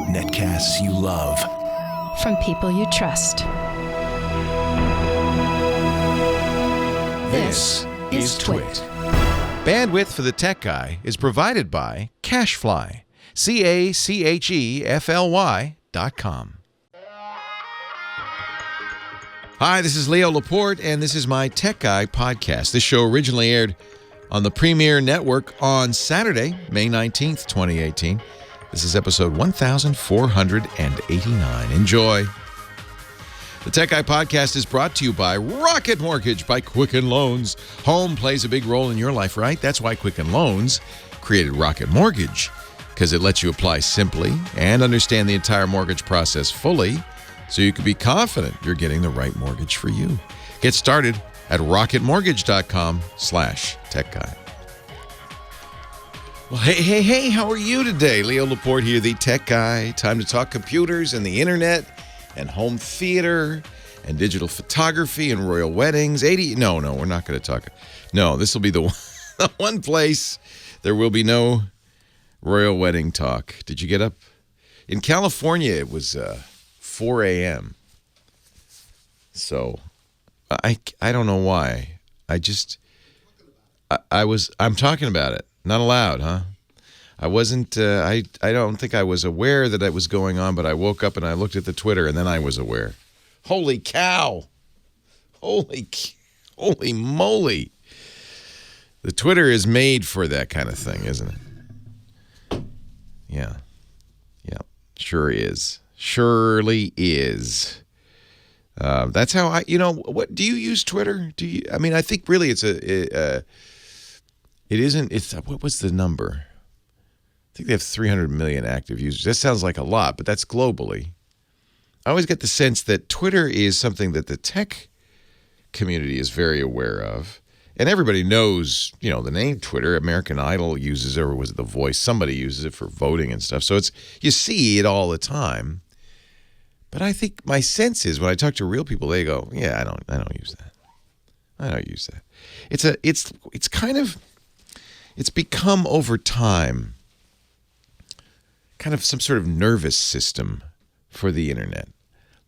Netcasts you love. From people you trust. This is Twit. Bandwidth for the Tech Guy is provided by CacheFly. CacheFly.com. Hi, this is Leo Laporte, and this is my Tech Guy podcast. This show originally aired on the Premiere Network on Saturday, May 19th, 2018. This is episode 1489. Enjoy. The Tech Guy podcast is brought to you by Rocket Mortgage by Quicken Loans. Home plays a big role in your life, right? That's why Quicken Loans created Rocket Mortgage, because it lets you apply simply and understand the entire mortgage process fully, so you can be confident you're getting the right mortgage for you. Get started at rocketmortgage.com/techguy. Well, hey, how are you today? Leo Laporte here, the Tech Guy. Time to talk computers and the internet and home theater and digital photography and royal weddings. No, we're not going to talk. No, this will be the one place there will be no royal wedding talk. Did you get up? In California, it was 4 a.m. So I don't know why. I'm talking about it. Not allowed, huh? I wasn't, I don't think I was aware that it was going on, but I woke up and I looked at the Twitter and then I was aware. Holy cow. Holy moly. The Twitter is made for that kind of thing, isn't it? Yeah. Sure is. Surely is. That's how what do you use Twitter? I think really what was the number? I think they have 300 million active users. That sounds like a lot, but that's globally. I always get the sense that Twitter is something that the tech community is very aware of. And everybody knows, the name Twitter. American Idol uses it, or was it The Voice? Somebody uses it for voting and stuff. So you see it all the time. But I think my sense is when I talk to real people, they go, "Yeah, I don't use that. I don't use that." It's become over time kind of some sort of nervous system for the internet.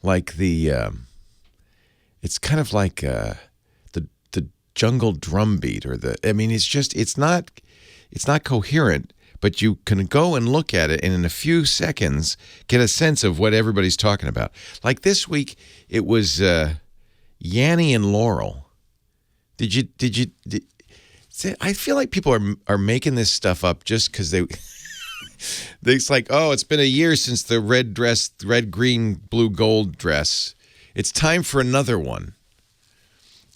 Like it's kind of like the jungle drumbeat it's not coherent, but you can go and look at it and in a few seconds get a sense of what everybody's talking about. Like this week, it was Yanny and Laurel. I feel like people are making this stuff up just because it's like, oh, it's been a year since the red, green, blue, gold dress. It's time for another one.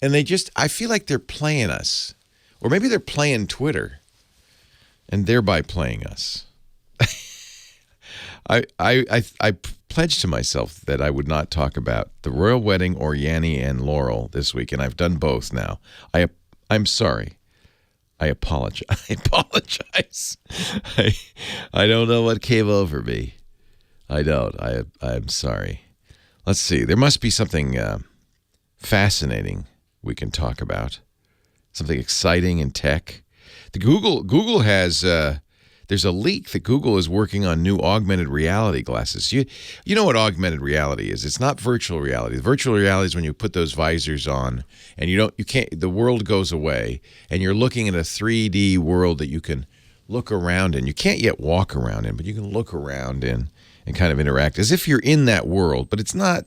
And I feel like they're playing us. Or maybe they're playing Twitter and thereby playing us. I pledged to myself that I would not talk about the royal wedding or Yanny and Laurel this week, and I've done both now. I'm sorry. I apologize. I don't know what came over me. I don't. I'm sorry. Let's see. There must be something fascinating we can talk about. Something exciting in tech. Google has there's a leak that Google is working on new augmented reality glasses. You know what augmented reality is? It's not virtual reality. Virtual reality is when you put those visors on and the world goes away and you're looking at a 3D world that you can look around in. You can't yet walk around in, but you can look around in and kind of interact as if you're in that world. But it's not.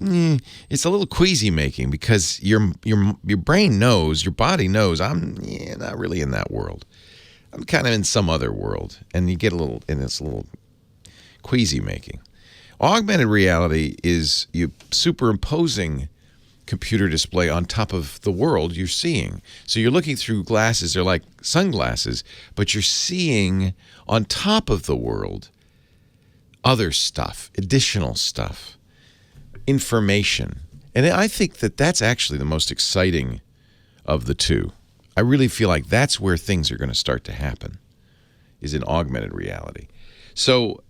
It's a little queasy making because your brain knows, your body knows, I'm not really in that world. I'm kind of in some other world, and you get it's a little queasy making. Augmented reality is you superimposing computer display on top of the world you're seeing. So you're looking through glasses, they're like sunglasses, but you're seeing on top of the world other stuff, additional stuff, information. And I think that that's actually the most exciting of the two. I really feel like that's where things are going to start to happen, is in augmented reality. So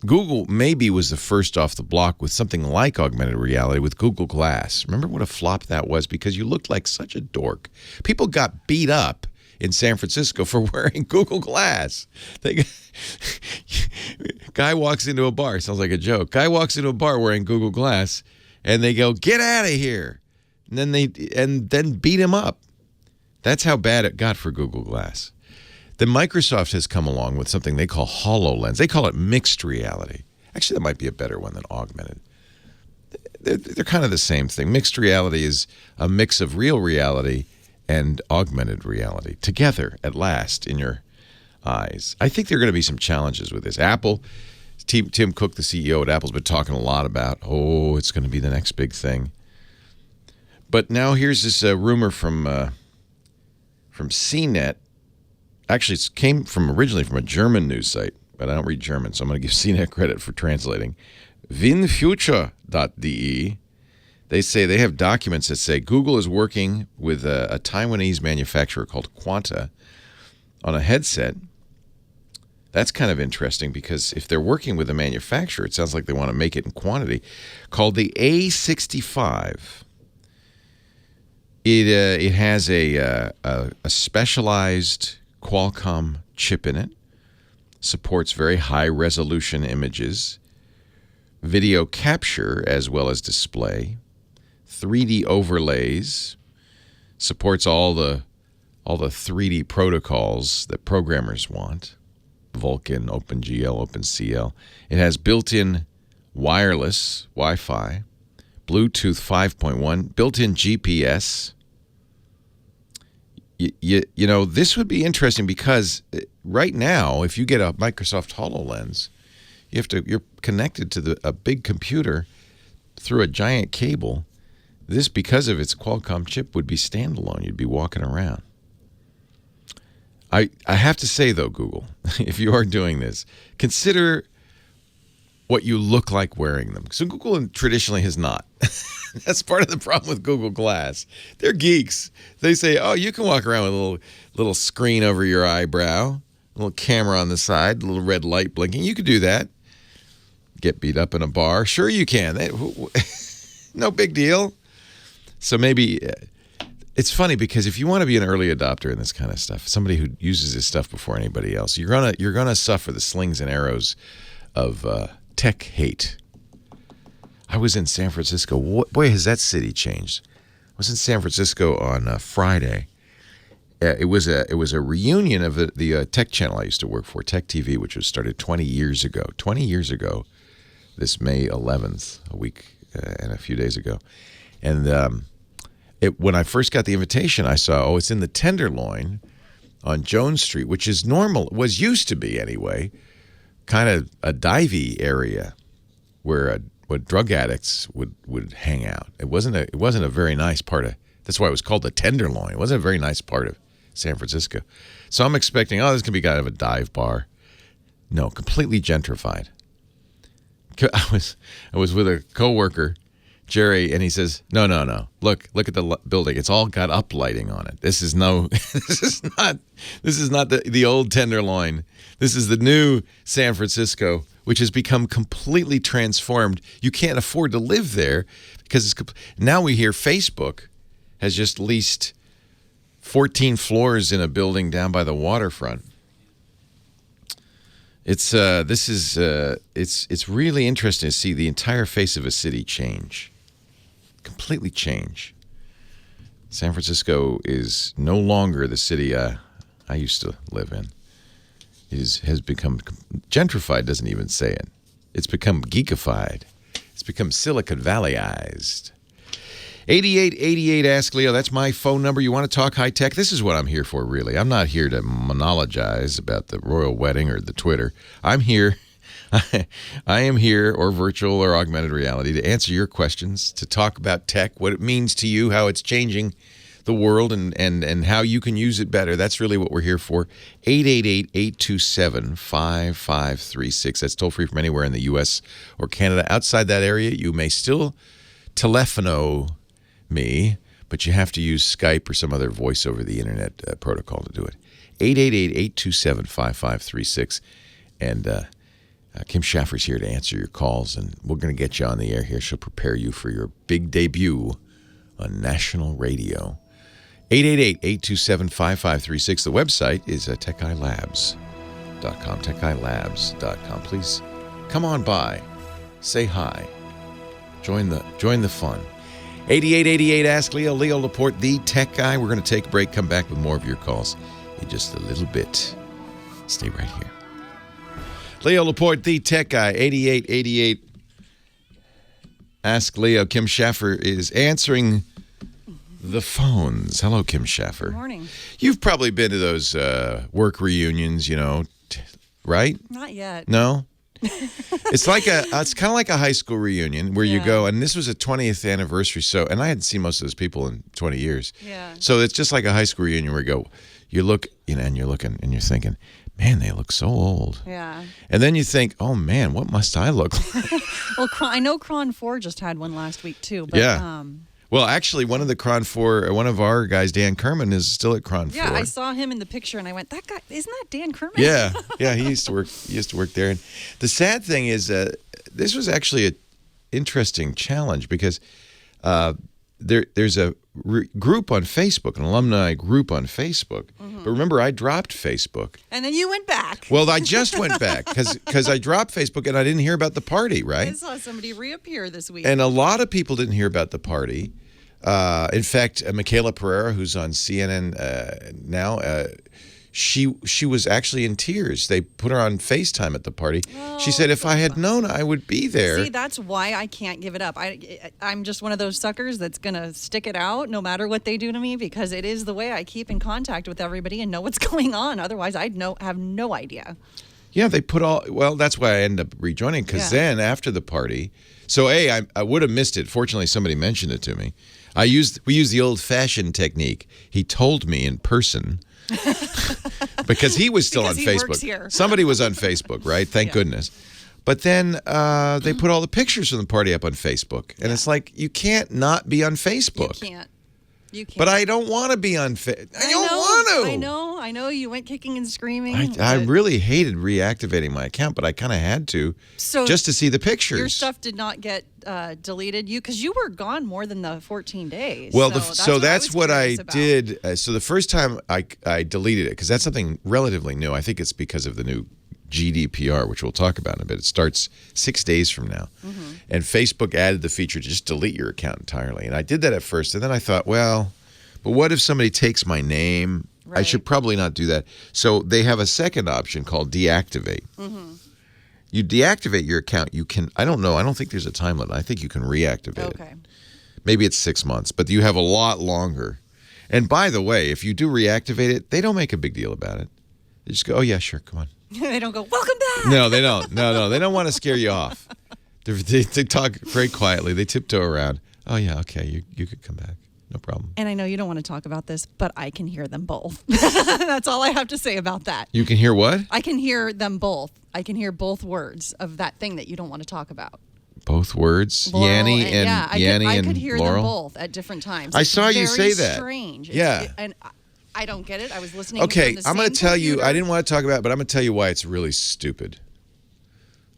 Google maybe was the first off the block with something like augmented reality with Google Glass. Remember what a flop that was? Because you looked like such a dork. People got beat up in San Francisco for wearing Google Glass. Guy walks into a bar. Sounds like a joke. Guy walks into a bar wearing Google Glass, and they go, "Get out of here!" And then beat him up. That's how bad it got for Google Glass. Then Microsoft has come along with something they call HoloLens. They call it mixed reality. Actually, that might be a better one than augmented. They're kind of the same thing. Mixed reality is a mix of real reality and augmented reality together at last in your eyes. I think there are going to be some challenges with this. Apple, Tim Cook, the CEO at Apple, has been talking a lot about, it's going to be the next big thing. But now here's this rumor from CNET. Actually, it came originally from a German news site, but I don't read German, so I'm going to give CNET credit for translating. Winfuture.de. They say they have documents that say Google is working with a Taiwanese manufacturer called Quanta on a headset. That's kind of interesting because if they're working with a manufacturer, it sounds like they want to make it in quantity, called the A65. It has a specialized Qualcomm chip in it, supports very high-resolution images, video capture as well as display, 3D overlays, supports all the 3D protocols that programmers want, Vulkan, OpenGL, OpenCL. It has built-in wireless Wi-Fi, Bluetooth 5.1, built-in GPS. You know, this would be interesting because right now, if you get a Microsoft HoloLens, you're connected to a big computer through a giant cable. This, because of its Qualcomm chip, would be standalone. You'd be walking around. I have to say, though, Google, if you are doing this, consider what you look like wearing them. So Google traditionally has not. That's part of the problem with Google Glass. They're geeks. They say, you can walk around with a little screen over your eyebrow, a little camera on the side, a little red light blinking. You could do that. Get beat up in a bar. Sure you can. No big deal. So maybe it's funny because if you want to be an early adopter in this kind of stuff, somebody who uses this stuff before anybody else, you're gonna suffer the slings and arrows of tech hate. I was in San Francisco. Boy, has that city changed. I was in San Francisco on Friday. It was a reunion of the tech channel I used to work for, Tech TV, which was started 20 years ago. 20 years ago, this May 11th, a week and a few days ago. And when I first got the invitation, I saw, it's in the Tenderloin on Jones Street, which is normal, used to be anyway, kind of a divey area where drug addicts would hang out. It wasn't a very nice part of. That's why it was called the Tenderloin. It wasn't a very nice part of San Francisco. So I'm expecting, this can be kind of a dive bar. No, completely gentrified. I was with a coworker, Jerry, and he says, No. Look at the building. It's all got up lighting on it. This is not the old Tenderloin. This is the new San Francisco, which has become completely transformed. You can't afford to live there because now we hear Facebook has just leased 14 floors in a building down by the waterfront. It's really interesting to see the entire face of a city change, completely change. San Francisco is no longer the city I used to live in. It has become gentrified. Doesn't even say it. It's become geekified. It's become Silicon Valleyized. 8888 Ask Leo. That's my phone number. You want to talk high tech? This is what I'm here for, really. I'm not here to monologize about the royal wedding or the Twitter. I'm here. I am here, or virtual or augmented reality, to answer your questions, to talk about tech, what it means to you, how it's changing the world, and how you can use it better. That's really what we're here for. 888-827-5536. That's toll free from anywhere in the U.S. or Canada. Outside that area, you may still telephono me, but you have to use Skype or some other voice over the internet protocol to do it. 888-827-5536. And Kim Schaffer's here to answer your calls, and we're going to get you on the air here. She'll prepare you for your big debut on national radio. 888-827-5536. The website is techguylabs.com, techguylabs.com. Please come on by. Say hi. Join the fun. 8888 Ask Leo, Leo Laporte, the tech guy. We're going to take a break, come back with more of your calls in just a little bit. Stay right here. Leo Laporte, the tech guy, 8888 Ask Leo. Kim Schaffer is answering the phones. Hello, Kim Schaffer. Good morning. You've probably been to those work reunions, right? Not yet. No? It's kind of like a high school reunion where you go, and this was a 20th anniversary, and I hadn't seen most of those people in 20 years. Yeah. So it's just like a high school reunion where you look, and you're looking, and you're thinking, man, they look so old. Yeah. And then you think, oh man, what must I look like? Well, I know Cron 4 just had one last week too. But, yeah. Well, actually, one of the Cron 4, one of our guys, Dan Kerman, is still at Cron 4. Yeah, I saw him in the picture, and I went, "That guy, isn't that Dan Kerman?" Yeah, he used to work there. And the sad thing is, this was actually an interesting challenge because there's a group on Facebook, an alumni group on Facebook. Mm-hmm. But remember, I dropped Facebook. And then you went back. Well, I just went back because I dropped Facebook and I didn't hear about the party, right? I saw somebody reappear this week. And a lot of people didn't hear about the party. In fact, Michaela Pereira, who's on CNN now, she was actually in tears. They put her on FaceTime at the party. Oh, she said, if I had known, I would be there. See, that's why I can't give it up. I'm just one of those suckers that's going to stick it out no matter what they do to me, because it is the way I keep in contact with everybody and know what's going on. Otherwise, I'd have no idea. Yeah, they put well, that's why I ended up rejoining, because then after the party, so I would have missed it. Fortunately, somebody mentioned it to me. We used the old-fashioned technique. He told me in person, because he was still on Facebook. Works here. Somebody was on Facebook, right? Thank goodness. But then they put all the pictures from the party up on Facebook, and it's like, you can't not be on Facebook. You can't. But I don't want to be on Facebook. I don't want to. I know. You went kicking and screaming. I really hated reactivating my account, but I kind of had to, just to see the pictures. Your stuff did not get deleted, because you were gone more than the 14 days. Well, that's what I did. So the first time I deleted it, because that's something relatively new. I think it's because of the new GDPR, which we'll talk about in a bit. It starts 6 days from now. Mm-hmm. And Facebook added the feature to just delete your account entirely. And I did that at first. And then I thought, well, but what if somebody takes my name? Right. I should probably not do that. So they have a second option called deactivate. Mm-hmm. You deactivate your account. You can, I don't know. I don't think there's a time limit. I think you can reactivate it. Maybe it's 6 months, but you have a lot longer. And by the way, if you do reactivate it, they don't make a big deal about it. They just go, oh, yeah, sure, come on. They don't go, welcome back. No, they don't. No, they don't want to scare you off. They talk very quietly. They tiptoe around. Oh, yeah, okay, you could come back. No problem. And I know you don't want to talk about this, but I can hear them both. That's all I have to say about that. You can hear what? I can hear them both. I can hear both words of that thing that you don't want to talk about. Both words? Yanny and Yanny and I could hear Laurel? them both at different times. I saw you say that. Strange. Yeah. And I don't get it. I was listening. Okay, I'm going to tell computer. you. I didn't want to talk about it, but I'm going to tell you why it's really stupid.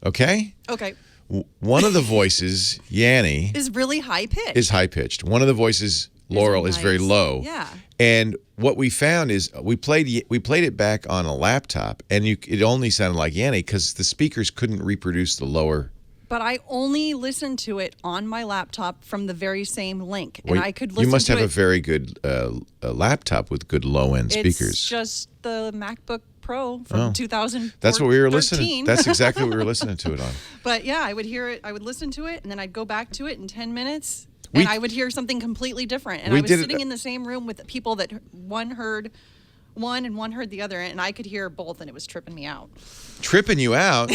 Okay? Okay. One of the voices, Yanny, is really high pitched. Is high pitched. One of the voices, Laurel, is very low. Yeah. And what we found is we played it back on a laptop, and it only sounded like Yanny because the speakers couldn't reproduce the lower. But I only listened to it on my laptop from the very same link, and I could listen. You must have a very good laptop with good low-end speakers. It's just the MacBook Pro from 2013. That's what we were listening. That's exactly what we were listening to it on. But yeah, I would hear it. I would listen to it, and then I'd go back to it in 10 minutes, and I would hear something completely different. And I was sitting in the same room with people that one heard one and one heard the other, and I could hear both, and it was tripping me out. Tripping you out?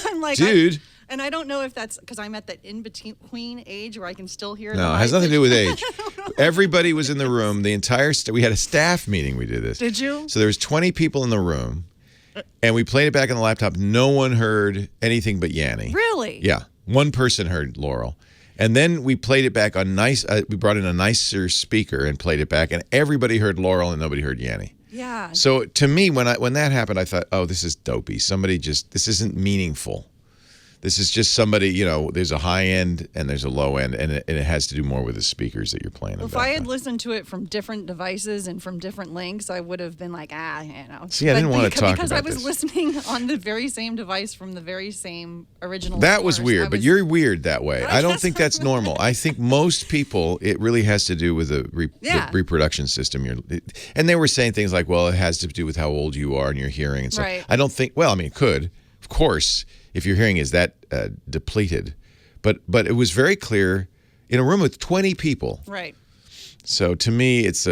I'm like, dude. And I don't know if that's because I'm at that in-between age where I can still hear. No, it has nothing to do with age. Everybody was in the room. The entire we had a staff meeting. We did this. Did you? So there was 20 people in the room, and we played it back on the laptop. No one heard anything but Yanny. Really? Yeah. One person heard Laurel. And then we played it back on we brought in a nicer speaker and played it back, and everybody heard Laurel and nobody heard Yanny. Yeah. So to me, when that happened, I thought, oh, this is dopey. This isn't meaningful. This is just somebody, there's a high end and there's a low end, and it has to do more with the speakers that you're playing. Well, if I had listened to it from different devices and from different links, I would have been like, See, I didn't want to talk because about I was this. listening on the very same device from the very same original. That was source. weird, but you're weird that way. I don't think that's normal. I think most people, it really has to do with the reproduction system. And they were saying things like, well, it has to do with how old you are and your hearing and stuff. Right. I don't think, well, I mean, it could. Of course, if your hearing is that depleted. But it was very clear in a room with 20 people. Right. So to me, it's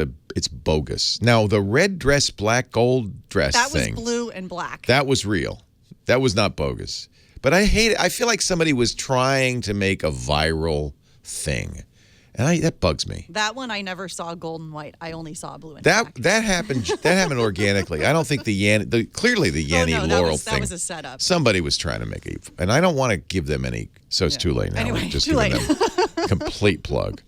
bogus. Now, the red dress, black, gold dress thing. That was blue and black. That was real. That was not bogus. But I hate it. I feel like somebody was trying to make a viral thing. And that bugs me. That one I never saw gold and white. I only saw blue and black. That happened organically. I don't think clearly the Yanni Laurel thing. That was a setup. Somebody was trying to make it, and I don't want to give them any. So it's too late now. Anyway, We're just too giving late. them complete plug.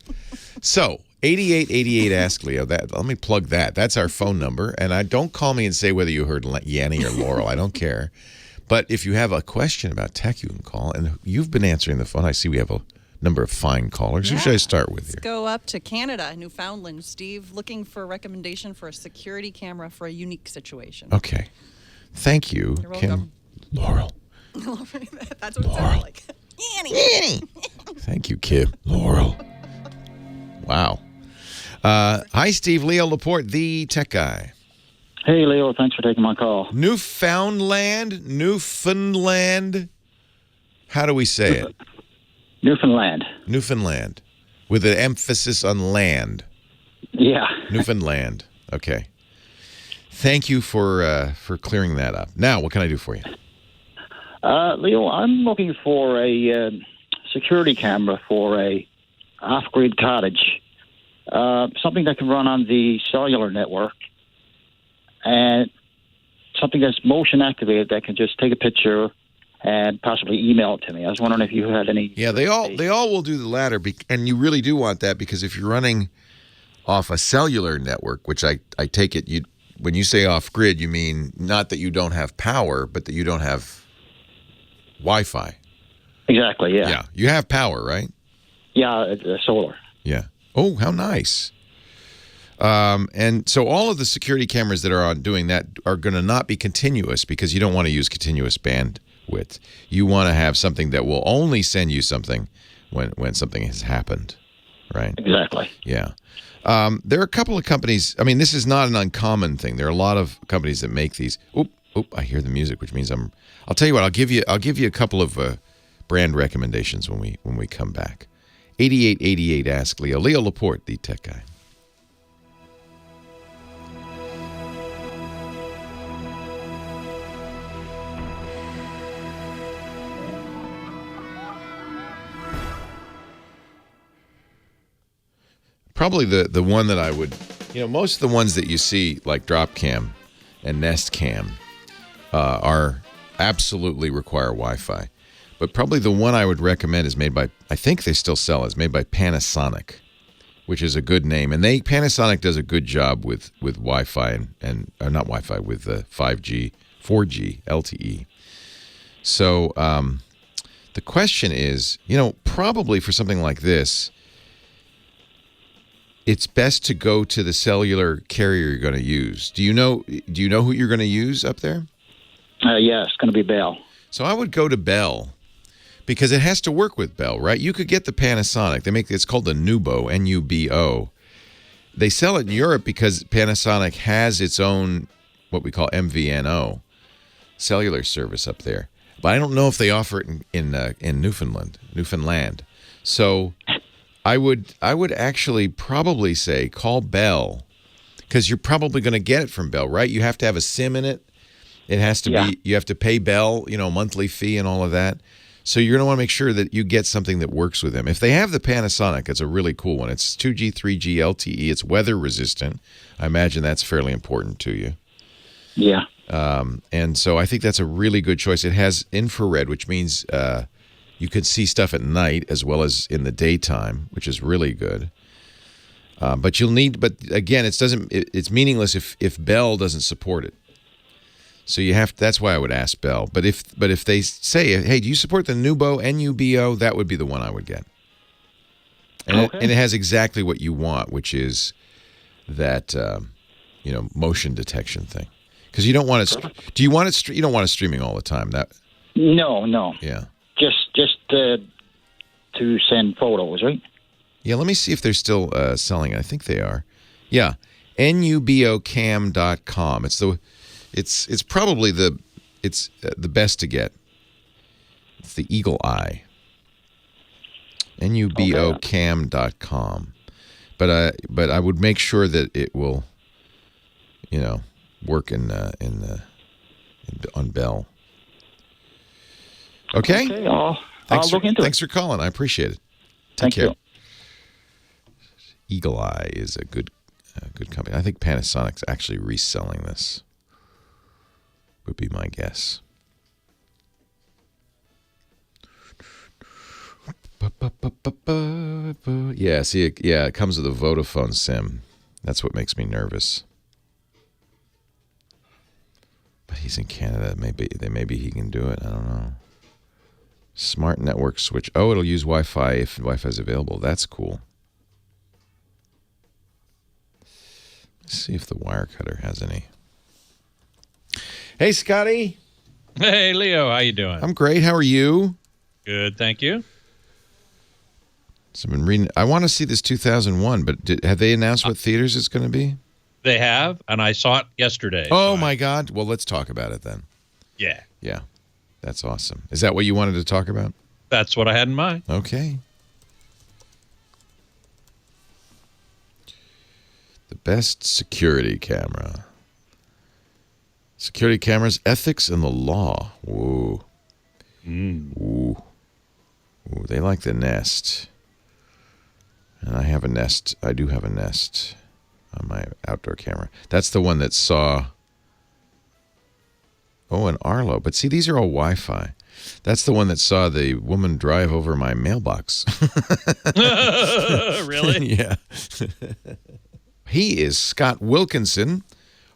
So 8888 Ask Leo. Let me plug that. That's our phone number, and don't call me and say whether you heard Yanni or Laurel. I don't care. But if you have a question about tech, you can call, and you've been answering the phone. I see we have a number of fine callers. Who should I start with here? Let's go up to Canada, Newfoundland. Steve, looking for a recommendation for a security camera for a unique situation. Okay. Thank you. You're welcome. Laurel. That's what it sounded like. Annie. Thank you, Kim. Laurel. Wow. Hi, Steve. Leo Laporte, the tech guy. Hey, Leo. Thanks for taking my call. Newfoundland. How do we say it? Newfoundland, with an emphasis on land. Yeah. Newfoundland. Okay. Thank you for clearing that up. Now, what can I do for you? Leo, I'm looking for a security camera for a off-grid cottage, something that can run on the cellular network, and something that's motion activated that can just take a picture and possibly email it to me. I was wondering if you had any. Yeah, they all will do the latter, and you really do want that, because if you're running off a cellular network, which I take it when you say off grid, you mean not that you don't have power, but that you don't have Wi-Fi. Exactly. Yeah. Yeah, you have power, right? Yeah, solar. Yeah. Oh, how nice. And so all of the security cameras that are on doing that are going to not be continuous, because you don't want to use continuous bandwidth. You want to have something that will only send you something when something has happened, right? Exactly. Yeah. There are a couple of companies. I mean, this is not an uncommon thing. There are a lot of companies that make these. Oop! I hear the music, which means I'll tell you what. I'll give you a couple of brand recommendations when we come back. 8888 Ask Leo. Leo Laporte, the tech guy. Probably the one that I would, most of the ones that you see, like Dropcam and Nest Cam, are absolutely require Wi-Fi. But probably the one I would recommend is made by, I think they still sell it, it's made by Panasonic, which is a good name. And Panasonic does a good job with Wi-Fi and not Wi-Fi, with 5G, 4G, LTE. So the question is, probably for something like this, it's best to go to the cellular carrier you're going to use. Do you know who you're going to use up there? Yeah, it's going to be Bell. So I would go to Bell, because it has to work with Bell, right? You could get the Panasonic. It's called the Nubo, N-U-B-O. They sell it in Europe because Panasonic has its own, what we call MVNO, cellular service up there. But I don't know if they offer it in Newfoundland. So I would actually probably say call Bell, because you're probably going to get it from Bell, right? You have to have a SIM in it. It has to be, you have to pay Bell, monthly fee and all of that. So you're going to want to make sure that you get something that works with them. If they have the Panasonic, it's a really cool one. It's 2G, 3G, LTE. It's weather resistant. I imagine that's fairly important to you. Yeah. And so I think that's a really good choice. It has infrared, which means you could see stuff at night as well as in the daytime, which is really good. But again, it's meaningless if Bell doesn't support it. So you have. That's why I would ask Bell. But if they say, hey, do you support the Nubo NUBO? That would be the one I would get. And, Okay. it has exactly what you want, which is that motion detection thing. Because you don't want it. Do you want it? You don't want it streaming all the time. No. Yeah. Just to send photos, right? Yeah. Let me see if they're still selling it. I think they are. Yeah. NUBOcam.com. It's probably the best to get. It's the Eagle Eye. NUBOcam.com. But I would make sure that it will, work on Bell. Okay. Okay, I'll look into it. Thanks for calling. I appreciate it. Take Thank care. you. Eagle Eye is a good company. I think Panasonic's actually reselling this. Would be my guess. Yeah, see, it comes with a Vodafone SIM. That's what makes me nervous. But he's in Canada. Maybe he can do it. I don't know. Smart network switch. Oh, it'll use Wi-Fi if Wi-Fi is available. That's cool. Let's see if the Wirecutter has any. Hey, Scotty. Hey, Leo. How you doing? I'm great. How are you? Good, thank you. So I've been reading. I want to see this 2001, but have they announced what theaters it's going to be? They have, and I saw it yesterday. Oh, my God. Well, let's talk about it then. Yeah. Yeah. That's awesome. Is that what you wanted to talk about? That's what I had in mind. Okay. The best security camera. Security cameras, ethics, and the law. Whoa. Ooh. Ooh, they like the Nest. And I have a Nest. I do have a Nest on my outdoor camera. That's the one that saw... Oh, an Arlo. But see, these are all Wi-Fi. That's the one that saw the woman drive over my mailbox. Really? Yeah. He is Scott Wilkinson,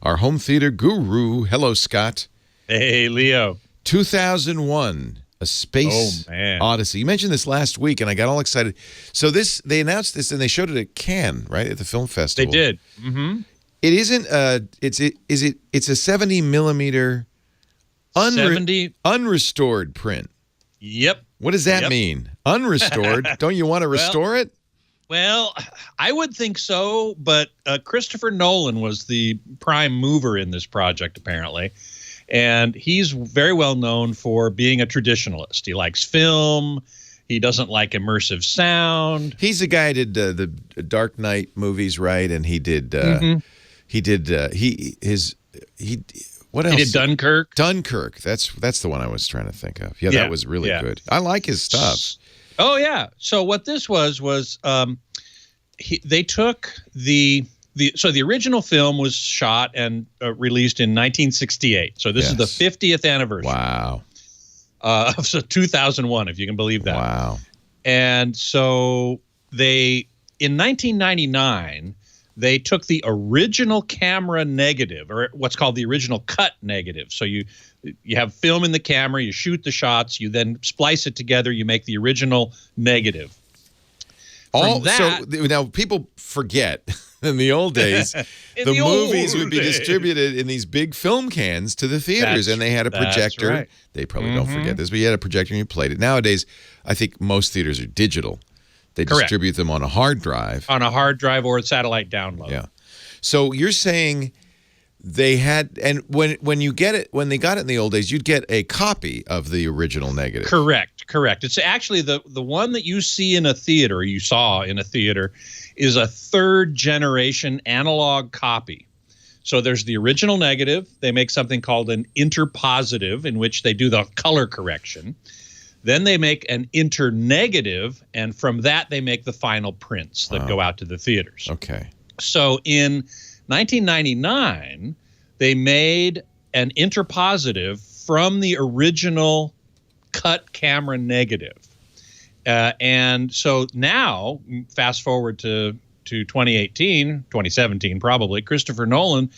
our home theater guru. Hello, Scott. Hey, Leo. 2001, A Space Odyssey. You mentioned this last week, and I got all excited. So they announced this, and they showed it at Cannes, right, at the film festival. They did. Mm-hmm. It isn't. It's a 70 millimeter unrestored print. Yep. What does that mean? Unrestored? Don't you want to restore it? Well, I would think so, but Christopher Nolan was the prime mover in this project, apparently. And he's very well known for being a traditionalist. He likes film. He doesn't like immersive sound. He's the guy who did the Dark Knight movies, right? And he did. What else? He did Dunkirk. Dunkirk. That's the one I was trying to think of. Yeah, that was really good. I like his stuff. Oh yeah. So what this was they took the original film was shot and released in 1968. So this is the 50th anniversary. Wow. So 2001, if you can believe that. Wow. And so in 1999, they took the original camera negative, or what's called the original cut negative. So you have film in the camera, you shoot the shots, you then splice it together, you make the original negative. So now people forget in the old days, the movies would be distributed in these big film cans to the theaters, and they had a projector. Right. They probably don't forget this, but you had a projector and you played it. Nowadays, I think most theaters are digital. They distribute them on a hard drive. On a hard drive or a satellite download. Yeah. So you're saying they had, and when they got it in the old days, you'd get a copy of the original negative. Correct. It's actually the one that you see in a theater, you saw in a theater, is a third generation analog copy. So there's the original negative. They make something called an interpositive, in which they do the color correction. Then they make an internegative, and from that they make the final prints that go out to the theaters. Okay. So in 1999, they made an interpositive from the original cut camera negative. And so now, fast forward to 2017 probably, Christopher Nolan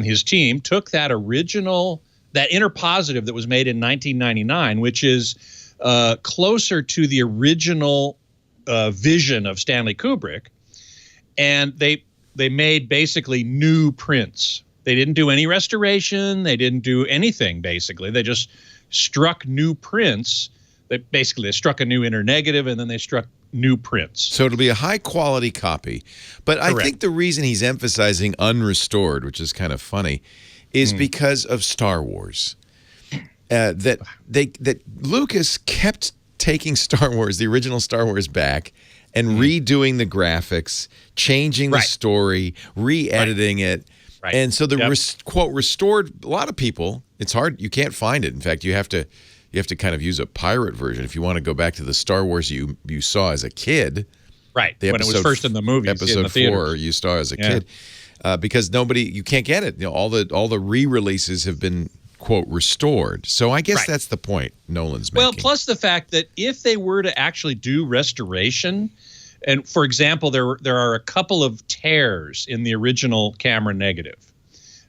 his team took that original, that interpositive that was made in 1999, which is closer to the original vision of Stanley Kubrick, and they made basically new prints. They didn't do any restoration. They didn't do anything, basically. They just struck new prints. They struck a new inner negative, and then they struck new prints. So it'll be a high-quality copy. But I think the reason he's emphasizing unrestored, which is kind of funny, is because of Star Wars. That Lucas kept taking Star Wars, the original Star Wars, back and redoing the graphics, changing the story, re-editing it. Right. And so the quote restored, a lot of people, it's hard, you can't find it. In fact, you have to kind of use a pirate version if you want to go back to the Star Wars you saw as a kid. Right. When it was first in the movies, episode in the 4 you saw as a kid. Because you can't get it. All the re-releases have been, quote, restored. So I guess that's the point Nolan's making. Well, plus the fact that if they were to actually do restoration, and for example, there are a couple of tears in the original camera negative,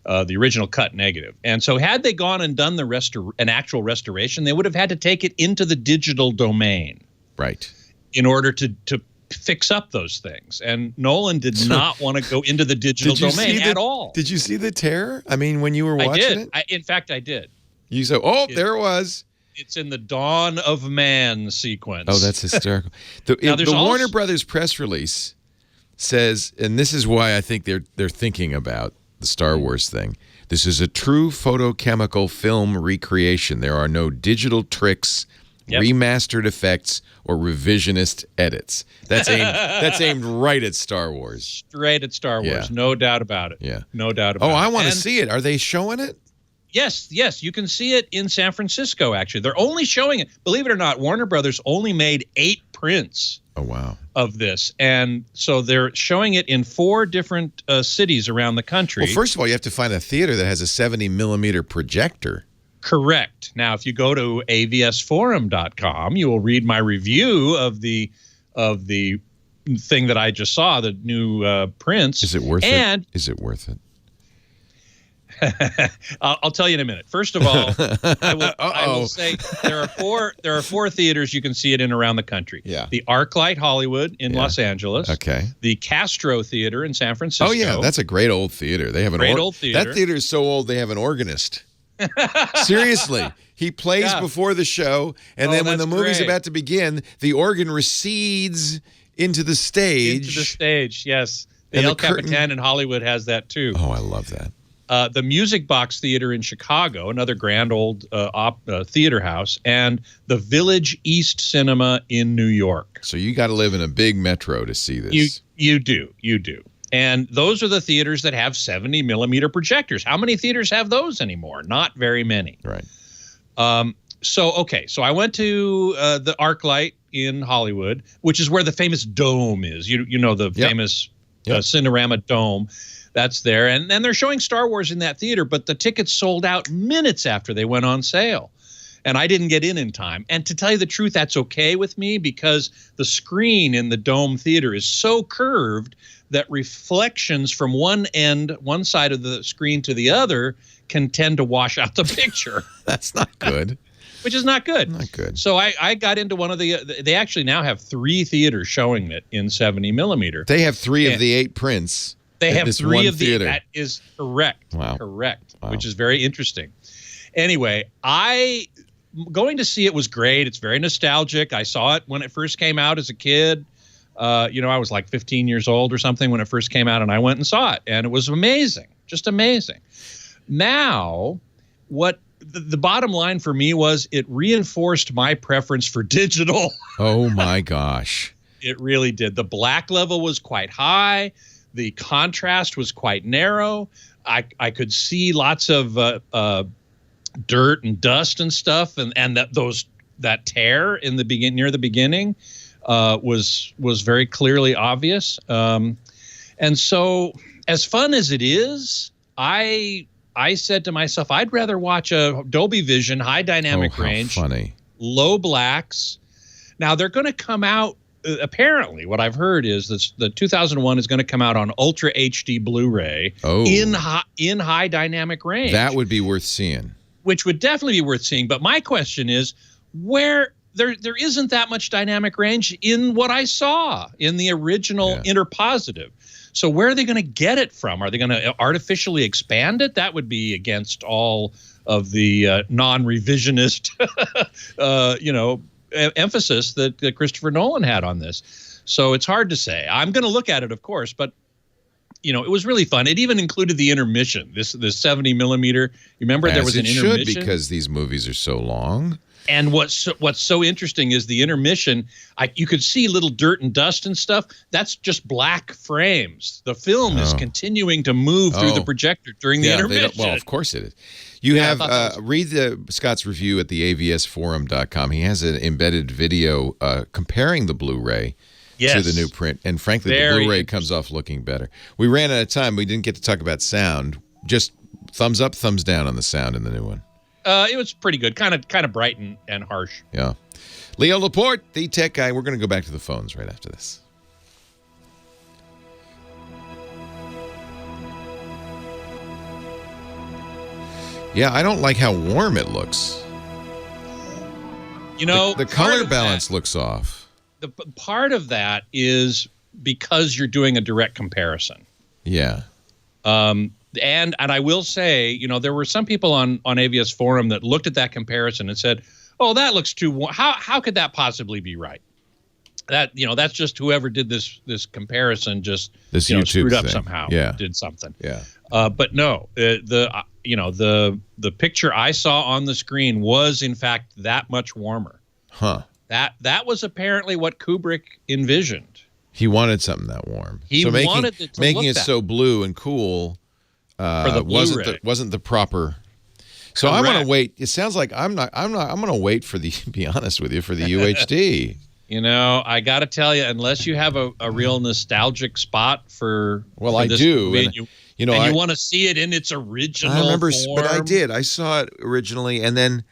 the original cut negative. And so had they gone and done an actual restoration, they would have had to take it into the digital domain. Right. In order to fix up those things. And Nolan did not want to go into the digital domain at all. Did you see the tear? I mean, when you were watching it? In fact, I did. You said, there it was. It's in the Dawn of Man sequence. Oh, that's hysterical. The Warner Brothers press release says, and this is why I think they're thinking about the Star Wars thing. This is a true photochemical film recreation. There are no digital tricks, remastered effects, or revisionist edits. That's aimed right at Star Wars. Straight at Star Wars, no doubt about it. Yeah, no doubt about it. Oh, I want to see it. Are they showing it? Yes, you can see it in San Francisco, actually. They're only showing it. Believe it or not, Warner Brothers only made 8 prints of this. And so they're showing it in 4 different cities around the country. Well, first of all, you have to find a theater that has a 70-millimeter projector. Correct. Now, if you go to avsforum.com, you will read my review of the thing that I just saw, the new prints. Is it worth it? Is it worth it? I'll tell you in a minute. First of all, I will say there are 4 theaters you can see it in around the country. Yeah. The ArcLight Hollywood in Los Angeles. Okay. The Castro Theater in San Francisco. Oh yeah, that's a great old theater. They have an old theater. That theater is so old they have an organist. Seriously. He plays before the show, and then when the movie's about to begin, the organ recedes into the stage. Into the stage, yes. The El Capitan in Hollywood has that too. Oh, I love that. The Music Box Theater in Chicago, another grand old theater house, and the Village East Cinema in New York. So you got to live in a big metro to see this. You do. And those are the theaters that have 70-millimeter projectors. How many theaters have those anymore? Not very many. Right. So I went to the ArcLight in Hollywood, which is where the famous dome is. You know the famous Cinerama Dome. That's there. And they're showing Star Wars in that theater, but the tickets sold out minutes after they went on sale. And I didn't get in time. And to tell you the truth, that's okay with me because the screen in the Dome Theater is so curved that reflections from one side of the screen to the other can tend to wash out the picture. That's not good. Which is not good. Not good. So I got into one of they actually now have 3 theaters showing it in 70-millimeter. They have 3 of the 8 prints. They have 3 of the. That is correct. Wow. Correct. Wow. Which is very interesting. Anyway, going to see it was great. It's very nostalgic. I saw it when it first came out as a kid. I was like 15 years old or something when it first came out, and I went and saw it, and it was amazing, just amazing. Now, what the bottom line for me was it reinforced my preference for digital. Oh my gosh. It really did. The black level was quite high. The contrast was quite narrow. I could see lots of dirt and dust and stuff, and that tear in the near the beginning was very clearly obvious. And so, as fun as it is, I said to myself, I'd rather watch a Dolby Vision, high dynamic range, funny, low blacks. Now they're going to come out apparently what I've heard is that the 2001 is going to come out on Ultra HD Blu-ray in high dynamic range. That would be worth seeing. Which would definitely be worth seeing. But my question is, where there isn't that much dynamic range in what I saw in the original interpositive. So where are they going to get it from? Are they going to artificially expand it? That would be against all of the non-revisionist, emphasis that Christopher Nolan had on this. So it's hard to say. I'm going to look at it, of course, but it was really fun. It even included the intermission. This 70 millimeter. You remember there was an intermission? Should, because these movies are so long. And what's so interesting is the intermission. You could see little dirt and dust and stuff. That's just black frames. The film is continuing to move through the projector during the intermission. Well, of course it is. You have read Scott's review at the avsforum.com. He has an embedded video comparing the Blu-ray to the new print, and frankly, the Blu-ray comes off looking better. We ran out of time. We didn't get to talk about sound. Just thumbs up, thumbs down on the sound in the new one. It was pretty good, kind of bright and harsh. Yeah. Leo Laporte, the tech guy. We're going to go back to the phones right after this. Yeah, I don't like how warm it looks. The color balance looks off. The part of that is because you're doing a direct comparison. Yeah. And I will say, there were some people on AVS Forum that looked at that comparison and said, "Oh, that looks too warm. How could that possibly be right?" That that's just whoever did this comparison just screwed up somehow. Yeah. Did something. Yeah. But no, the picture I saw on the screen was in fact that much warmer. Huh. That was apparently what Kubrick envisioned. He wanted something that warm. He wanted it to making look it that so blue and cool for the Blu-ray. wasn't the proper. So Correct. I want to wait. It sounds like I'm going to wait for the. Be honest with you, for the UHD. I got to tell you, unless you have a real nostalgic spot for I this do. movie, And, you want to see it in its original I remember, form. but I did. I saw it originally, and then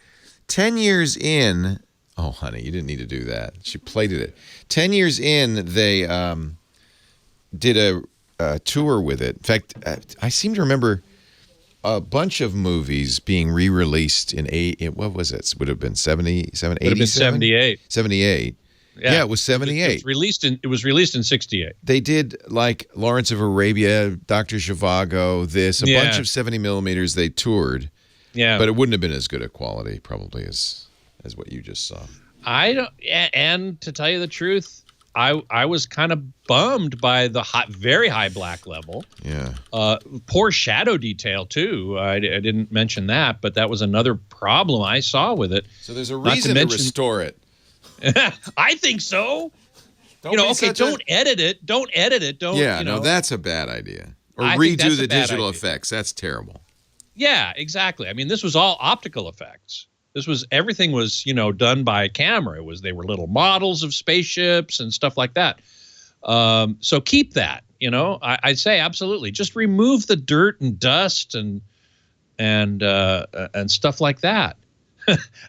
10 years in. Oh, honey, you didn't need to do that. She plated it. 10 years in, they did a tour with it. In fact, I seem to remember a bunch of movies being re-released in what was it? Would have been 77, 87? Would have been 78. 78. Yeah, it was 78. It was released in 68. They did like Lawrence of Arabia, Dr. Zhivago, a bunch of 70 millimeters they toured. Yeah. But it wouldn't have been as good a quality probably as what you just saw. And to tell you the truth, I was kind of bummed by the very high black level. Yeah. Poor shadow detail too. I didn't mention that, but that was another problem I saw with it. So there's a reason to restore it. I think so. Don't edit it. Don't edit it. Don't. Yeah. No, that's a bad idea. Or I think redo that's the a bad digital idea. effects. That's terrible. Yeah, exactly. I mean, this was all optical effects. Everything was, done by camera. They were little models of spaceships and stuff like that. So keep that, I'd say absolutely. Just remove the dirt and dust and stuff like that.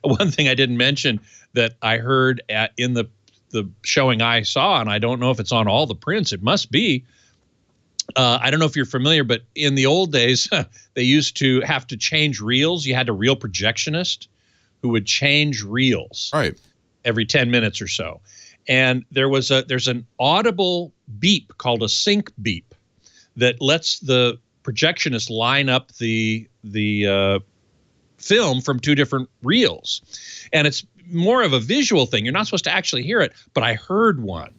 One thing I didn't mention that I heard in the showing I saw, and I don't know if it's on all the prints. It must be. I don't know if you're familiar, but in the old days, they used to have to change reels. You had a reel projectionist who would change reels every 10 minutes or so. And there's an audible beep called a sync beep that lets the projectionist line up the film from two different reels. And it's more of a visual thing. You're not supposed to actually hear it, but I heard one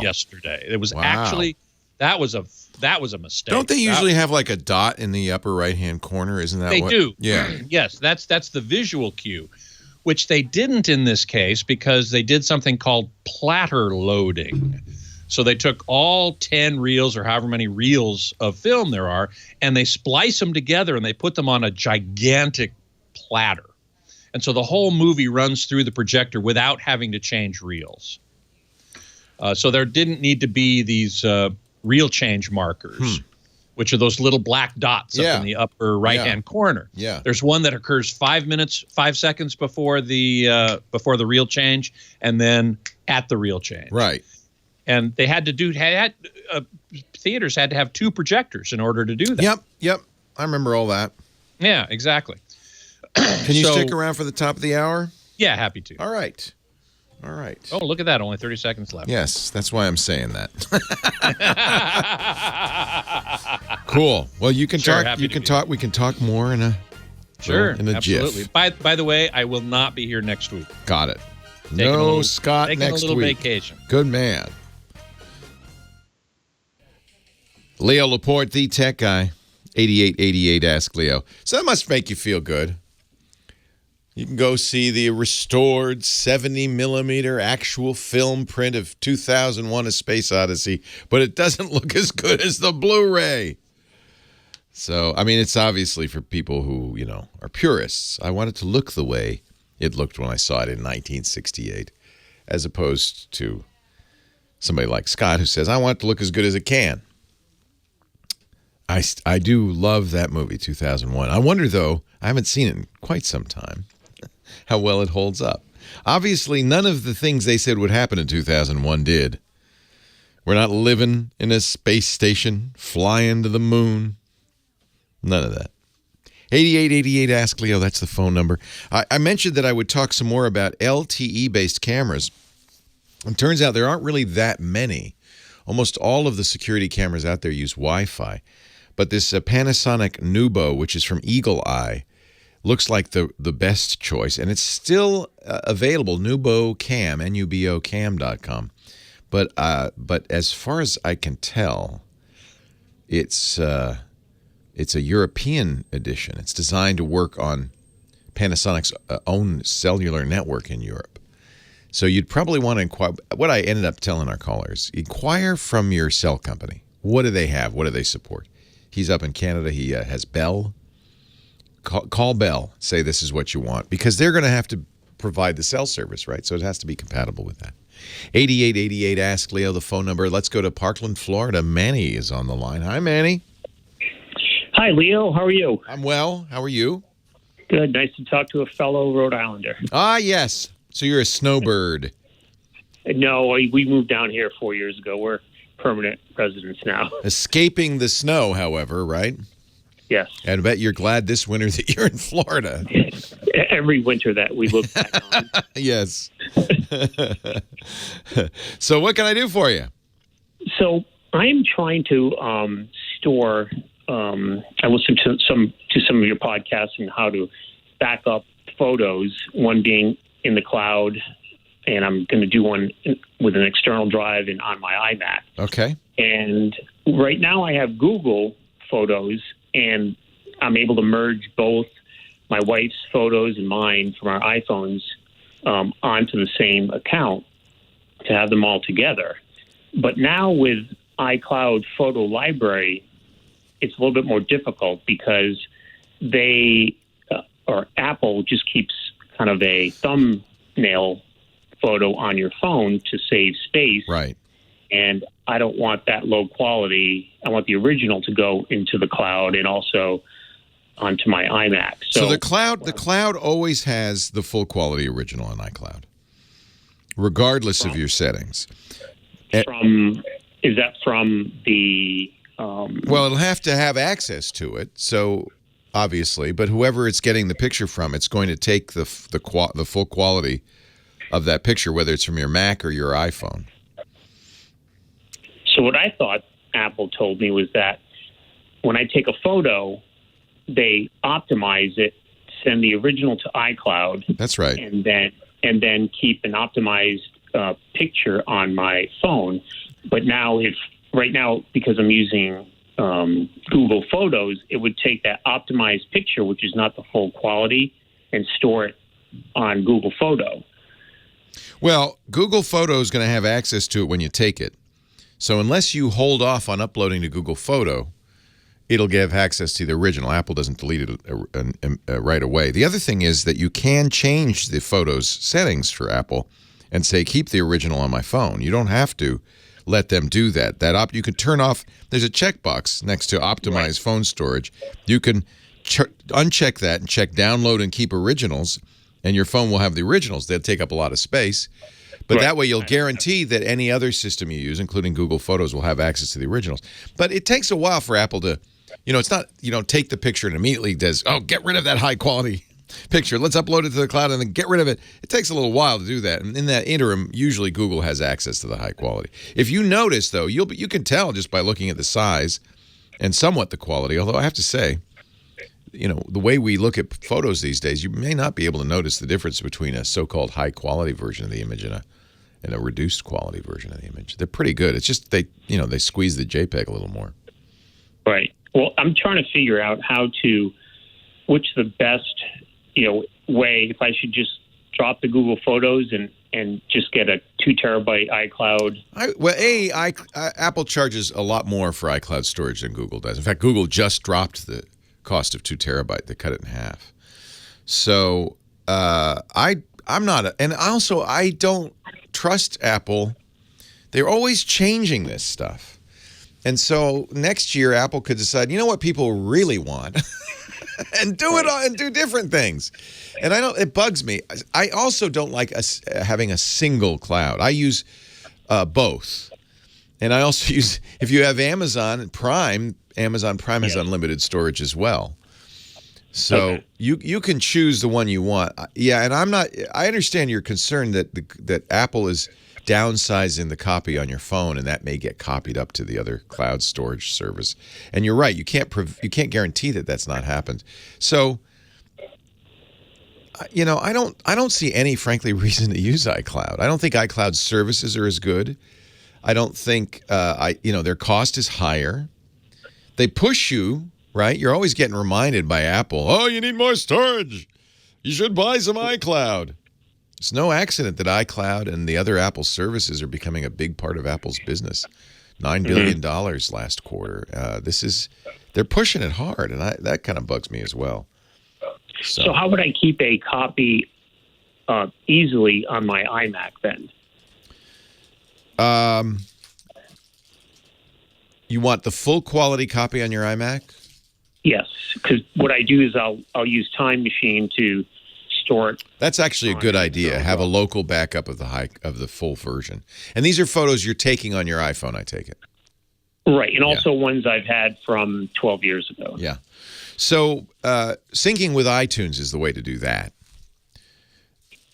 yesterday. It was actually that was a mistake. Don't they usually have like a dot in the upper right-hand corner? Isn't that they do? Yeah. Yes, that's the visual cue, which they didn't in this case because they did something called platter loading. So they took all 10 reels or however many reels of film there are, and they splice them together and they put them on a gigantic platter. And so the whole movie runs through the projector without having to change reels. So there didn't need to be these reel change markers, which are those little black dots up in the upper right-hand corner. Yeah. There's one that occurs 5 seconds before the reel change, and then at the reel change. Right. and they had to do theaters had to have 2 projectors in order to do that. Yep. I remember all that. Yeah, exactly. Can you stick around for the top of the hour? Yeah, happy to. All right. Oh, look at that. Only 30 seconds left. Yes, that's why I'm saying that. Cool. Well, you can talk. You can talk. We can talk more in a absolutely. GIF. By the way, I will not be here next week. Got it. Taking Scott next a little week. Vacation. Good man. Leo Laporte, the tech guy. 8888 Ask Leo. So that must make you feel good. You can go see the restored 70-millimeter actual film print of 2001: A Space Odyssey, but it doesn't look as good as the Blu-ray. So, I mean, it's obviously for people who, are purists. I want it to look the way it looked when I saw it in 1968, as opposed to somebody like Scott who says, I want it to look as good as it can. I do love that movie, 2001. I wonder, though, I haven't seen it in quite some time, how well it holds up. Obviously, none of the things they said would happen in 2001 did. We're not living in a space station, flying to the moon. None of that. 8888 Ask Leo, that's the phone number. I mentioned that I would talk some more about LTE-based cameras. It turns out there aren't really that many. Almost all of the security cameras out there use Wi-Fi. But this Panasonic Nubo, which is from Eagle Eye, looks like the best choice. And it's still available, Nubo Cam, NUBOcam.com. But as far as I can tell, it's a European edition. It's designed to work on Panasonic's own cellular network in Europe. So you'd probably want to inquire. What I ended up telling our callers, inquire from your cell company. What do they have? What do they support? He's up in Canada. He has Bell. Call Bell. Say this is what you want. Because they're going to have to provide the cell service, right? So it has to be compatible with that. 8888 Ask Leo, the phone number. Let's go to Parkland, Florida. Manny is on the line. Hi, Manny. Hi, Leo. How are you? I'm well. How are you? Good. Nice to talk to a fellow Rhode Islander. Ah, yes. So you're a snowbird. No, we moved down here 4 years ago. We're permanent residents now. Escaping the snow, however, right? Yes. And I bet you're glad this winter that you're in Florida. Every winter that we look back on. Yes. So what can I do for you? So I am trying to store. I listened to some of your podcasts and how to back up photos. One being in the cloud, and I'm going to do one with an external drive and on my iMac. Okay. And right now I have Google Photos, and I'm able to merge both my wife's photos and mine from our iPhones onto the same account to have them all together. But now with iCloud Photo Library, it's a little bit more difficult because Apple just keeps kind of a thumbnail photo on your phone to save space. Right. And I don't want that low quality. I want the original to go into the cloud and also onto my iMac. So the cloud always has the full quality original on iCloud, regardless of your settings. Is that from the? Well, it'll have to have access to it. So obviously, but whoever it's getting the picture from, it's going to take the full quality of that picture, whether it's from your Mac or your iPhone. So what I thought Apple told me was that when I take a photo, they optimize it, send the original to iCloud. That's right. And then keep an optimized picture on my phone. But now, right now, because I'm using Google Photos, it would take that optimized picture, which is not the full quality, and store it on Google Photo. Well, Google Photo is going to have access to it when you take it. So unless you hold off on uploading to Google Photo, it'll give access to the original. Apple doesn't delete it right away. The other thing is that you can change the Photos settings for Apple and say, keep the original on my phone. You don't have to let them do that. You can turn off, there's a checkbox next to optimize phone storage. You can uncheck that and check download and keep originals, and your phone will have the originals. They'll take up a lot of space. But that way you'll guarantee that any other system you use, including Google Photos, will have access to the originals. But it takes a while for Apple to, it's not, take the picture and immediately does, get rid of that high quality picture. Let's upload it to the cloud and then get rid of it. It takes a little while to do that. And in that interim, usually Google has access to the high quality. If you notice, though, you can tell just by looking at the size and somewhat the quality. Although I have to say, the way we look at photos these days, you may not be able to notice the difference between a so-called high-quality version of the image and a reduced quality version of the image. They're pretty good. It's just they squeeze the JPEG a little more. Right. Well, I'm trying to figure out which the best, way, if I should just drop the Google Photos and just get a 2 terabyte iCloud. Apple charges a lot more for iCloud storage than Google does. In fact, Google just dropped the cost of 2 terabyte. They cut it in half. So I'm not, and also I don't trust Apple. They're always changing this stuff. And so next year, Apple could decide, what people really want and do it all and do different things. And it bugs me. I also don't like having a single cloud. I use both. And I also use, if you have Amazon Prime has unlimited storage as well. So you can choose the one you want. Yeah, and I understand your concern that Apple is downsizing the copy on your phone, and that may get copied up to the other cloud storage service. And you're right, you can't guarantee that that's not happened. So I don't see any, frankly, reason to use iCloud. I don't think iCloud services are as good. I don't think their cost is higher. They push you, right? You're always getting reminded by Apple, oh, you need more storage. You should buy some iCloud. It's no accident that iCloud and the other Apple services are becoming a big part of Apple's business. $9 billion last quarter. They're pushing it hard, and that kind of bugs me as well. So how would I keep a copy easily on my iMac then? You want the full quality copy on your iMac? Yes, because what I do is I'll use Time Machine to store it. That's actually a good idea. Have a local backup of the full version. And these are photos you're taking on your iPhone, I take it. Right, and also ones I've had from 12 years ago. Yeah. So syncing with iTunes is the way to do that.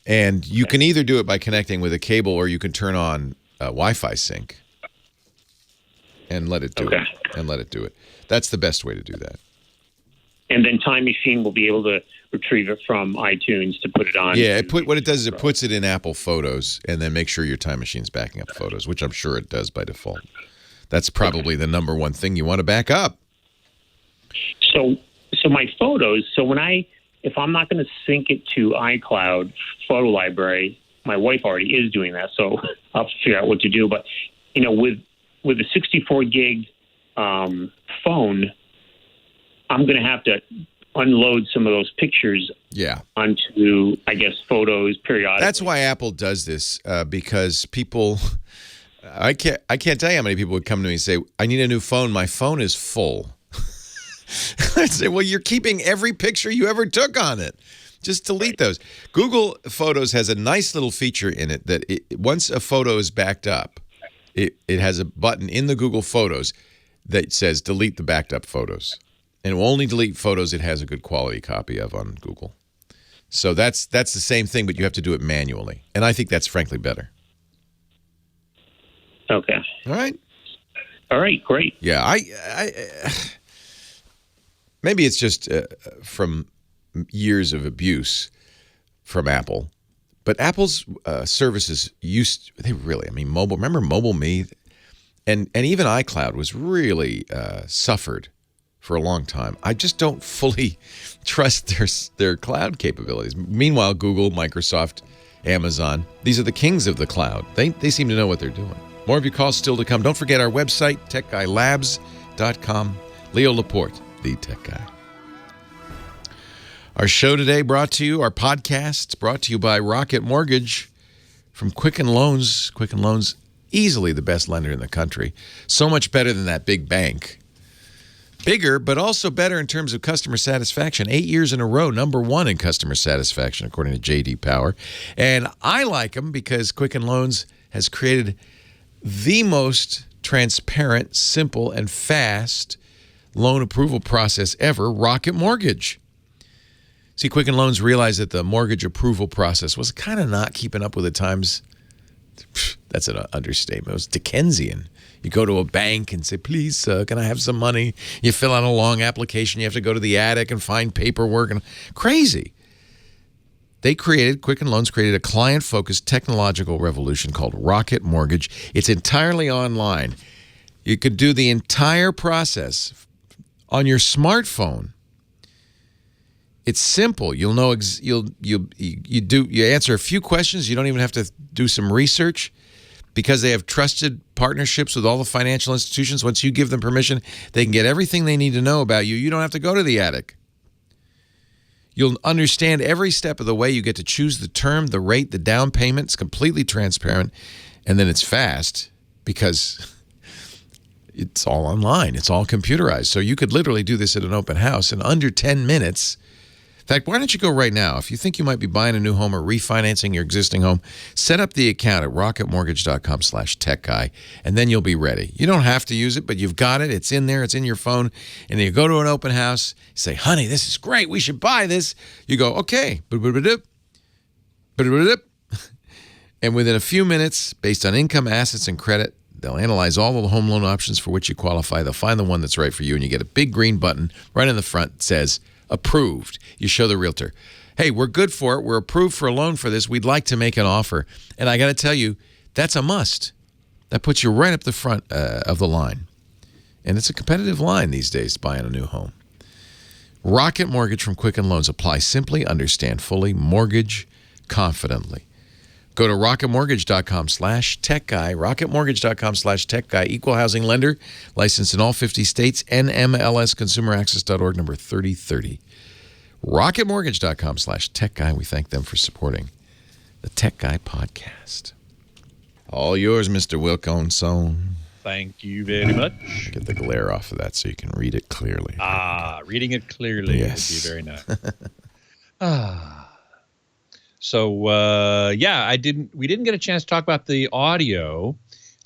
And you can either do it by connecting with a cable, or you can turn on Wi-Fi sync and let it do it. That's the best way to do that. And then Time Machine will be able to retrieve it from iTunes to put it on. Yeah, what it does is it puts it in Apple Photos and then make sure your Time Machine's backing up photos, which I'm sure it does by default. That's probably the number one thing you want to back up. So my photos, if I'm not going to sync it to iCloud Photo Library, my wife already is doing that, so I'll have to figure out what to do. But, with a 64 gig phone, I'm going to have to unload some of those pictures onto, I guess, photos periodically. That's why Apple does this, because people, I can't tell you how many people would come to me and say, I need a new phone. My phone is full. I say, well, you're keeping every picture you ever took on it. Just delete those. Google Photos has a nice little feature in it that once a photo is backed up, it has a button in the Google Photos that says delete the backed up photos. And it will only delete photos it has a good quality copy of on Google. So that's the same thing, but you have to do it manually. And I think that's frankly better. Okay. All right, great. Yeah, I maybe it's just from years of abuse from Apple. But Apple's services mobile, remember Mobile Me? And even iCloud was really suffered for a long time. I just don't fully trust their cloud capabilities. Meanwhile, Google, Microsoft, Amazon, these are the kings of the cloud. They seem to know what they're doing. More of your calls still to come. Don't forget our website, techguylabs.com. Leo Laporte, the Tech Guy. Our show today brought to you, our podcast brought to you by Rocket Mortgage from Quicken Loans. Quicken Loans, easily the best lender in the country. So much better than that big bank. bigger, but also better in terms of customer satisfaction. 8 years in a row, #1 in customer satisfaction, according to J.D. Power. And I like them because Quicken Loans has created the most transparent, simple, and fast loan approval process ever, Rocket Mortgage. See, Quicken Loans realized that the mortgage approval process was kind of not keeping up with the times. That's an understatement. It was Dickensian. You go to a bank and say, please, can I have some money? You fill out a long application. You have to go to the attic and find paperwork. And crazy. Quicken Loans created a client-focused technological revolution called Rocket Mortgage. It's entirely online. You could do the entire process on your smartphone. It's simple. You'll know you answer a few questions. You don't even have to do some research because they have trusted partnerships with all the financial institutions. Once you give them permission, they can get everything they need to know about you. You don't have to go to the attic. You'll understand every step of the way. You get to choose the term, the rate, the down payment. It's completely transparent, and then it's fast because it's all online. It's all computerized. So you could literally do this at an open house in under 10 minutes. In fact, why don't you go right now? If you think you might be buying a new home or refinancing your existing home, set up the account at rocketmortgage.com/techguy, and then you'll be ready. You don't have to use it, but you've got it. It's in there. It's in your phone. And then you go to an open house. You say, honey, this is great. We should buy this. You go, okay. And within a few minutes, based on income, assets, and credit, they'll analyze all of the home loan options for which you qualify. They'll find the one that's right for you, and you get a big green button right in the front that says, approved. You show the realtor, hey, we're good for it. We're approved for a loan for this. We'd like to make an offer. And I got to tell you, that's a must. That puts you right up the front of the line. And it's a competitive line these days, buying a new home. Rocket Mortgage from Quicken Loans. Apply simply, understand fully, mortgage confidently. Go to rocketmortgage.com/techguy, rocketmortgage.com/techguy, equal housing lender, licensed in all 50 states, NMLSconsumeraccess.org, number 3030. Rocketmortgage.com/techguy. We thank them for supporting the Tech Guy podcast. All yours, Mr. Wilkinson. Thank you very much. Get the glare off of that so you can read it clearly. Reading it clearly would be very nice. So, we didn't get a chance to talk about the audio.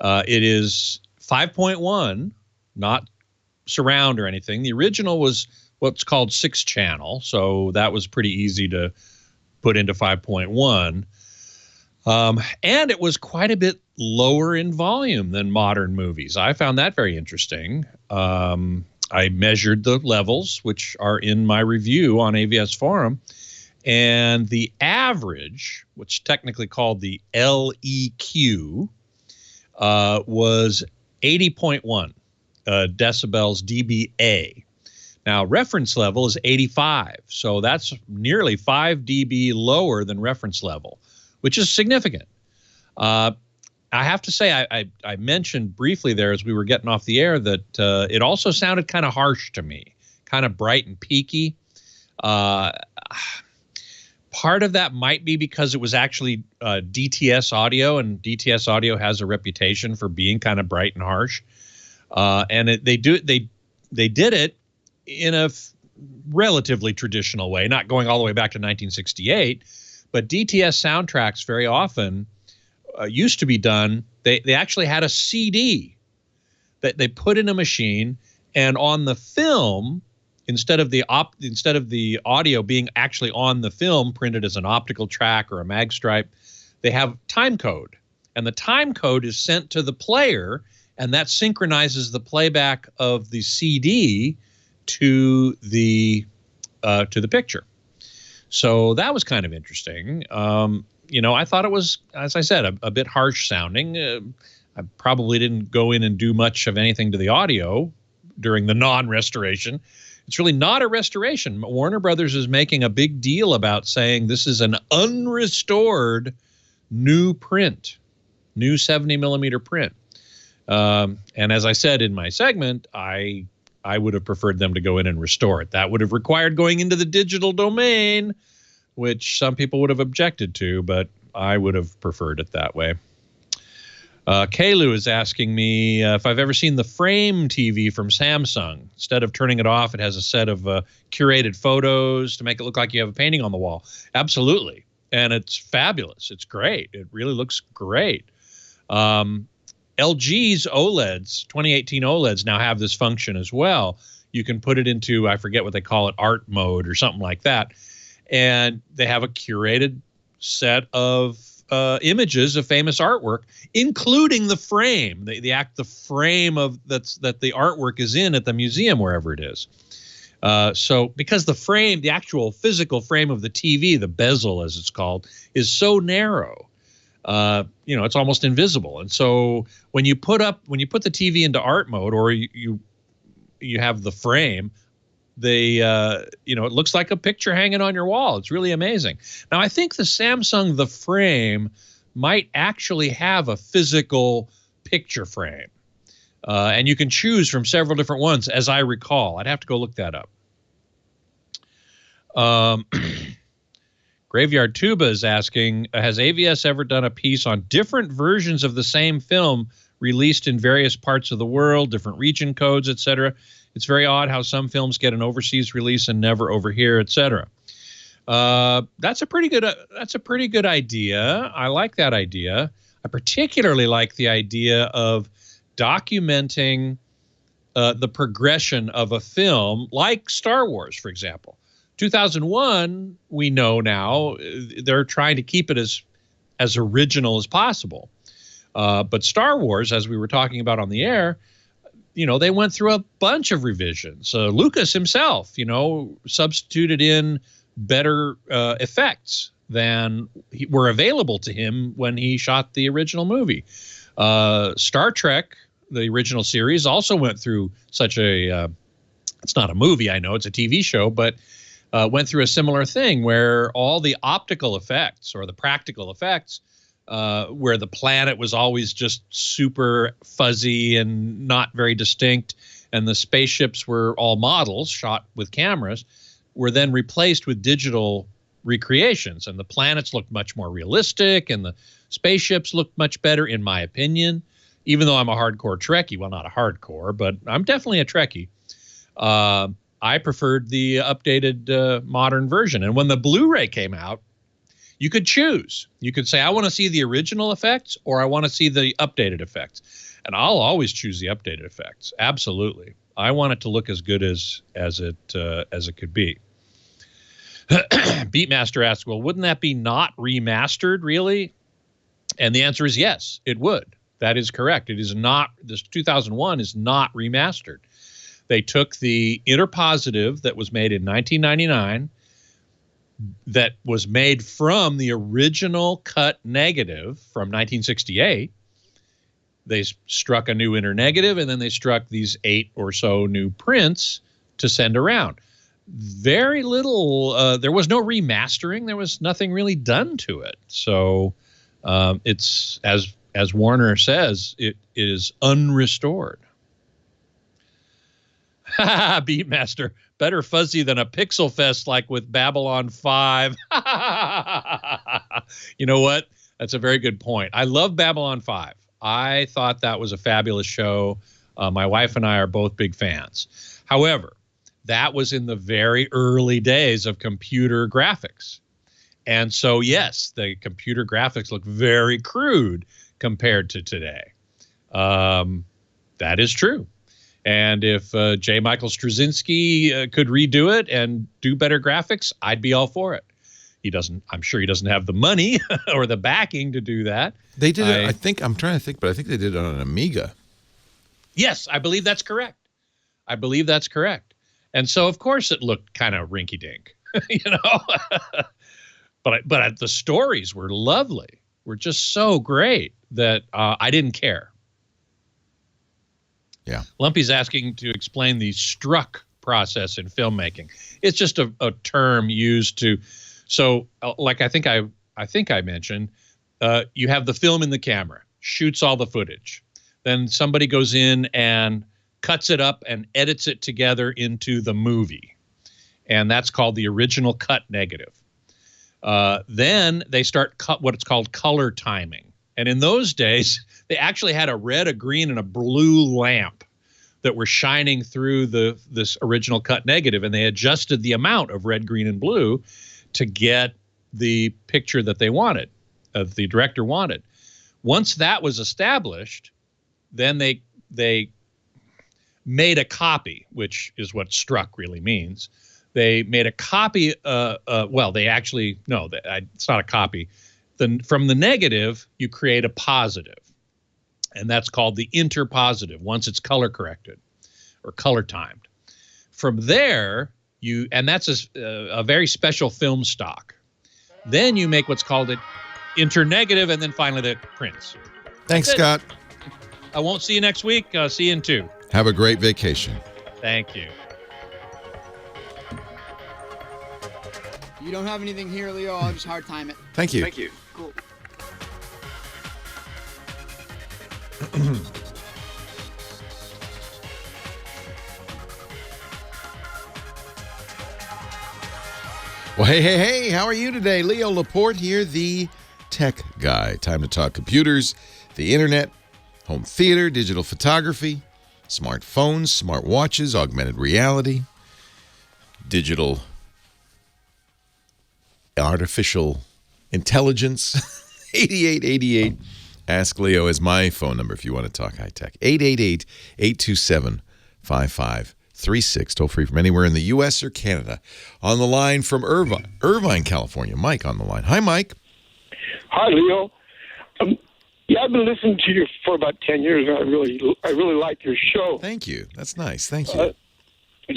It is 5.1, not surround or anything. The original was what's called 6-channel, so that was pretty easy to put into 5.1. And it was quite a bit lower in volume than modern movies. I found that very interesting. I measured the levels, which are in my review on AVS Forum. And the average, which technically called the LEQ, was 80.1 decibels dBA. Now, reference level is 85, so that's nearly 5 dB lower than reference level, which is significant. I have to say, I mentioned briefly there as we were getting off the air that it also sounded kind of harsh to me, kind of bright and peaky. Part of that might be because it was actually DTS audio, and DTS audio has a reputation for being kind of bright and harsh. And they did it in a relatively traditional way, not going all the way back to 1968. But DTS soundtracks very often used to be done. They actually had a CD that they put in a machine, and on the film, instead of the audio being actually on the film printed as an optical track or a mag stripe, they have time code, and the time code is sent to the player, and that synchronizes the playback of the CD to the picture. So that was kind of interesting. I thought it was, as I said, a bit harsh sounding. I probably didn't go in and do much of anything to the audio during the non-restoration. It's really not a restoration. Warner Brothers is making a big deal about saying this is an unrestored new print, new 70 millimeter print. And as I said in my segment, I would have preferred them to go in and restore it. That would have required going into the digital domain, which some people would have objected to, but I would have preferred it that way. Kalu is asking me if I've ever seen the Frame TV from Samsung. Instead of turning it off, it has a set of curated photos to make it look like you have a painting on the wall. Absolutely. And it's fabulous. It's great. It really looks great. LG's OLEDs, 2018 OLEDs, now have this function as well. You can put it into, I forget what they call it, art mode or something like that. And they have a curated set of images of famous artwork, including the frame, the frame of that the artwork is in at the museum, wherever it is. So because the frame, the actual physical frame of the TV, the bezel as it's called, is so narrow, it's almost invisible. And so when you put the TV into art mode, or you have the frame, it looks like a picture hanging on your wall. It's really amazing. Now, I think the Samsung The Frame might actually have a physical picture frame. And you can choose from several different ones, as I recall. I'd have to go look that up. Graveyard Tuba is asking, has AVS ever done a piece on different versions of the same film released in various parts of the world, different region codes, etc.? It's very odd how some films get an overseas release and never over here, etc. That's a pretty good idea. I like that idea. I particularly like the idea of documenting the progression of a film, like Star Wars, for example. 2001, we know now, they're trying to keep it as original as possible. But Star Wars, as we were talking about on the air, they went through a bunch of revisions. Lucas himself, substituted in better effects than were available to him when he shot the original movie. Star Trek, the original series, also went through such it's not a movie, I know, it's a TV show, but went through a similar thing where all the optical effects or the practical effects, where the planet was always just super fuzzy and not very distinct, and the spaceships were all models shot with cameras, were then replaced with digital recreations, and the planets looked much more realistic, and the spaceships looked much better, in my opinion. Even though I'm a hardcore Trekkie, well, not a hardcore, but I'm definitely a Trekkie. I preferred the updated modern version. And when the Blu-ray came out, you could choose. You could say, I want to see the original effects, or I want to see the updated effects. And I'll always choose the updated effects. Absolutely. I want it to look as good as it could be. Beatmaster asks, well, wouldn't that be not remastered, really? And the answer is yes, it would. That is correct. It is not. This 2001 is not remastered. They took the interpositive that was made in 1999, that was made from the original cut negative from 1968. They struck a new inner negative, and then they struck these 8 or so new prints to send around. Very little, there was no remastering. There was nothing really done to it. So it's, as Warner says, it is unrestored. Beatmaster, better fuzzy than a Pixel Fest like with Babylon 5. You know what? That's a very good point. I love Babylon 5. I thought that was a fabulous show. My wife and I are both big fans. However, that was in the very early days of computer graphics. And so, yes, the computer graphics look very crude compared to today. That is true. And if J. Michael Straczynski could redo it and do better graphics, I'd be all for it. He doesn't. I'm sure he doesn't have the money or the backing to do that. They did it. I think I'm trying to think, but I think they did it on an Amiga. Yes, I believe that's correct. And so, of course, it looked kind of rinky-dink, But the stories were lovely. Were just so great that I didn't care. Yeah. Lumpy's asking to explain the struck process in filmmaking. It's just a term used to. So, like I think I mentioned, you have the film in the camera, shoots all the footage. Then somebody goes in and cuts it up and edits it together into the movie. And that's called the original cut negative. Then they start what's called color timing. And in those days, They actually had a red, a green, and a blue lamp that were shining through this original cut negative, and they adjusted the amount of red, green, and blue to get the picture that they wanted, the director wanted. Once that was established, then they made a copy, which is what struck really means. They made a copy. They actually no, it's not a copy. Then from the negative, you create a positive. And that's called the interpositive once it's color corrected or color timed. From there, and that's a very special film stock. Then you make what's called an internegative, and then finally the prints. Thanks, Scott. I won't see you next week. See you in 2. Have a great vacation. Thank you. You don't have anything here, Leo. I'll just hard time it. Thank you. Thank you. Cool. Well, hey, how are you today? Leo Laporte here, the tech guy. Time to talk computers, the internet, home theater, digital photography, smartphones, smart watches, augmented reality, digital artificial intelligence. 8888. Ask Leo is my phone number if you want to talk high tech. 888-827-5536. Toll free from anywhere in the U.S. or Canada. On the line from Irvine, California. Mike on the line. Hi, Mike. Hi, Leo. I've been listening to you for about 10 years, and I really like your show. Thank you. That's nice. Thank you.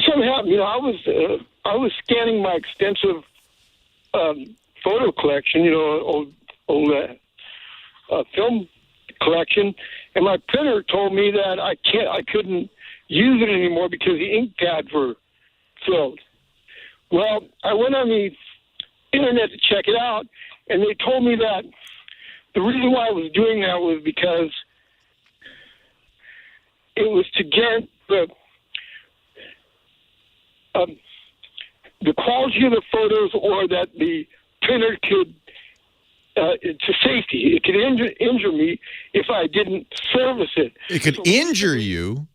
Something happened. I was scanning my extensive photo collection, old film collection, and my printer told me that I couldn't use it anymore because the ink pads were filled. Well, I went on the internet to check it out, and they told me that the reason why I was doing that was because it was to get the quality of the photos, or that the printer could, to safety. It could injure me if I didn't service it. It could injure you?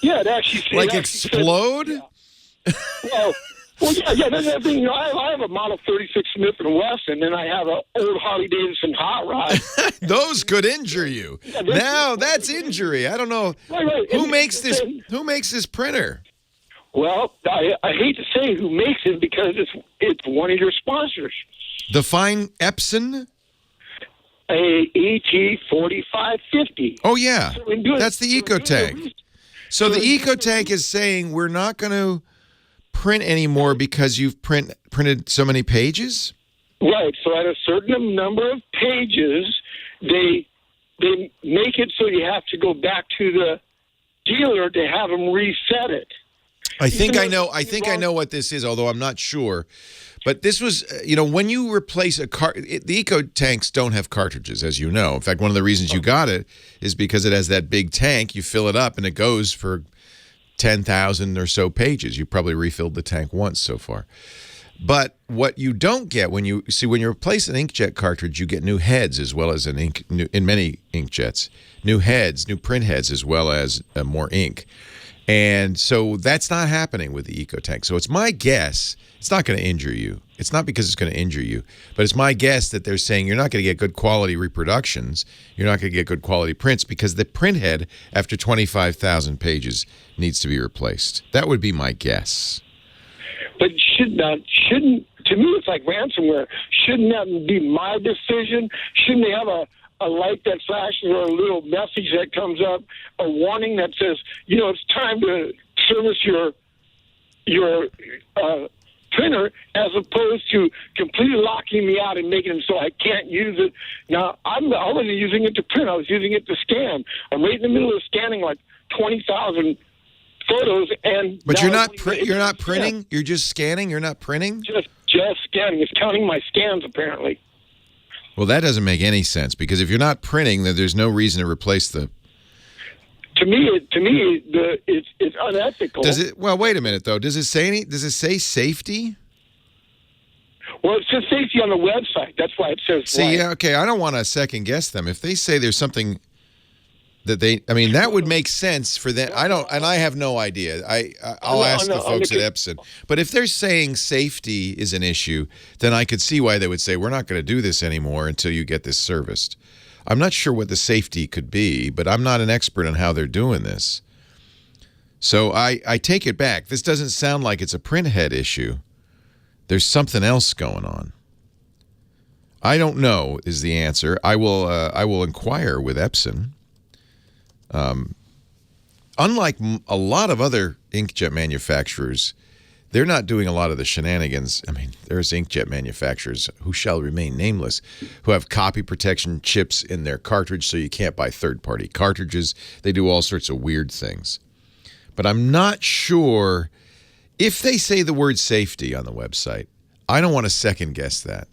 Yeah, it actually like explode? Yeah. Well, yeah. That's the thing. I have a Model 36 Smith & Wesson, and I have an old Harley Davidson hot rod. Those could injure you. Yeah, now that's injury. I don't know. Right. Who makes this printer? Well, I hate to say who makes it because it's one of your sponsors. The fine Epson? A ET4550. Oh, yeah. So that's the EcoTank. So the EcoTank is saying we're not going to print anymore because you've printed so many pages? Right. So at a certain number of pages, they make it so you have to go back to the dealer to have them reset it. I think I know what this is, although I'm not sure. But this was, when you replace the EcoTanks don't have cartridges, as you know. In fact, one of the reasons you got it is because it has that big tank. You fill it up, and it goes for 10,000 or so pages. You probably refilled the tank once so far. But what you don't get when you replace an inkjet cartridge, you get new heads as well as in many inkjets, new heads, new print heads, as well as more ink. And so that's not happening with the EcoTank. So it's my guess it's not going to injure you. It's not because it's going to injure you, but it's my guess that they're saying you're not going to get good quality reproductions. You're not going to get good quality prints because the print head after 25,000 pages needs to be replaced. That would be my guess. But shouldn't to me it's like ransomware. Shouldn't that be my decision? Shouldn't they have a light that flashes or a little message that comes up, a warning that says, it's time to service your printer, as opposed to completely locking me out and making it so I can't use it. Now, I wasn't using it to print. I was using it to scan. I'm right in the middle of scanning like 20,000 photos, and but you're not printing. You're just scanning. You're not printing. Just scanning. It's counting my scans apparently. Well, that doesn't make any sense because if you're not printing, then there's no reason to replace the. To me, it's unethical. Does it? Well, wait a minute though. Does it say safety? Well, it says safety on the website. That's why it says. See, yeah, okay. I don't want to second guess them. If they say there's something that they, I mean, that would make sense for them. I don't, and I have no idea. I'll ask the folks at Epson. But if they're saying safety is an issue, then I could see why they would say, we're not going to do this anymore until you get this serviced. I'm not sure what the safety could be, but I'm not an expert on how they're doing this. So I take it back. This doesn't sound like it's a printhead issue. There's something else going on. I don't know is the answer. I will inquire with Epson. Unlike a lot of other inkjet manufacturers, they're not doing a lot of the shenanigans. I mean, there's inkjet manufacturers who shall remain nameless who have copy protection chips in their cartridge so you can't buy third-party cartridges. They do all sorts of weird things. But I'm not sure if they say the word safety on the website. I don't want to second-guess that.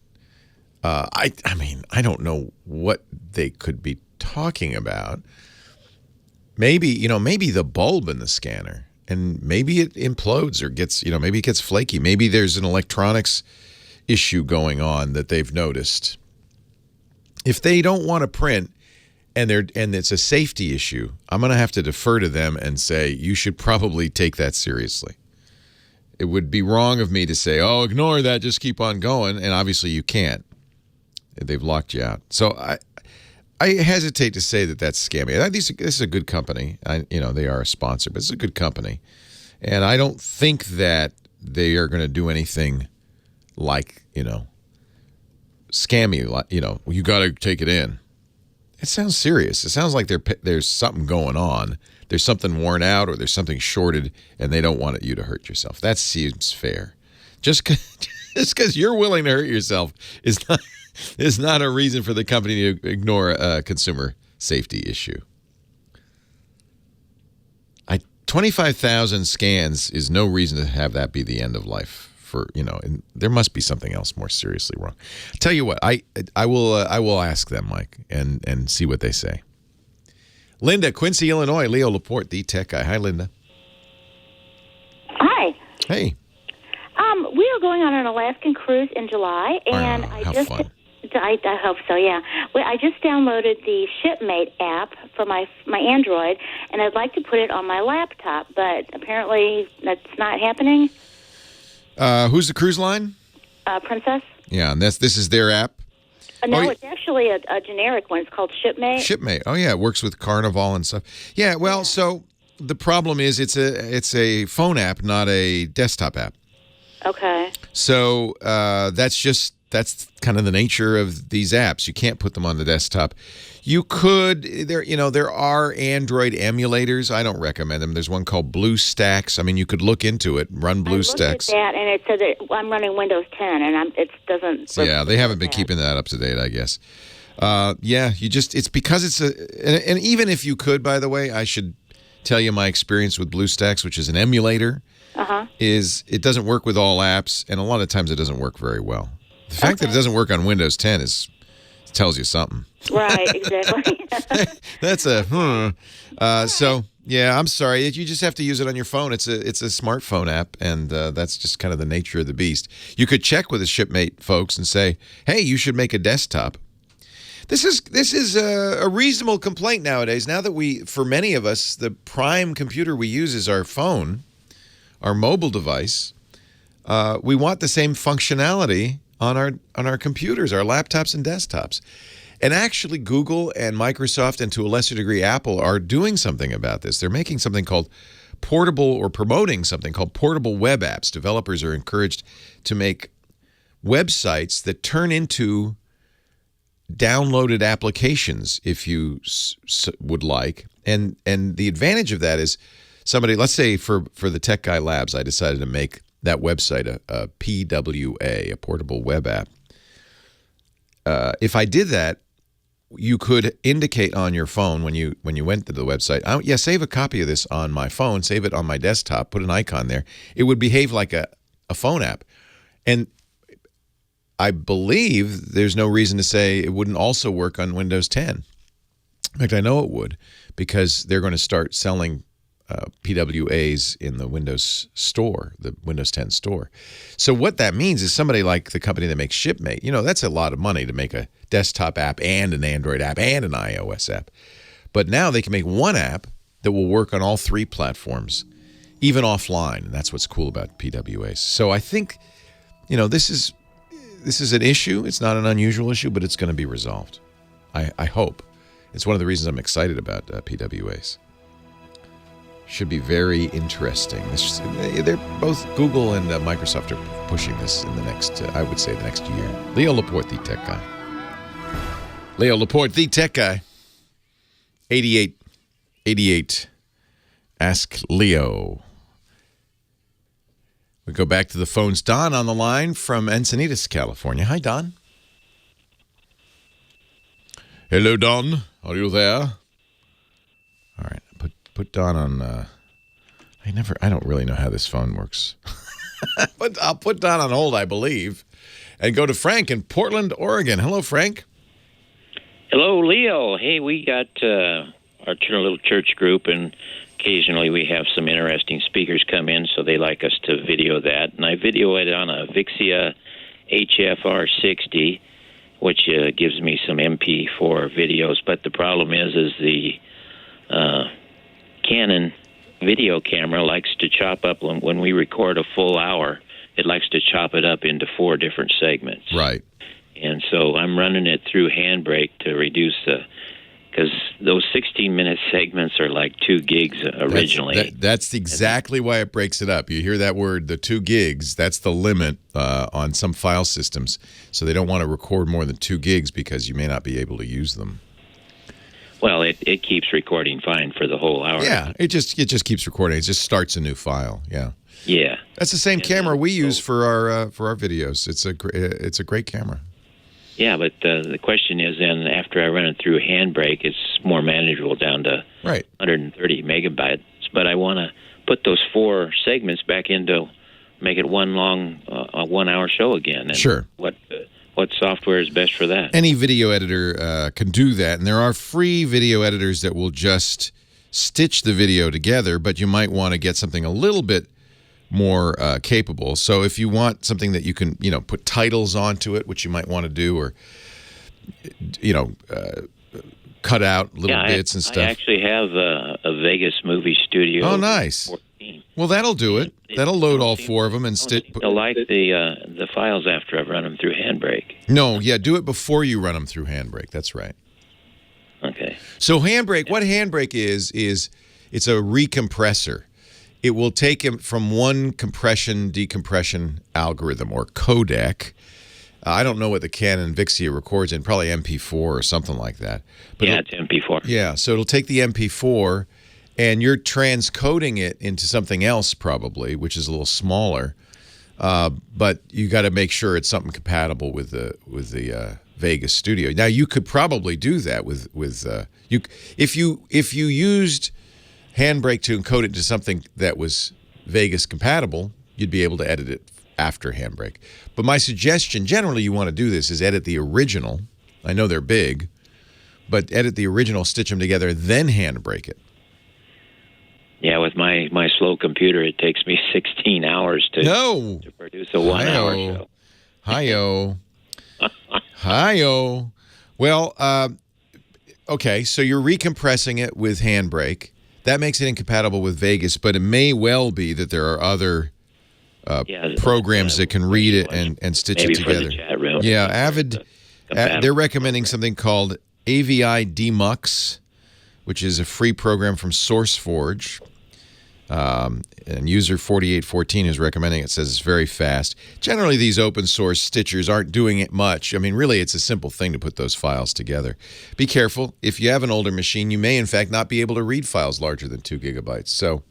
I mean, I don't know what they could be talking about. Maybe, maybe the bulb in the scanner, and maybe it implodes or gets, maybe it gets flaky. Maybe there's an electronics issue going on that they've noticed. If they don't want to print and it's a safety issue, I'm going to have to defer to them and say, you should probably take that seriously. It would be wrong of me to say, oh, ignore that, just keep on going. And obviously you can't. They've locked you out. So I hesitate to say that that's scammy. This is a good company. They are a sponsor, but it's a good company. And I don't think that they are going to do anything like, scammy, you got to take it in. It sounds serious. It sounds like there's something going on. There's something worn out or there's something shorted and they don't want you to hurt yourself. That seems fair. Just because you're willing to hurt yourself is not a reason for the company to ignore a consumer safety issue. 25,000 scans is no reason to have that be the end of life. And there must be something else more seriously wrong. Tell you what, I will ask them, Mike, and see what they say. Linda, Quincy, Illinois. Leo Laporte, the tech guy. Hi, Linda. Hi. Hey. We are going on an Alaskan cruise in July, and how fun. I hope so, yeah. Well, I just downloaded the Shipmate app for my Android, and I'd like to put it on my laptop, but apparently that's not happening. Who's the cruise line? Princess. Yeah, and this is their app? No, it's actually a generic one. It's called Shipmate. Shipmate. Oh, yeah, it works with Carnival and stuff. Yeah, well, so the problem is it's a phone app, not a desktop app. Okay. So that's kind of the nature of these apps. You can't put them on the desktop. You could, there are Android emulators. I don't recommend them. There's one called BlueStacks. I mean, you could look into it, run BlueStacks. I looked at that, and it said that I'm running Windows 10, and it doesn't. Yeah, they haven't been keeping that up to date, I guess. It's because and even if you could, by the way, I should tell you my experience with BlueStacks, which is an emulator. Is it doesn't work with all apps, and a lot of times it doesn't work very well. The fact that it doesn't work on Windows 10 tells you something. Right, exactly. That's so yeah, I'm sorry. You just have to use it on your phone. It's a smartphone app, and that's just kind of the nature of the beast. You could check with the Shipmate folks and say, hey, you should make a desktop. This is a reasonable complaint nowadays. Now that for many of us, the prime computer we use is our phone, our mobile device. We want the same functionality on our computers, our laptops and desktops. And actually, Google and Microsoft, and to a lesser degree, Apple, are doing something about this. They're making something called promoting something called portable web apps. Developers are encouraged to make websites that turn into downloaded applications, if you would like. And the advantage of that is somebody, let's say for the Tech Guy Labs, I decided to make that website a PWA, a portable web app. If I did that, you could indicate on your phone when you went to the website, save a copy of this on my phone, save it on my desktop, put an icon there. It would behave like a phone app. And I believe there's no reason to say it wouldn't also work on Windows 10. In fact, I know it would, because they're going to start selling PWAs in the Windows store, the Windows 10 store. So what that means is somebody like the company that makes Shipmate, that's a lot of money to make a desktop app and an Android app and an iOS app. But now they can make one app that will work on all 3 platforms, even offline. And that's what's cool about PWAs. So I think, this is an issue. It's not an unusual issue, but it's going to be resolved. I hope. It's one of the reasons I'm excited about PWAs. Should be very interesting. They're both Google and Microsoft are pushing this in the next, I would say, the next year. Leo Laporte, the tech guy. Leo Laporte, the tech guy. 88. Ask Leo. We go back to the phones. Don on the line from Encinitas, California. Hi, Don. Hello, Don. Are you there? All right. Put Don on. I don't really know how this phone works. But I'll put Don on hold, I believe, and go to Frank in Portland, Oregon. Hello, Frank. Hello, Leo. Hey, we got our little church group, and occasionally we have some interesting speakers come in, so they like us to video that. And I video it on a Vixia HFR60, which gives me some MP4 videos. But the problem is the Canon video camera likes to chop up when we record a full hour. It likes to chop it up into 4 different segments. Right. And so I'm running it through Handbrake to reduce because those 16-minute segments are like 2 gigs originally. That's exactly why it breaks it up. You hear that word, the 2 gigs, that's the limit on some file systems. So they don't want to record more than 2 gigs because you may not be able to use them. Well, it keeps recording fine for the whole hour. Yeah, it just keeps recording. It just starts a new file. Yeah. Yeah. That's the same camera we use for our videos. It's a great camera. Yeah, but the question is then after I run it through Handbrake, it's more manageable down to 130 megabytes. But I want to put those 4 segments back into make it one long 1 hour show again. And sure. What software is best for that? Any video editor can do that, and there are free video editors that will just stitch the video together, but you might want to get something a little bit more capable. So if you want something that you can, put titles onto it, which you might want to do, or, cut out little bits and stuff. I actually have a Vegas movie studio. Oh, nice. 14. Well, that'll do it. That'll load all 4 of them and stitch. I like the files after I've run them through Handbrake. No, yeah, do it before you run them through Handbrake. That's right. Okay. So Handbrake, what Handbrake is it's a recompressor. It will take him from one compression-decompression algorithm or codec. I don't know what the Canon Vixia records in, probably MP4 or something like that. But yeah, it's MP4. Yeah, so it'll take the MP4, and you're transcoding it into something else probably, which is a little smaller. But you got to make sure it's something compatible with the Vegas studio. Now you could probably do that with if you used Handbrake to encode it into something that was Vegas compatible, you'd be able to edit it after Handbrake. But my suggestion, generally you want to do this, is edit the original. I know they're big, but edit the original, stitch them together, then Handbrake it. Yeah, with my slow computer, it takes me 16 hours to produce a 1 hour show. Hi-yo. Hi-yo. Well, okay, so you're recompressing it with Handbrake. That makes it incompatible with Vegas, but it may well be that there are other programs that can read it and stitch it together. For the chat room. Yeah, Avid, they're recommending something called AVI Demux, which is a free program from SourceForge. And user 4814 is recommending it, says it's very fast. Generally, these open source stitchers aren't doing it much. I mean, really, it's a simple thing to put those files together. Be careful. If you have an older machine, you may, in fact, not be able to read files larger than 2 gigabytes. So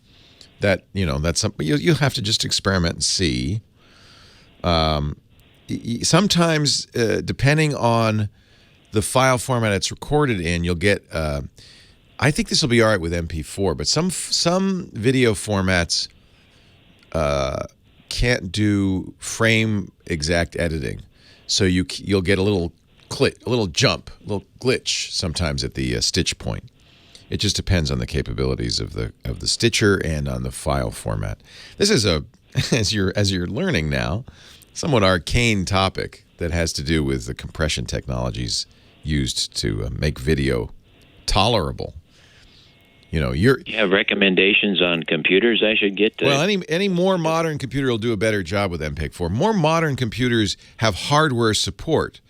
that, that's something you'll have to just experiment and see. Sometimes, depending on the file format it's recorded in, you'll get... I think this will be all right with MP4, but some video formats can't do frame exact editing, so you'll get a little jump, a little glitch sometimes at the stitch point. It just depends on the capabilities of the stitcher and on the file format. This is as you're learning now, somewhat arcane topic that has to do with the compression technologies used to make video tolerable. You have recommendations on computers I should get to? Well, any more modern computer will do a better job with MPEG-4. More modern computers have hardware support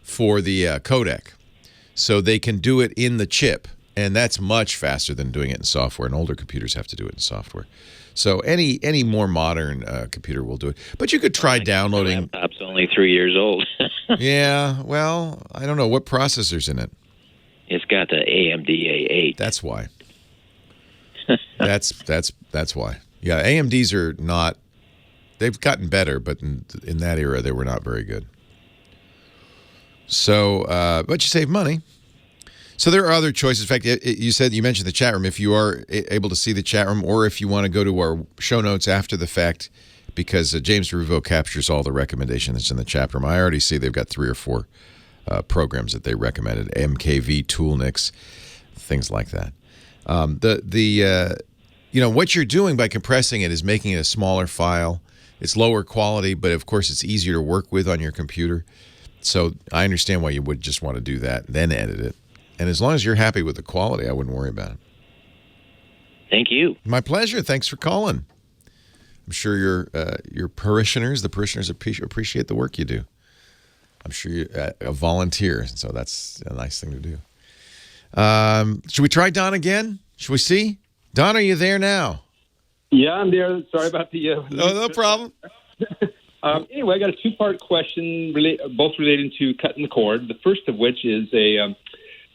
for the codec, so they can do it in the chip, and that's much faster than doing it in software. And older computers have to do it in software. So any more modern computer will do it. But you could try downloading. My laptop's only 3 years old. Yeah, well, I don't know what processor's in it. It's got the AMD A8. That's why. That's why. Yeah, AMDs are not. They've gotten better, but in that era they were not very good. So, but you save money. So there are other choices. In fact, you mentioned the chat room. If you are able to see the chat room, or if you want to go to our show notes after the fact, because James Ruvo captures all the recommendations that's in the chat room. I already see they've got 3 or 4 programs that they recommended: MKV, Toolnix, things like that. What you're doing by compressing it is making it a smaller file. It's lower quality, but of course it's easier to work with on your computer. So I understand why you would just want to do that, then edit it. And as long as you're happy with the quality, I wouldn't worry about it. Thank you. My pleasure. Thanks for calling. I'm sure your parishioners, the parishioners appreciate the work you do. I'm sure you're a volunteer, so that's a nice thing to do. Should we try Don again? Should we see? Don, are you there now? Yeah, I'm there. Sorry about the... No problem. Anyway, I got a 2-part question, both relating to cutting the cord. The first of which is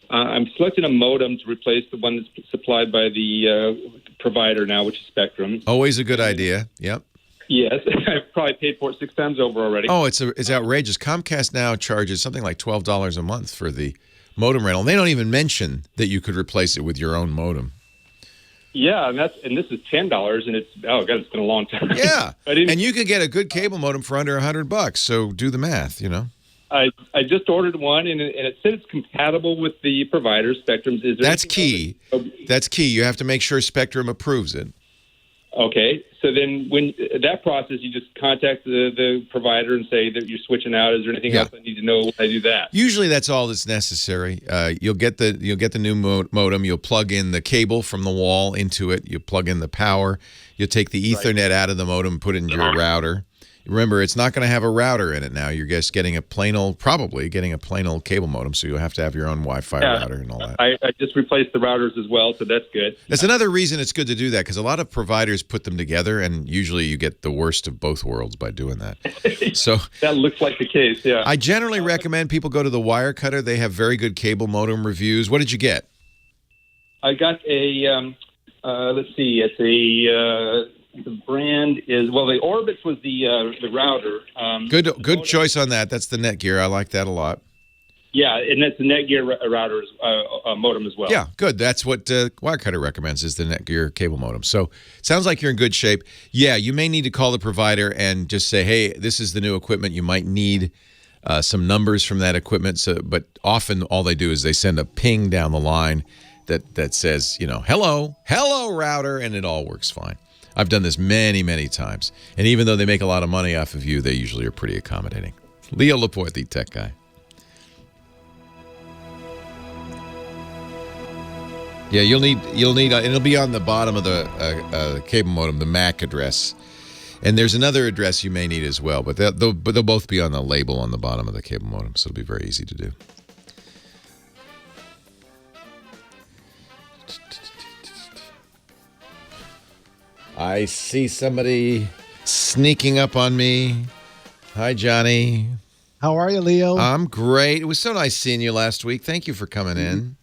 I'm selecting a modem to replace the one that's supplied by the provider now, which is Spectrum. Always a good idea. Yep. Yes, I've probably paid for it 6 times over already. Oh, it's outrageous. Comcast now charges something like $12 a month for the modem rental. They don't even mention that you could replace it with your own modem. Yeah, and this is $10, and it's been a long time. Yeah, and you could get a good cable modem for under $100. So do the math, I just ordered one, and it said it's compatible with the provider, Spectrum's. That's key. That's key. You have to make sure Spectrum approves it. Okay, so then when that process, you just contact the provider and say that you're switching out. Is there anything else I need to know when I do that? Usually, that's all that's necessary. You'll get the new modem. You'll plug in the cable from the wall into it. You plug in the power. You'll take the Ethernet out of the modem and put it into your router. Remember, it's not going to have a router in it now. You're just getting probably getting a plain old cable modem, so you'll have to have your own Wi-Fi router and all that. I just replaced the routers as well, so that's good. That's another reason it's good to do that, because a lot of providers put them together, and usually you get the worst of both worlds by doing that. So that looks like the case, yeah. I generally recommend people go to the Wirecutter. They have very good cable modem reviews. What did you get? I got a, let's see, it's a... the brand is, the Orbitz was the router. Good choice on that. That's the Netgear. I like that a lot. Yeah, and that's the Netgear router modem as well. Yeah, good. That's what Wirecutter recommends, is the Netgear cable modem. So sounds like you're in good shape. Yeah, you may need to call the provider and just say, hey, this is the new equipment. You might need some numbers from that equipment. But often all they do is they send a ping down the line that says, hello router, and it all works fine. I've done this many, many times. And even though they make a lot of money off of you, they usually are pretty accommodating. Leo Laporte, the tech guy. Yeah, you'll need, and it'll be on the bottom of the cable modem, the MAC address. And there's another address you may need as well, but they'll both be on the label on the bottom of the cable modem, so it'll be very easy to do. I see somebody sneaking up on me. Hi, Johnny. How are you, Leo? I'm great. It was so nice seeing you last week. Thank you for coming in.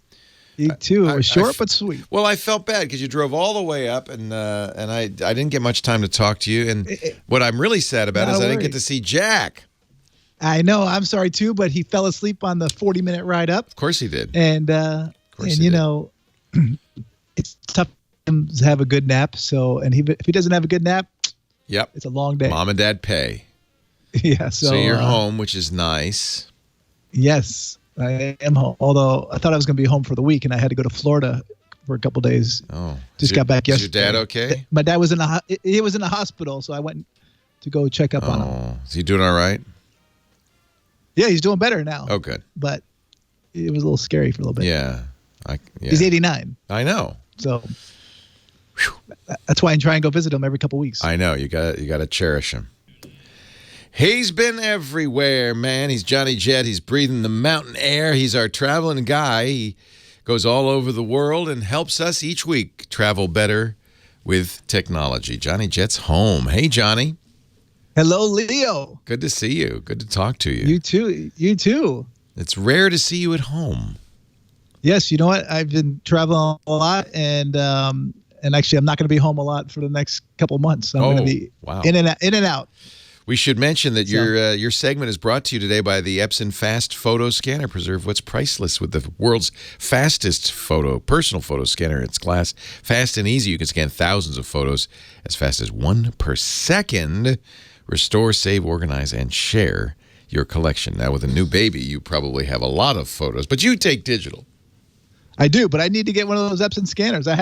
You too. It was short but sweet. Well, I felt bad because you drove all the way up, and I didn't get much time to talk to you. And what I'm really sad about is I didn't get to see Jack. I know. I'm sorry too, but he fell asleep on the 40-minute ride up. Of course he did. And it's tough for him to have a good nap. So, and if he doesn't have a good nap, yep, it's a long day. Mom and Dad pay. Yeah. So you're home, which is nice. Yes, I am home. Although I thought I was going to be home for the week, and I had to go to Florida for a couple of days. Oh, just got back yesterday. Is your dad okay? My dad was in the hospital, so I went to go check up on him. Is he doing all right? Yeah, he's doing better now. Oh, good. But it was a little scary for a little bit. Yeah. He's 89. I know. So that's why I try and go visit him every couple weeks. I know you got to cherish him. He's been everywhere, man. He's Johnny Jet. He's breathing the mountain air. He's our traveling guy. He goes all over the world and helps us each week travel better with technology. Johnny Jet's home. Hey, Johnny. Hello, Leo. Good to see you. Good to talk to you. You too. You too. It's rare to see you at home. Yes, you know what? I've been traveling a lot, and actually, I'm not going to be home a lot for the next couple months. I'm going to be in and out. We should mention that your segment is brought to you today by the Epson Fast Photo Scanner. Preserve what's priceless with the world's fastest personal photo scanner in its class. Fast and easy, you can scan thousands of photos as fast as 1 per second. Restore, save, organize, and share your collection. Now, with a new baby, you probably have a lot of photos, but you take digital. I do, but I need to get one of those Epson scanners. I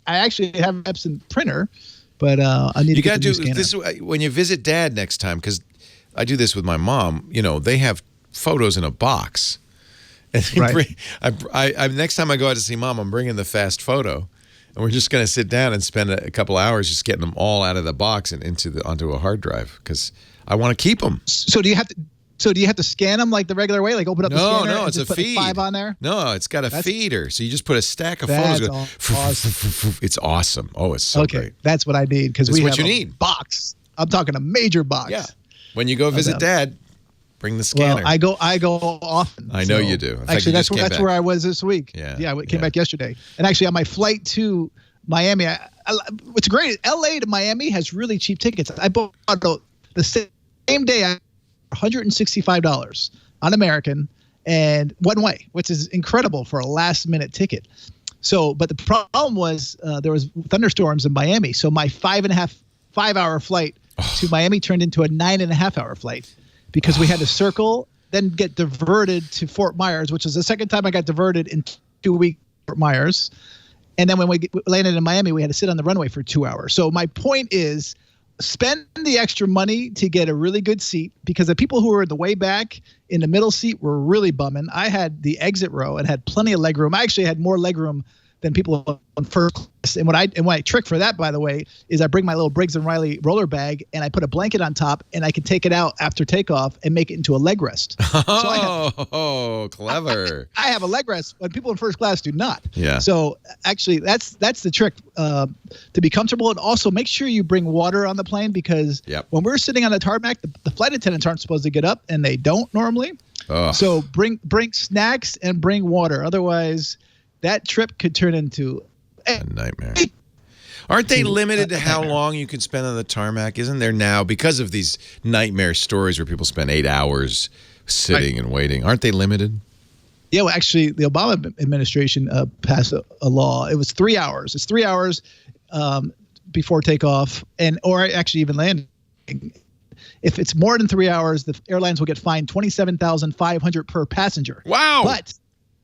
actually have an Epson printer. But I need to get the new scanner. This when you visit Dad next time, because I do this with my mom. You know, they have photos in a box. And right. Next time I go out to see Mom, I'm bringing the fast photo, and we're just going to sit down and spend a couple hours just getting them all out of the box and onto a hard drive because I want to keep them. So do you have to scan them like the regular way, like open up the scanner? No, it's a feed. 5 on there. No, it's got a feeder. So you just put a stack of photos. Awesome. It's awesome. Oh, it's so great. That's what I need because we have a box. I'm talking a major box. Yeah. When you go visit Dad, bring the scanner. Well, I go often. I know you do. In actually, fact, that's where I was this week. Yeah. I came back yesterday, and actually on my flight to Miami, what's great, LA to Miami has really cheap tickets. I bought the same day. $165 on American and one way, which is incredible for a last minute ticket. So, but the problem was there was thunderstorms in Miami. So my 5.5 flight to Miami turned into a 9.5 hour flight because we had to circle, then get diverted to Fort Myers, which is the second time I got diverted in 2 weeks Fort Myers. And then when we landed in Miami, we had to sit on the runway for 2 hours. So my point is, spend the extra money to get a really good seat because the people who were in the way back in the middle seat were really bumming. I had the exit row and had plenty of leg room. I actually had more leg room than people on first class. And what I trick for that, by the way, is I bring my little Briggs & Riley roller bag and I put a blanket on top and I can take it out after takeoff and make it into a leg rest. Clever. I have a leg rest when people in first class do not. Yeah. So actually that's the trick to be comfortable, and also make sure you bring water on the plane because when we're sitting on the tarmac, the flight attendants aren't supposed to get up and they don't normally. So bring snacks and bring water. Otherwise, that trip could turn into a nightmare. Aren't they limited to how long you can spend on the tarmac? Isn't there now, because of these nightmare stories where people spend 8 hours sitting and waiting? Aren't they limited? Yeah, well, actually, the Obama administration passed a law. It was 3 hours. It's 3 hours before takeoff, or actually even landing. If it's more than 3 hours, the airlines will get fined $27,500 per passenger. Wow! But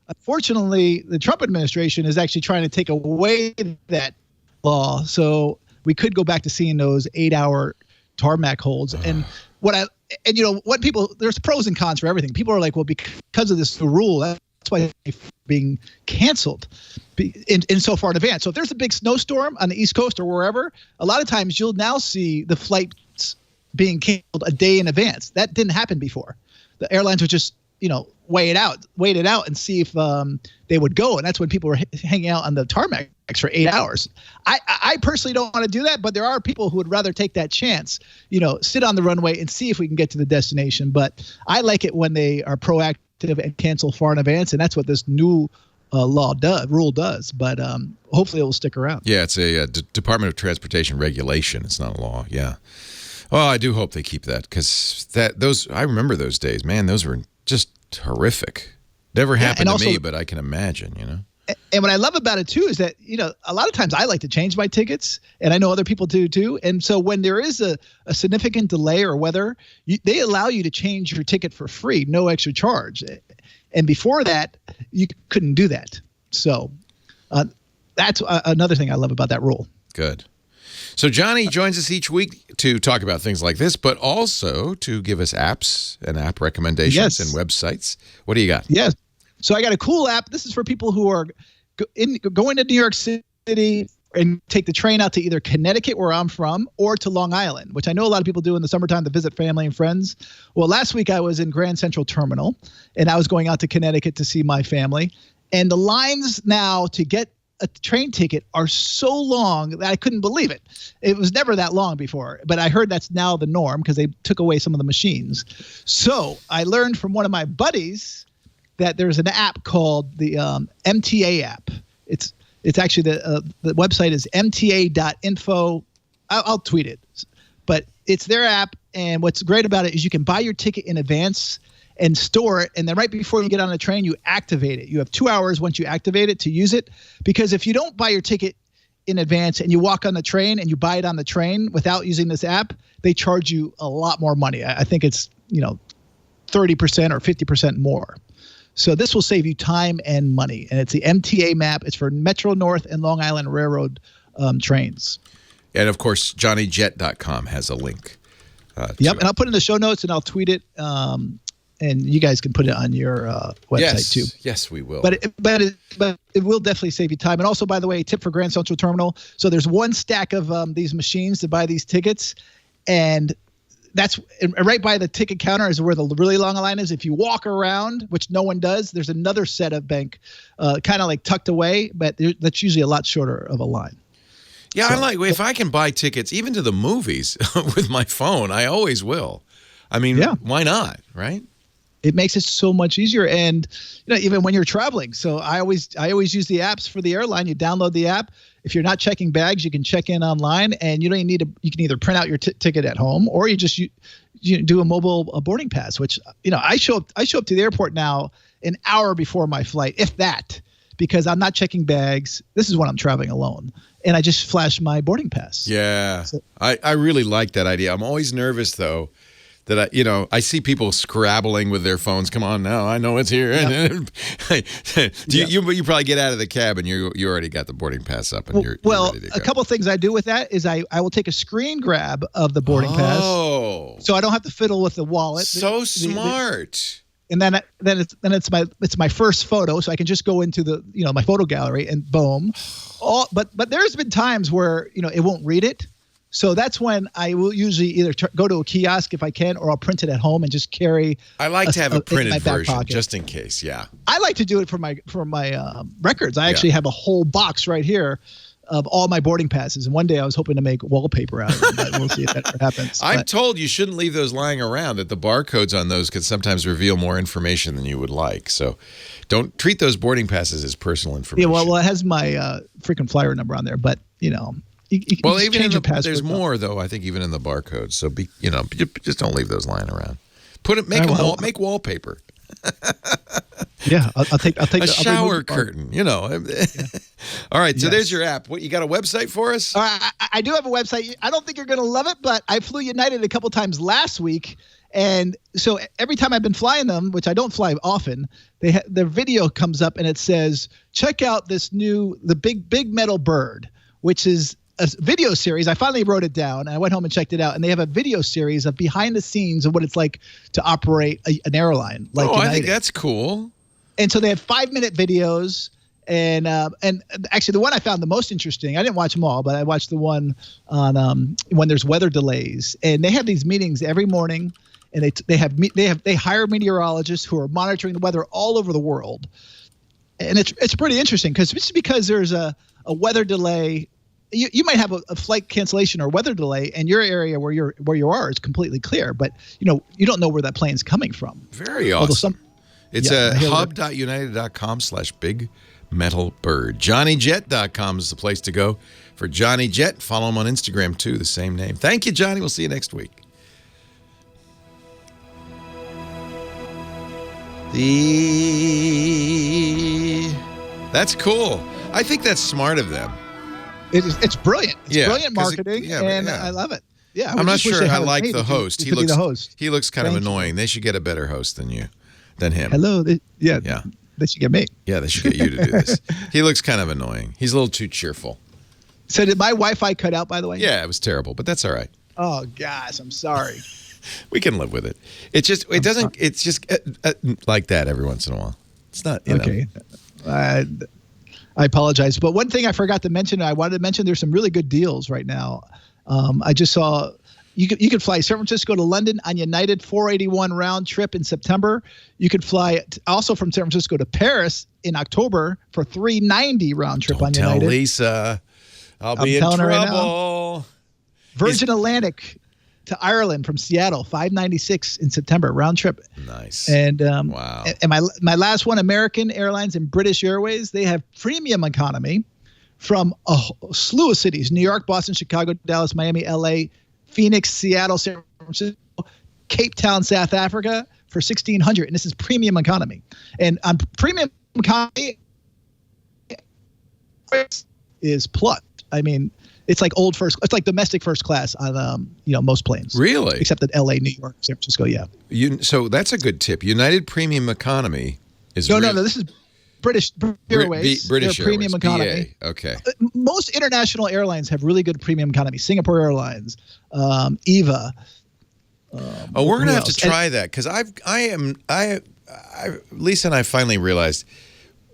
unfortunately, the Trump administration is actually trying to take away that law, so we could go back to seeing those 8 hour tarmac holds. And there's pros and cons for everything. People are like, well, because of this rule, that's why it's being canceled in so far in advance. So if there's a big snowstorm on the East Coast or wherever, a lot of times you'll now see the flights being canceled a day in advance. That didn't happen before. The airlines would just wait it out and see if they would go. And that's when people were hanging out on the tarmac for 8 hours. I personally don't want to do that, but there are people who would rather take that chance, sit on the runway and see if we can get to the destination. But I like it when they are proactive and cancel far in advance. And that's what this new rule does. But hopefully it will stick around. Yeah, it's a Department of Transportation regulation. It's not a law. Yeah. Well, I do hope they keep that because I remember those days, man. Those were just horrific. Never happened to me, but I can imagine, And what I love about it too is that, a lot of times I like to change my tickets, and I know other people do too. And so when there is a significant delay or weather, they allow you to change your ticket for free, no extra charge. And before that, you couldn't do that. So that's another thing I love about that rule. Good. So Johnny joins us each week to talk about things like this, but also to give us apps and app recommendations and websites. What do you got? Yes. So I got a cool app. This is for people who are going to New York City City and take the train out to either Connecticut, where I'm from, or to Long Island, which I know a lot of people do in the summertime to visit family and friends. Well, last week I was in Grand Central Terminal, and I was going out to Connecticut to see my family. And the lines now to get a train ticket are so long that I couldn't believe it. It was never that long before, but I heard that's now the norm because they took away some of the machines. So I learned from one of my buddies that there's an app called the MTA app. It's actually the website is mta.info. I'll tweet it, but it's their app. And what's great about it is you can buy your ticket in advance and store it. And then right before you get on the train, you activate it. You have 2 hours once you activate it to use it. Because if you don't buy your ticket in advance and you walk on the train and you buy it on the train without using this app, they charge you a lot more money. I think it's, 30% or 50% more. So this will save you time and money. And it's the MTA map. It's for Metro North and Long Island Railroad trains. And, of course, JohnnyJet.com has a link. Yep, and I'll put it in the show notes and I'll tweet it. And you guys can put it on your website, too. Yes, we will. But it will definitely save you time. And also, by the way, tip for Grand Central Terminal. So there's one stack of these machines to buy these tickets. And that's right by the ticket counter is where the really long line is. If you walk around, which no one does, there's another set of bank kind of like tucked away, but that's usually a lot shorter of a line. Yeah, so, if I can buy tickets even to the movies with my phone, I always will. I mean, why not, right? It makes it so much easier, and even when you're traveling. So I always use the apps for the airline. You download the app. If you're not checking bags, you can check in online, and you don't need to. You can either print out your ticket at home, or you just you do a mobile boarding pass. Which I show up to the airport now an hour before my flight, if that, because I'm not checking bags. This is when I'm traveling alone, and I just flash my boarding pass. Yeah, so, I really like that idea. I'm always nervous though. That I see people scrabbling with their phones. Come on now, I know it's here. Yep. You probably get out of the cab and you already got the boarding pass up and you're ready to go. A couple things I do with that is I will take a screen grab of the boarding pass, so I don't have to fiddle with the wallet. So smart. And then it's my first photo, so I can just go into the my photo gallery and boom. But there's been times where it won't read it. So that's when I will usually either go to a kiosk if I can, or I'll print it at home and just carry. I like to have a printed version just in case. Yeah, I like to do it for my records. I actually have a whole box right here of all my boarding passes. And one day I was hoping to make wallpaper out of it, but we'll see if that ever happens. I'm told you shouldn't leave those lying around. That the barcodes on those could sometimes reveal more information than you would like. So don't treat those boarding passes as personal information. Yeah, well, it has my frequent flyer number on there, but even there's more though. I think even in the barcodes. So just don't leave those lying around. Make wallpaper. Yeah, I'll take a shower curtain. Yeah. All right, so there's your app. What, you got a website for us? I do have a website. I don't think you're going to love it, but I flew United a couple times last week, and so every time I've been flying them, which I don't fly often, their video comes up and it says, "Check out the big metal bird," which is a video series. I finally wrote it down and I went home and checked it out, and they have a video series of behind the scenes of what it's like to operate an airline. I think that's cool. And so they have 5-minute videos, and actually the one I found the most interesting, I didn't watch them all, but I watched the one on when there's weather delays, and they have these meetings every morning, and they hire meteorologists who are monitoring the weather all over the world, and it's pretty interesting because there's a weather delay. You might have a flight cancellation or weather delay, and your area where you are is completely clear, but you don't know where that plane's coming from. Very awesome. It's hub.united.com/big metal bird. JohnnyJet.com is the place to go for Johnny Jet. Follow him on Instagram too, the same name. Thank you, Johnny. We'll see you next week. That's cool. I think that's smart of them. It's brilliant. It's brilliant marketing, I love it. Yeah, I'm not sure I like the host. He looks kind of annoying. They should get a better host than him. Hello. They should get me. Yeah, they should get you to do this. He looks kind of annoying. He's a little too cheerful. So did my Wi-Fi cut out, by the way? Yeah, it was terrible, but that's all right. Oh gosh, I'm sorry. We can live with it. It's just like that every once in a while. It's not okay. I apologize. But one thing I forgot to mention, I wanted to mention there's some really good deals right now. I just saw you could fly San Francisco to London on United 481 round trip in September. You could fly also from San Francisco to Paris in October for 390 round trip on United. Tell Lisa, I'll be in trouble. Virgin Atlantic to Ireland from Seattle, 596 in September, round trip. Nice. And wow. And my last one, American Airlines and British Airways, they have premium economy from a slew of cities: New York, Boston, Chicago, Dallas, Miami, LA, Phoenix, Seattle, San Francisco, Cape Town, South Africa for $1,600. And this is premium economy. And on premium economy is plus. I mean, it's like it's like domestic first class on most planes. Really? Except at LA, New York, San Francisco, yeah. So that's a good tip. United Premium Economy is no, this is British Airways. British Airways, premium economy. BA. Okay. Most international airlines have really good premium economy. Singapore Airlines, EVA. We're gonna have to try that because Lisa and I finally realized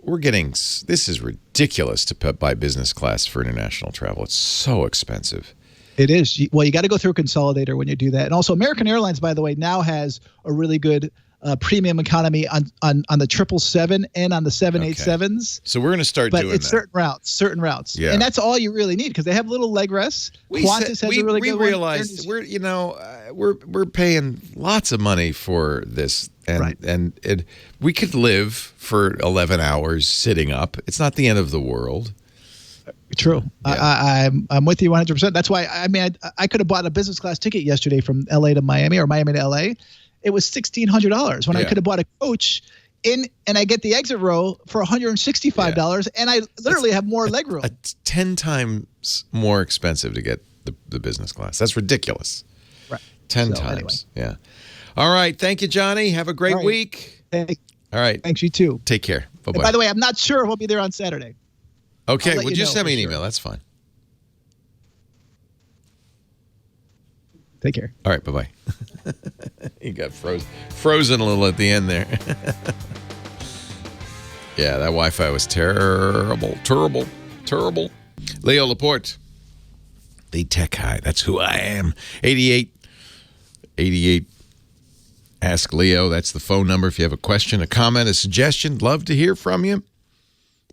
this is ridiculous to buy business class for international travel. It's so expensive. It is. Well, you got to go through a consolidator when you do that. And also American Airlines, by the way, now has a really good premium economy on the 777 and on the 787s. So we're going to start doing that. But it's certain routes. Yeah. And that's all you really need because they have little leg rests. Qantas has a really good one. We realized we're paying lots of money for this. And we could live for 11 hours sitting up. It's not the end of the world. True. Yeah. I'm with you 100%. That's why I could have bought a business class ticket yesterday from LA to Miami or Miami to LA. It was $1,600 when I could have bought a coach and I get the exit row for $165 and I literally have more leg room. 10 times more expensive to get the business class. That's ridiculous. Right. 10 times. Anyway. Yeah. All right. Thank you, Johnny. Have a great week. All right. Thanks, you too. Take care. Bye-bye. And by the way, I'm not sure if we'll be there on Saturday. Okay. Well, just send me an email. That's fine. Take care. All right. Bye-bye. You got frozen a little at the end there. Yeah, that Wi-Fi was terrible. Leo Laporte, the tech guy. That's who I am. 88. Ask Leo. That's the phone number if you have a question, a comment, a suggestion. Love to hear from you.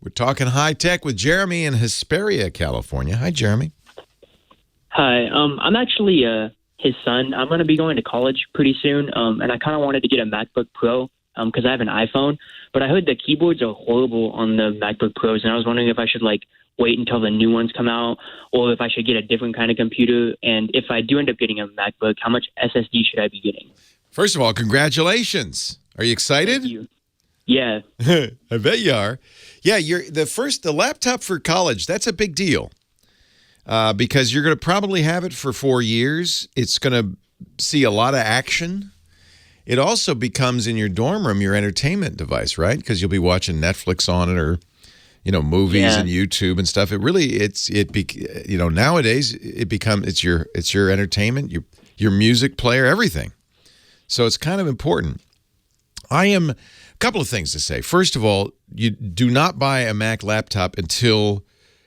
We're talking high tech with Jeremy in Hesperia, California. Hi, Jeremy. Hi. I'm actually his son. I'm going to be going to college pretty soon, and I kind of wanted to get a MacBook Pro because I have an iPhone. But I heard the keyboards are horrible on the MacBook Pros, and I was wondering if I should wait until the new ones come out, or if I should get a different kind of computer. And if I do end up getting a MacBook, how much SSD should I be getting? First of all, congratulations. Are you excited? Thank you. Yeah. I bet you are. Yeah, the laptop for college, that's a big deal. Because you're going to probably have it for 4 years. It's going to see a lot of action. It also becomes in your dorm room your entertainment device, right? Because you'll be watching Netflix on it or, movies and YouTube and stuff. It really, nowadays it's your entertainment, your music player, everything. So it's kind of important. A couple of things to say. First of all, you do not buy a Mac laptop until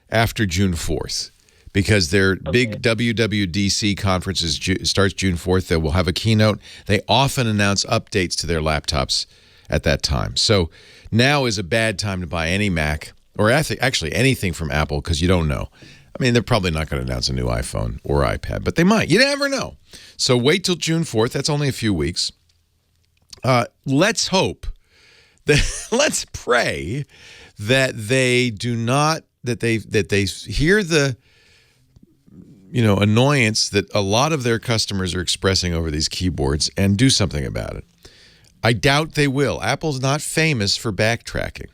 after June 4th. Because their big WWDC conference starts June 4th. They will have a keynote. They often announce updates to their laptops at that time. So now is a bad time to buy any Mac or actually anything from Apple because you don't know. I mean, they're probably not going to announce a new iPhone or iPad, but they might. You never know. So wait till June 4th. That's only a few weeks. Let's hope let's pray that they do not, that they hear the annoyance that a lot of their customers are expressing over these keyboards and do something about it. I doubt they will. Apple's not famous for backtracking.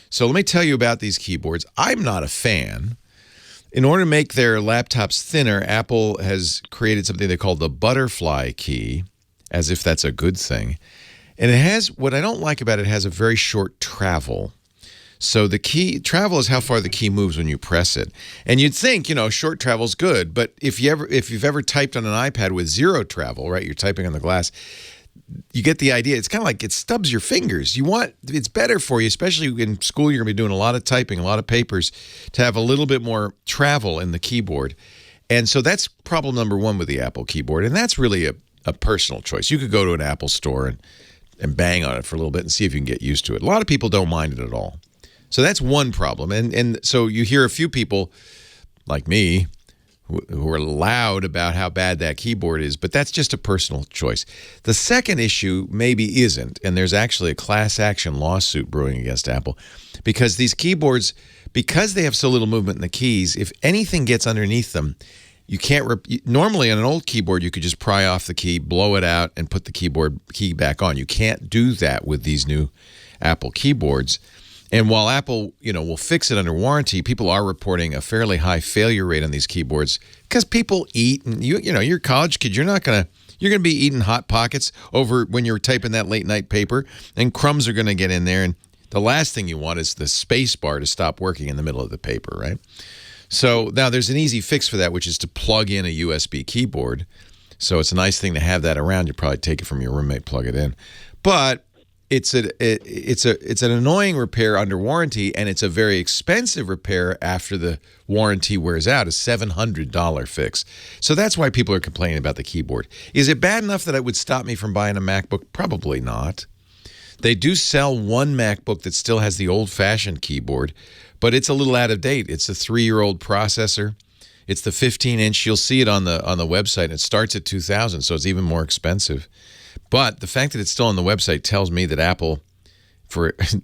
So let me tell you about these keyboards. I'm not a fan. In order to make their laptops thinner, Apple has created something they call the butterfly key, as if that's a good thing. And it has, what I don't like about it, has a very short travel. So the key travel is how far the key moves when you press it. And you'd think, short travel's good, but if you've ever typed on an iPad with zero travel, right, you're typing on the glass, you get the idea. It's kind of like it stubs your fingers. It's better for you, especially in school. You're going to be doing a lot of typing, a lot of papers, to have a little bit more travel in the keyboard. And so that's problem number one with the Apple keyboard. And that's really a personal choice. You could go to an Apple store and bang on it for a little bit and see if you can get used to it. A lot of people don't mind it at all. So that's one problem. And so you hear a few people like me who are loud about how bad that keyboard is, but that's just a personal choice. The second issue maybe isn't, and there's actually a class action lawsuit brewing against Apple, because these keyboards, because they have so little movement in the keys, if anything gets underneath them, you can't. Normally on an old keyboard, you could just pry off the key, blow it out, and put the keyboard key back on. You can't do that with these new Apple keyboards. And while Apple, will fix it under warranty, people are reporting a fairly high failure rate on these keyboards because people eat, and you're a college kid, you're going to be eating Hot Pockets over when you're typing that late night paper, and crumbs are going to get in there, and the last thing you want is the space bar to stop working in the middle of the paper, right? So now there's an easy fix for that, which is to plug in a USB keyboard. So it's a nice thing to have that around. You probably take it from your roommate, plug it in, but it's an annoying repair under warranty, and it's a very expensive repair after the warranty wears out, a $700 fix. So that's why people are complaining about the keyboard. Is it bad enough that it would stop me from buying a MacBook? Probably not. They do sell one MacBook that still has the old-fashioned keyboard, but it's a little out of date. It's a 3-year-old processor. It's the 15-inch. You'll see it on the website. It starts at $2,000, so it's even more expensive. But the fact that it's still on the website tells me that Apple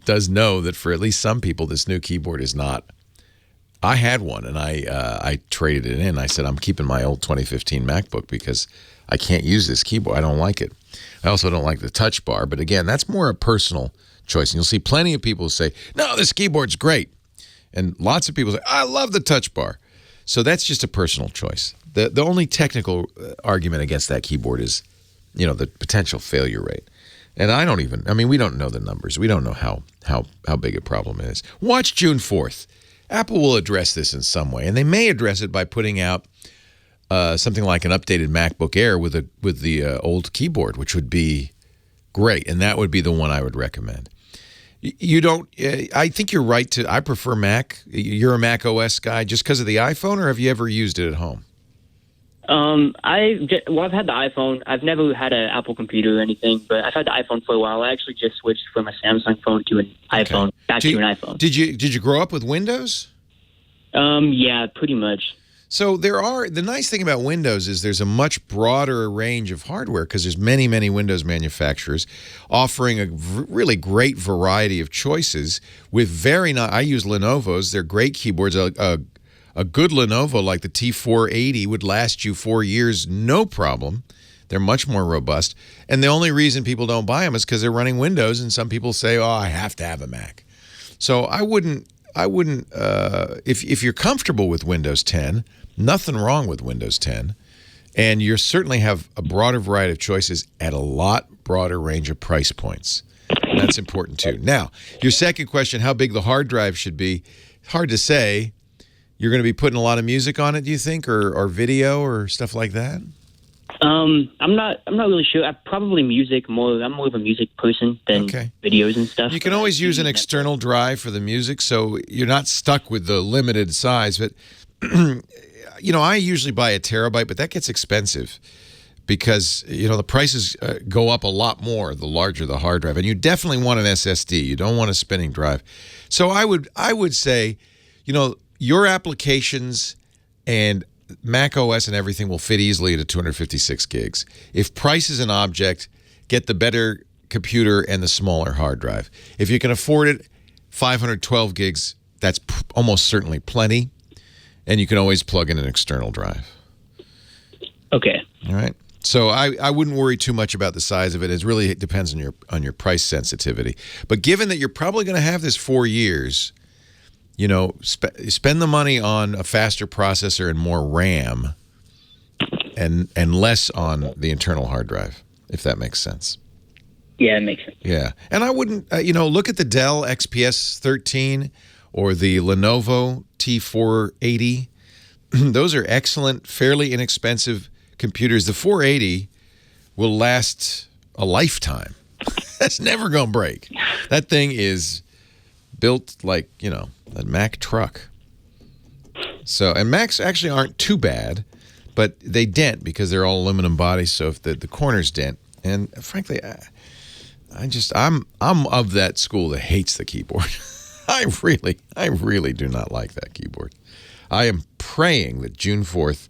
does know that for at least some people, this new keyboard is not. I had one, and I traded it in. I said, I'm keeping my old 2015 MacBook because I can't use this keyboard. I don't like it. I also don't like the touch bar. But again, that's more a personal choice. And you'll see plenty of people say, no, this keyboard's great. And lots of people say, I love the touch bar. So that's just a personal choice. The only technical argument against that keyboard is, the potential failure rate. And we don't know the numbers. We don't know how big a problem it is. Watch June 4th. Apple will address this in some way, and they may address it by putting out something like an updated MacBook Air with the old keyboard, which would be great, and that would be the one I would recommend. I think you're right I prefer Mac. You're a Mac OS guy just because of the iPhone, or have you ever used it at home? I've had the iPhone. I've never had an Apple computer or anything, but I've had the iPhone for a while. I actually just switched from a Samsung phone to an iPhone, back to an iPhone. Did you grow up with Windows? Yeah, pretty much. So the nice thing about Windows is there's a much broader range of hardware because there's many, many Windows manufacturers offering a really great variety of choices with I use Lenovo's. They're great keyboards. A good Lenovo like the T480 would last you 4 years, no problem. They're much more robust. And the only reason people don't buy them is because they're running Windows, and some people say, oh, I have to have a Mac. So I wouldn't if you're comfortable with Windows 10, nothing wrong with Windows 10. And you certainly have a broader variety of choices at a lot broader range of price points. And that's important too. Now, your second question, how big the hard drive should be, hard to say. You're going to be putting a lot of music on it, do you think, or video or stuff like that? I'm not really sure. Probably music more. I'm more of a music person than videos and stuff. You can always use an external drive for the music, so you're not stuck with the limited size. But I usually buy a terabyte, but that gets expensive because the prices go up a lot more the larger the hard drive, and you definitely want an SSD. You don't want a spinning drive. So I would say, your applications and Mac OS and everything will fit easily into 256 gigs. If price is an object, get the better computer and the smaller hard drive. If you can afford it, 512 gigs, that's almost certainly plenty. And you can always plug in an external drive. Okay. All right. So I wouldn't worry too much about the size of it. It really depends on your price sensitivity. But given that you're probably going to have this 4 years, spend the money on a faster processor and more RAM and less on the internal hard drive, if that makes sense. Yeah, it makes sense. Yeah. And I wouldn't, look at the Dell XPS 13 or the Lenovo T480. Those are excellent, fairly inexpensive computers. The 480 will last a lifetime. That's never going to break. That thing is built like, a Mac truck. So, and Macs actually aren't too bad, but they dent because they're all aluminum bodies. So if the corners dent, and frankly, I'm of that school that hates the keyboard. I really do not like that keyboard. I am praying that June 4th,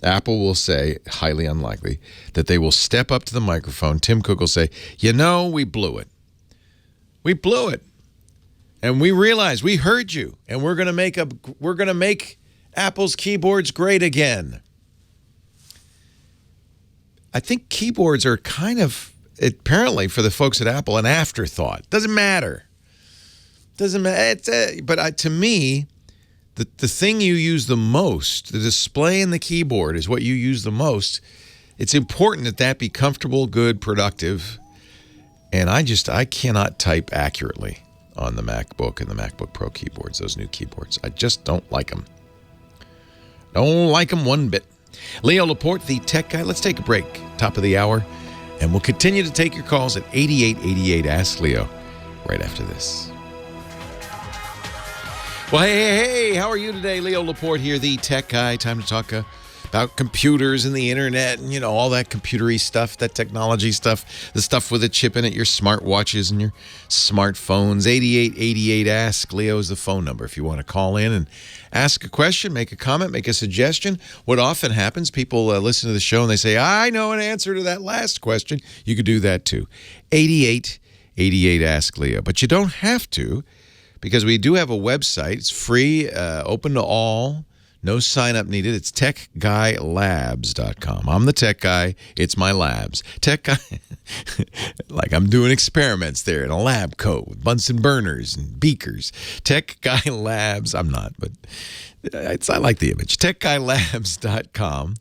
Apple will say, highly unlikely, that they will step up to the microphone. Tim Cook will say, we blew it. We blew it. And we realized we heard you, and we're going to make Apple's keyboards great again. I think keyboards are kind of, apparently for the folks at Apple, an afterthought. Doesn't matter. But to me, the thing you use the most, the display and the keyboard is what you use the most. It's important that be comfortable, good, productive. And I cannot type accurately on the MacBook and the MacBook Pro keyboards, those new keyboards. I just don't like them. Don't like them one bit. Leo Laporte, the tech guy. Let's take a break, top of the hour, and we'll continue to take your calls at 8888 Ask Leo right after this. Well, hey, how are you today? Leo Laporte here, the tech guy. Time to talk about computers and the internet and, all that computery stuff, that technology stuff, the stuff with a chip in it, your smartwatches and your smartphones. 8888 Ask Leo is the phone number if you want to call in and ask a question, make a comment, make a suggestion. What often happens, people listen to the show and they say, I know an answer to that last question. You could do that too. 8888 Ask Leo. But you don't have to, because we do have a website. It's free, open to all. No sign up needed. It's techguylabs.com. I'm the tech guy. It's my labs. Tech guy, like I'm doing experiments there in a lab coat with Bunsen burners and beakers. Tech Guy Labs. I'm not, but I like the image. techguylabs.com.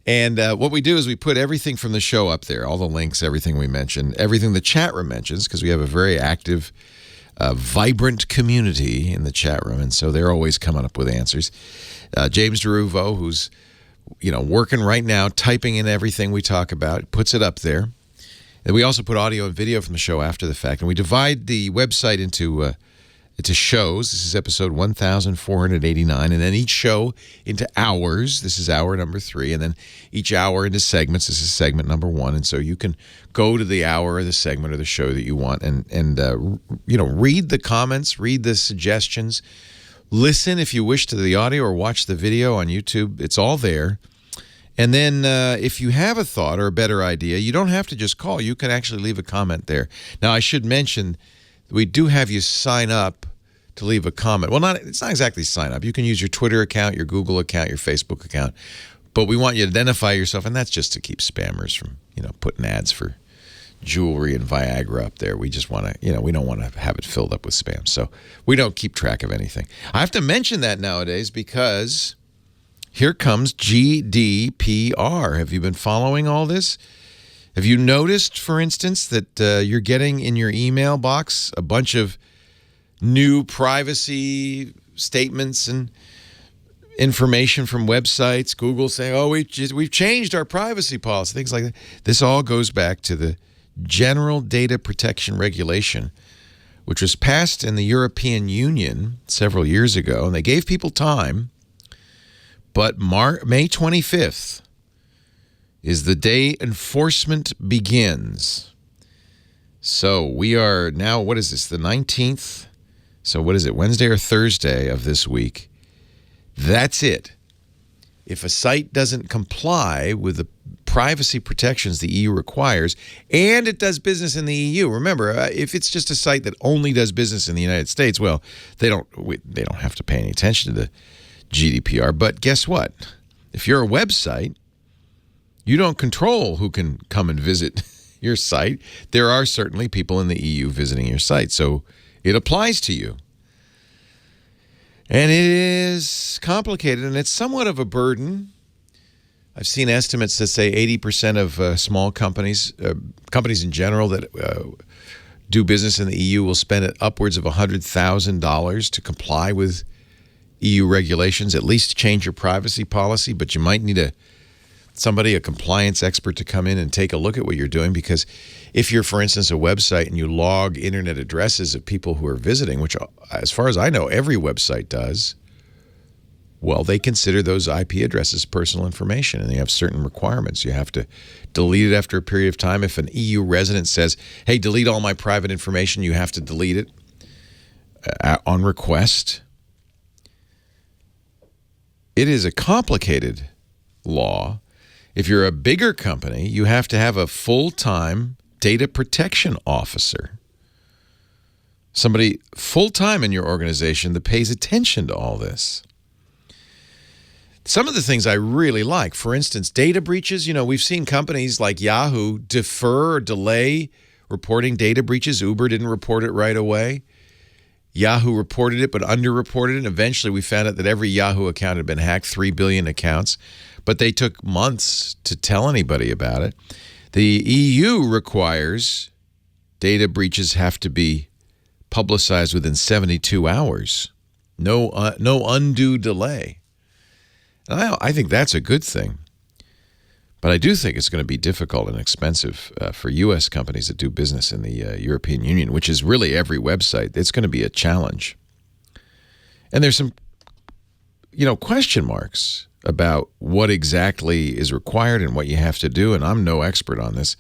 And what we do is we put everything from the show up there, all the links, everything we mentioned, everything the chat room mentions, because we have a very active, vibrant community in the chat room, and so they're always coming up with answers. James DeRuvo, who's working right now, typing in everything we talk about, puts it up there. And we also put audio and video from the show after the fact, and we divide the website into shows. This is episode 1489, and then each show into hours. This is hour number 3, and then each hour into segments. This is segment number 1, and so you can go to the hour or the segment or the show that you want, and read the comments, read the suggestions, listen if you wish to the audio or watch the video on YouTube. It's all there. And then if you have a thought or a better idea, you don't have to just call. You can actually leave a comment there. Now, I should mention, we do have you sign up to leave a comment. Well, it's not exactly sign up. You can use your Twitter account, your Google account, your Facebook account. But we want you to identify yourself, and that's just to keep spammers from, putting ads for jewelry and Viagra up there. We just want to, we don't want to have it filled up with spam. So we don't keep track of anything. I have to mention that nowadays because here comes GDPR. Have you been following all this? Have you noticed, for instance, that you're getting in your email box a bunch of new privacy statements and information from websites? Google saying, we've changed our privacy policy, things like that. This all goes back to the General Data Protection Regulation, which was passed in the European Union several years ago, and they gave people time. But May 25th is the day enforcement begins. So we are now, what is this, the 19th? So what is it, Wednesday or Thursday of this week? That's it. If a site doesn't comply with the privacy protections the EU requires, and it does business in the EU. Remember, if it's just a site that only does business in the United States, well, they don't have to pay any attention to the GDPR. But guess what? If you're a website, you don't control who can come and visit your site. There are certainly people in the EU visiting your site, so it applies to you. And it is complicated, and it's somewhat of a burden. I've seen estimates that say 80% of small companies, companies in general that do business in the EU will spend upwards of $100,000 to comply with EU regulations, at least change your privacy policy, but you might need somebody, a compliance expert, to come in and take a look at what you're doing. Because if you're, for instance, a website and you log internet addresses of people who are visiting, which as far as I know, every website does, well, they consider those IP addresses personal information, and they have certain requirements. You have to delete it after a period of time. If an EU resident says, hey, delete all my private information, you have to delete it on request. It is a complicated law. If you're a bigger company, you have to have a full-time data protection officer, somebody full-time in your organization that pays attention to all this. Some of the things I really like, for instance, data breaches. We've seen companies like Yahoo defer or delay reporting data breaches. Uber didn't report it right away. Yahoo reported it, but underreported it. Eventually, we found out that every Yahoo account had been hacked, 3 billion accounts, but they took months to tell anybody about it. The EU requires data breaches have to be publicized within 72 hours. No undue delay. And I think that's a good thing. But I do think it's going to be difficult and expensive for U.S. companies that do business in the European Union, which is really every website. It's going to be a challenge. And there's some, question marks about what exactly is required and what you have to do. And I'm no expert on this,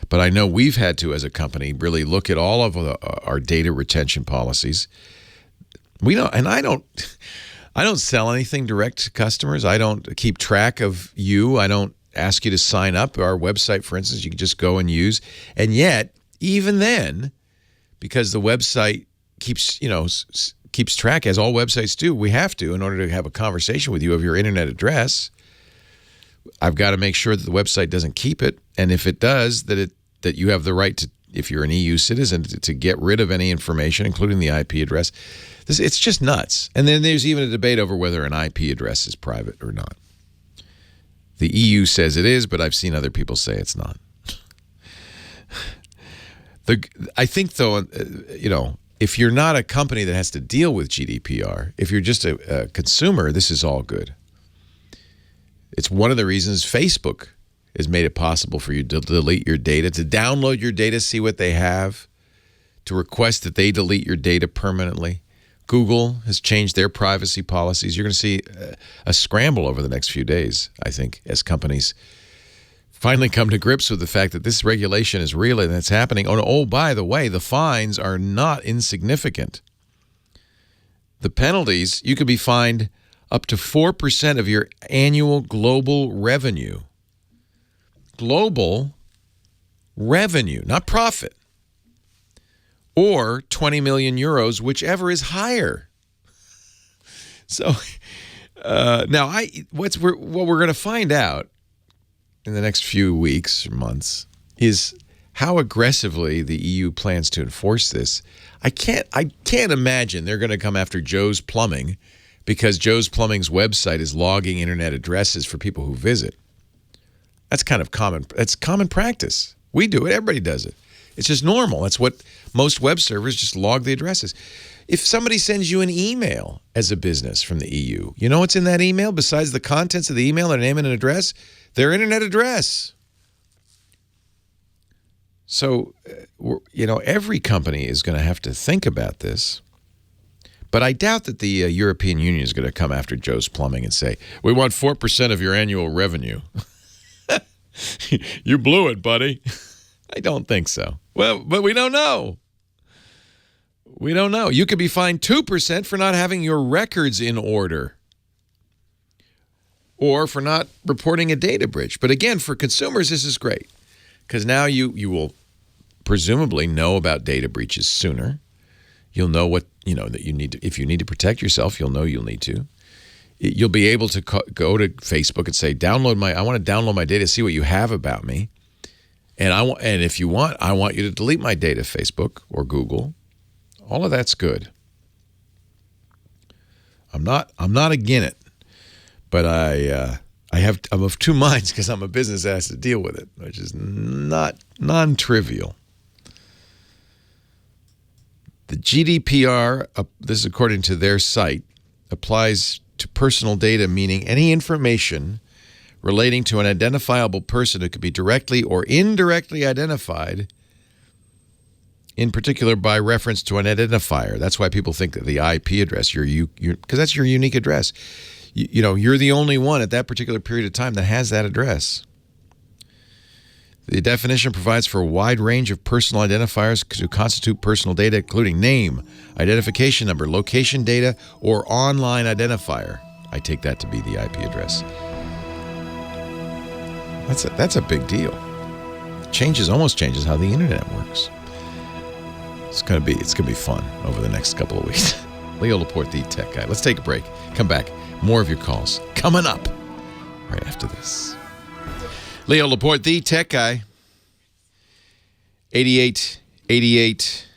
but I know we've had to, as a company, really look at all of our data retention policies. I don't sell anything direct to customers. I don't keep track of you. I don't ask you to sign up. Our website, for instance, you can just go and use. And yet, even then, because the website keeps track, as all websites do, we have to, in order to have a conversation with you of your internet address, I've got to make sure that the website doesn't keep it. And if it does, that you have the right to, if you're an EU citizen, to get rid of any information, including the IP address. It's just nuts. And then there's even a debate over whether an IP address is private or not. The EU says it is, but I've seen other people say it's not. I think, though, if you're not a company that has to deal with GDPR, if you're just a consumer, this is all good. It's one of the reasons Facebook has made it possible for you to delete your data, to download your data, see what they have, to request that they delete your data permanently. Google has changed their privacy policies. You're going to see a scramble over the next few days, I think, as companies finally come to grips with the fact that this regulation is real and it's happening. Oh, by the way, the fines are not insignificant. The penalties, you could be fined up to 4% of your annual global revenue. Global revenue, not profit. Or 20 million euros, whichever is higher. So now, what we're going to find out in the next few weeks or months is how aggressively the EU plans to enforce this. I can't imagine they're going to come after Joe's Plumbing because Joe's Plumbing's website is logging internet addresses for people who visit. That's kind of common. That's common practice. We do it. Everybody does it. It's just normal. That's what most web servers just log the addresses. If somebody sends you an email as a business from the EU, you know what's in that email besides the contents of the email, their name and an address? Their internet address. So, every company is going to have to think about this. But I doubt that the European Union is going to come after Joe's Plumbing and say, we want 4% of your annual revenue. You blew it, buddy. I don't think so. Well, but we don't know. We don't know. You could be fined 2% for not having your records in order or for not reporting a data breach. But again, for consumers, this is great because now you will presumably know about data breaches sooner. You'll know what, that you need to, if you need to protect yourself, you'll know you'll need to. You'll be able to go to Facebook and say, I want to download my data, see what you have about me. And if you want, I want you to delete my data, Facebook or Google. All of that's good. I'm not against it, but I'm of two minds because I'm a business that has to deal with it, which is not non-trivial. The GDPR, this is according to their site, applies to personal data, meaning any information relating to an identifiable person who could be directly or indirectly identified, in particular by reference to an identifier. That's why people think that the IP address, because that's your unique address. You're the only one at that particular period of time that has that address. The definition provides for a wide range of personal identifiers to constitute personal data, including name, identification number, location data, or online identifier. I take that to be the IP address. That's a big deal. Almost changes how the internet works. It's gonna be fun over the next couple of weeks. Leo Laporte, the tech guy. Let's take a break. Come back. More of your calls coming up right after this. Leo Laporte, the tech guy. 8888.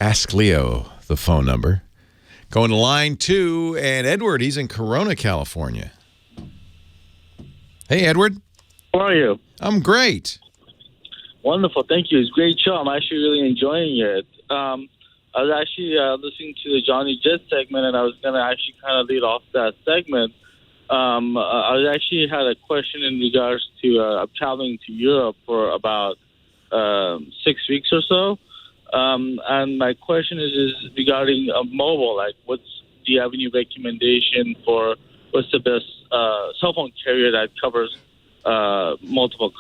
Ask Leo, the phone number. Going to line 2, and Edward, he's in Corona, California. Hey, Edward. How are you? I'm great. Wonderful. Thank you. It's a great show. I'm actually really enjoying it. I was actually listening to the Johnny Jet segment, and I was going to actually kind of lead off that segment. I actually had a question in regards to traveling to Europe for about 6 weeks or so. And my question is regarding mobile. Like, do you have any recommendation for what's the best cell phone carrier that covers multiple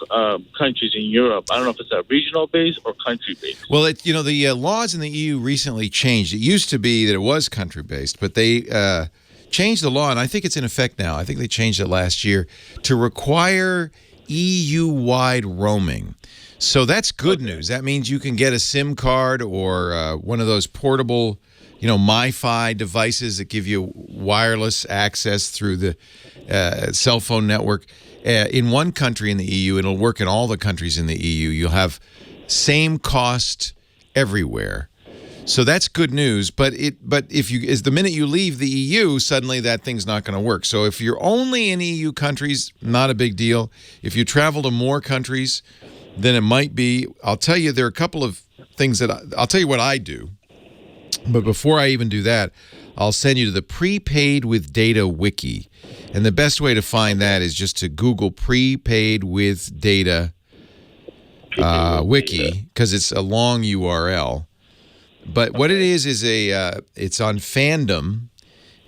countries in Europe? I don't know if it's a regional base or country based. Well, the laws in the EU recently changed. It used to be that it was country based, but they changed the law, and I think it's in effect now. I think they changed it last year to require EU-wide roaming. So that's good news. That means you can get a SIM card or one of those portable, MiFi devices that give you wireless access through the cell phone network in one country in the EU. It'll work in all the countries in the EU. You'll have same cost everywhere. So that's good news. But the minute you leave the EU, suddenly that thing's not going to work. So if you're only in EU countries, not a big deal. If you travel to more countries, then it might be. I'll tell you, there are a couple of things I'll tell you what I do. But before I even do that, I'll send you to the Prepaid with Data Wiki. And the best way to find that is just to Google Prepaid with Data Wiki, because it's a long URL. But what it is it's on Fandom,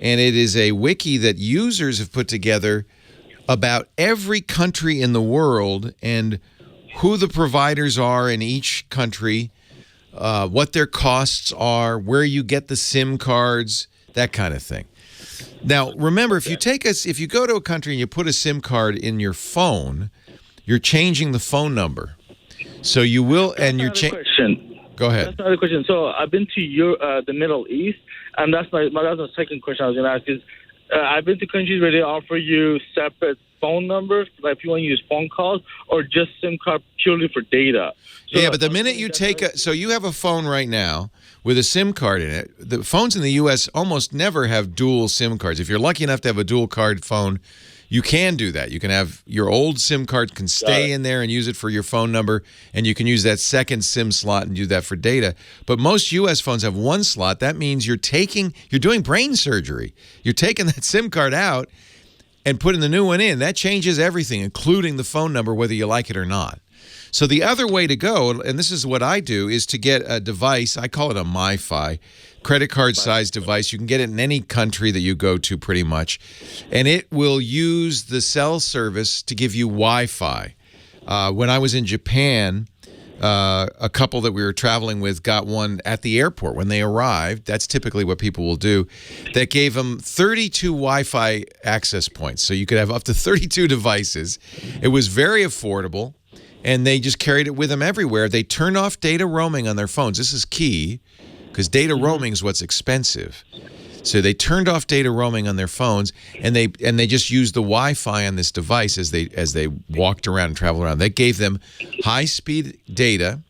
and it is a wiki that users have put together about every country in the world and who the providers are in each country, what their costs are, where you get the SIM cards, that kind of thing. Now, remember, if you go to a country and you put a SIM card in your phone, you're changing the phone number. So you will, and you're changing. Go ahead. That's another question. So I've been to the Middle East, and that's my second question I was going to ask is, I've been to countries where they offer you separate phone numbers, like if you want to use phone calls, or just SIM card purely for data. So yeah, but the minute you so you have a phone right now with a SIM card in it. The phones in the U.S. almost never have dual SIM cards. If you're lucky enough to have a dual card phone, you can do that. You can have your old SIM card can stay in there and use it for your phone number, and you can use that second SIM slot and do that for data. But most U.S. phones have one slot. That means you're doing brain surgery. You're taking that SIM card out and putting the new one in. That changes everything, including the phone number, whether you like it or not. So the other way to go, and this is what I do, is to get a device. I call it a MiFi, credit card size device. You can get it in any country that you go to pretty much. And it will use the cell service to give you Wi-Fi. When I was in Japan, a couple that we were traveling with got one at the airport when they arrived. That's typically what people will do. That gave them 32 Wi-Fi access points. So you could have up to 32 devices. It was very affordable. And they just carried it with them everywhere. They turned off data roaming on their phones. This is key, because data roaming is what's expensive. So they turned off data roaming on their phones, and they just used the Wi-Fi on this device as they walked around and traveled around. That gave them high-speed data,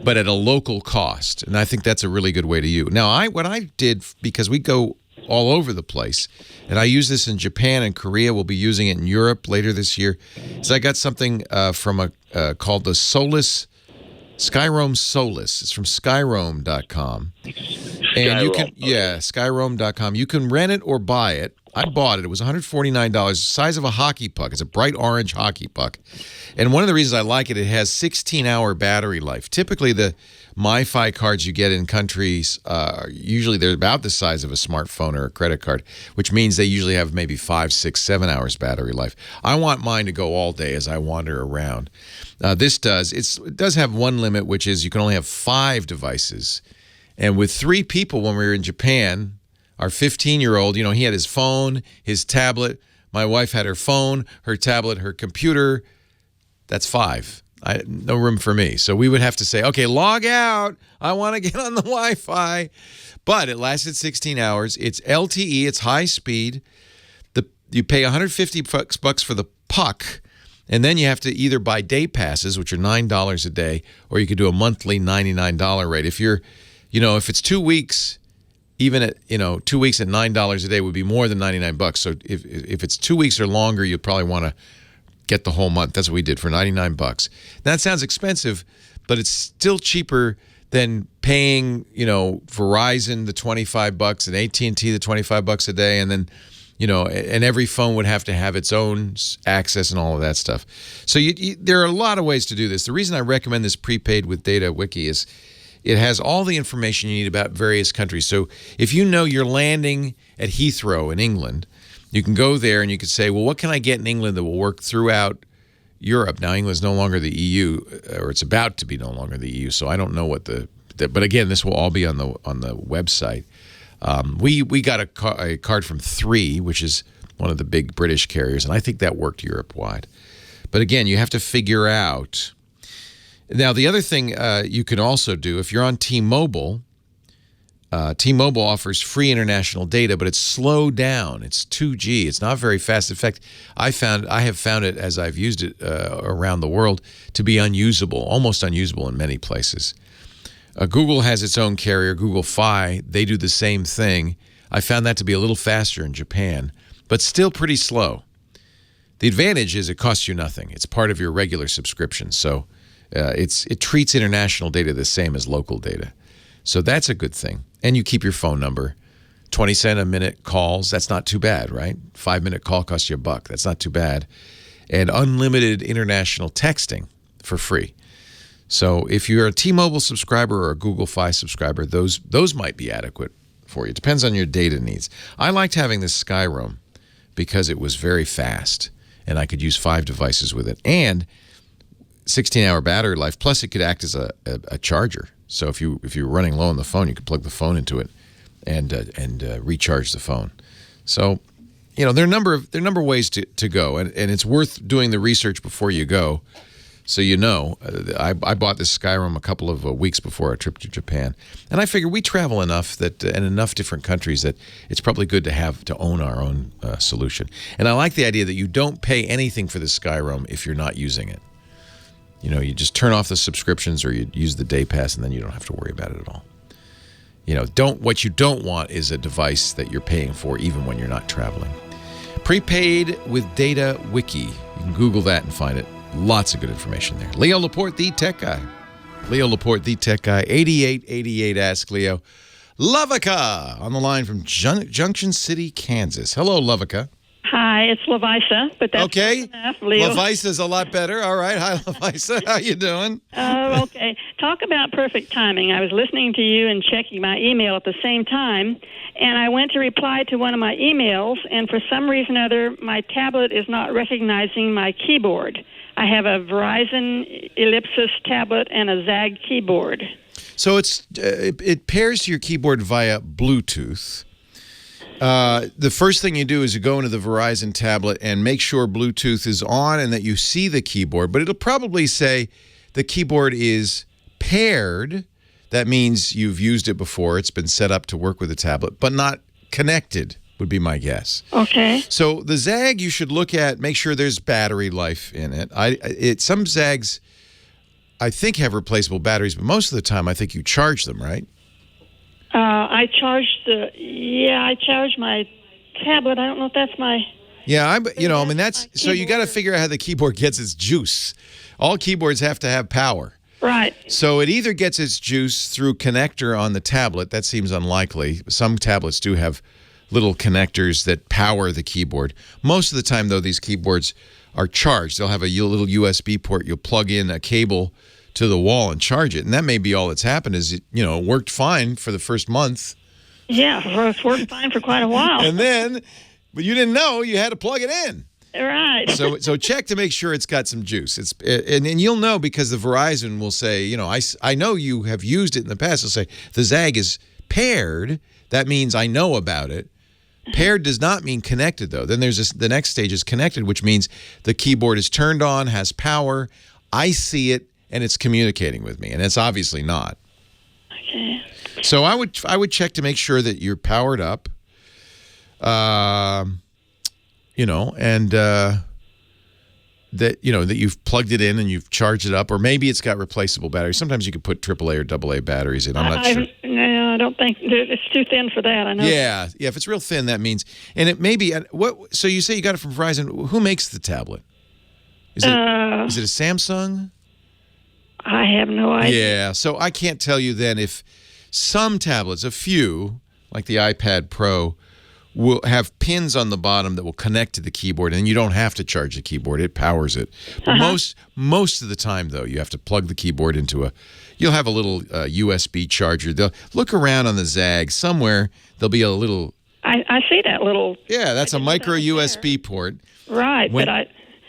but at a local cost. And I think that's a really good way to use. Now, what I did, because we go all over the place, and I use this in Japan and Korea. We'll be using it in Europe later this year. So I got something from called the Skyroam Solus. It's from Skyroam.com. And you can, Skyroam.com. You can rent it or buy it. I bought it. It was $149, the size of a hockey puck. It's a bright orange hockey puck. And one of the reasons I like it, it has 16-hour battery life. Typically, the MiFi cards you get in countries, usually they're about the size of a smartphone or a credit card, which means they usually have maybe 5, 6, 7 hours battery life. I want mine to go all day as I wander around. This does. It does have one limit, which is you can only have 5 devices. And with 3 people when we were in Japan, our 15-year-old, he had his phone, his tablet. My wife had her phone, her tablet, her computer. That's 5. No room for me. So we would have to say, okay, log out. I want to get on the Wi-Fi. But it lasted 16 hours. It's LTE. It's high speed. You pay $150 for the puck, and then you have to either buy day passes, which are $9 a day, or you could do a monthly $99 rate. If you're, if it's 2 weeks, even at 2 weeks at $9 a day would be more than $99. So if it's 2 weeks or longer, you'd probably want to get the whole month. That's what we did for $99. That sounds expensive, but it's still cheaper than paying, Verizon the $25 and AT&T the $25 a day, and then, and every phone would have to have its own access and all of that stuff. So there are a lot of ways to do this. The reason I recommend this prepaid with data wiki is it has all the information you need about various countries. So if you're landing at Heathrow in England, you can go there and you could say, well, what can I get in England that will work throughout Europe? Now, England's no longer the EU, or it's about to be no longer the EU, so I don't know what but again, this will all be on the website. We got a card from 3, which is one of the big British carriers, and I think that worked Europe-wide. But again, you have to figure out. Now, the other thing you can also do, if you're on T-Mobile, T-Mobile offers free international data, but it's slowed down. It's 2G. It's not very fast. In fact, I have found it, as I've used it around the world, to be unusable, almost unusable in many places. Google has its own carrier, Google Fi. They do the same thing. I found that to be a little faster in Japan, but still pretty slow. The advantage is it costs you nothing. It's part of your regular subscription, so it treats international data the same as local data. So that's a good thing. And you keep your phone number. 20 cents a minute calls, that's not too bad, right? 5-minute call costs you $1. That's not too bad. And unlimited international texting for free. So if you're a T-Mobile subscriber or a Google Fi subscriber, those might be adequate for you. It depends on your data needs. I liked having this Skyroam because it was very fast, and I could use 5 devices with it. And 16-hour battery life, plus it could act as a charger. So if you're running low on the phone, you could plug the phone into it and recharge the phone. So, there are a number of ways to go, and it's worth doing the research before you go. So I bought this Skyroam a couple of weeks before our trip to Japan, and I figure we travel enough that in enough different countries that it's probably good to own our own solution. And I like the idea that you don't pay anything for the Skyroam if you're not using it. You just turn off the subscriptions or you use the day pass, and then you don't have to worry about it at all. What you don't want is a device that you're paying for even when you're not traveling. Prepaid with Data Wiki. You can Google that and find it. Lots of good information there. Leo Laporte, the tech guy. Leo Laporte, the tech guy. 8888 Ask Leo. Lovica on the line from Junction City, Kansas. Hello, Lovica. Hi, it's Lavisa, but that's okay. Enough, Leo. Lavisa's a lot better. All right. Hi, Lavisa. How you doing? Okay. Talk about perfect timing. I was listening to you and checking my email at the same time, and I went to reply to one of my emails, and for some reason or other, my tablet is not recognizing my keyboard. I have a Verizon Ellipsis tablet and a ZAG keyboard. So it pairs to your keyboard via Bluetooth. The first thing you do is you go into the Verizon tablet and make sure Bluetooth is on and that you see the keyboard. But it'll probably say the keyboard is paired. That means you've used it before. It's been set up to work with the tablet, but not connected would be my guess. Okay. So the ZAG you should look at, make sure there's battery life in it. Some ZAGs, I think, have replaceable batteries, but most of the time I think you charge them, right? I charge my tablet. I don't know if that's my... Yeah, that's... So you got to figure out how the keyboard gets its juice. All keyboards have to have power. Right. So it either gets its juice through connector on the tablet. That seems unlikely. Some tablets do have little connectors that power the keyboard. Most of the time, though, these keyboards are charged. They'll have a little USB port. You'll plug in a cable to the wall and charge it. And that may be all that's happened is, it worked fine for the first month. Yeah, it's worked fine for quite a while. But you didn't know you had to plug it in. Right. So check to make sure it's got some juice. And you'll know because the Verizon will say, I know you have used it in the past. They'll say the ZAG is paired. That means I know about it. Paired does not mean connected, though. Then there's the next stage is connected, which means the keyboard is turned on, has power. I see it, and it's communicating with me, and it's obviously not. Okay. So I would check to make sure that you're powered up, and that you've plugged it in and you've charged it up, or maybe it's got replaceable batteries. Sometimes you could put AAA or AA batteries in. I'm not sure. No, I don't think it's too thin for that. I know. Yeah. If it's real thin, that means, and it may be what. So you say you got it from Verizon. Who makes the tablet? Is it a Samsung? I have no idea. Yeah. So I can't tell you then if some tablets, a few like the iPad Pro, will have pins on the bottom that will connect to the keyboard, and you don't have to charge the keyboard. It powers it. But most of the time, though, you have to plug the keyboard into you'll have a little USB charger. They'll look around on the ZAG. Somewhere there'll be a little... I see that little... Yeah, that's a micro USB port. Right,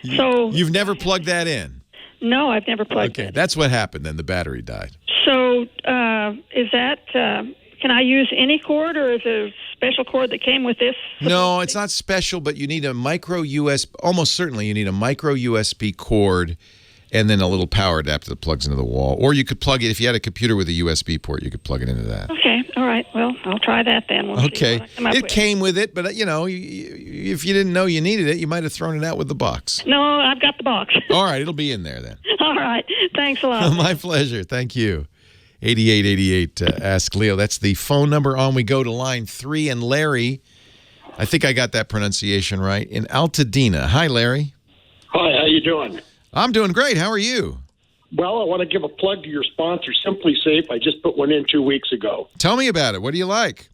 You've never plugged that in? No, I've never plugged it. Okay, that's what happened then. The battery died. So is that... can I use any cord, or is there a special cord that came with this? No, it's not special, but you need a micro USB. Almost certainly, you need a micro USB cord, and then a little power adapter that plugs into the wall. Or you could plug it if you had a computer with a USB port. You could plug it into that. Okay, all right. Well, I'll try that then. We'll okay, see what I come up it with. came with it, but if you didn't know you needed it, you might have thrown it out with the box. No, I've got the box. All right, it'll be in there then. All right, thanks a lot. My pleasure. Thank you. 8888 Ask Leo. That's the phone number. On we go to line 3, and Larry, I think I got that pronunciation right, in Altadena. Hi, Larry. Hi, how you doing? I'm doing great. How are you? Well, I want to give a plug to your sponsor, Simply Safe. I just put one in 2 weeks ago. Tell me about it. What do you like?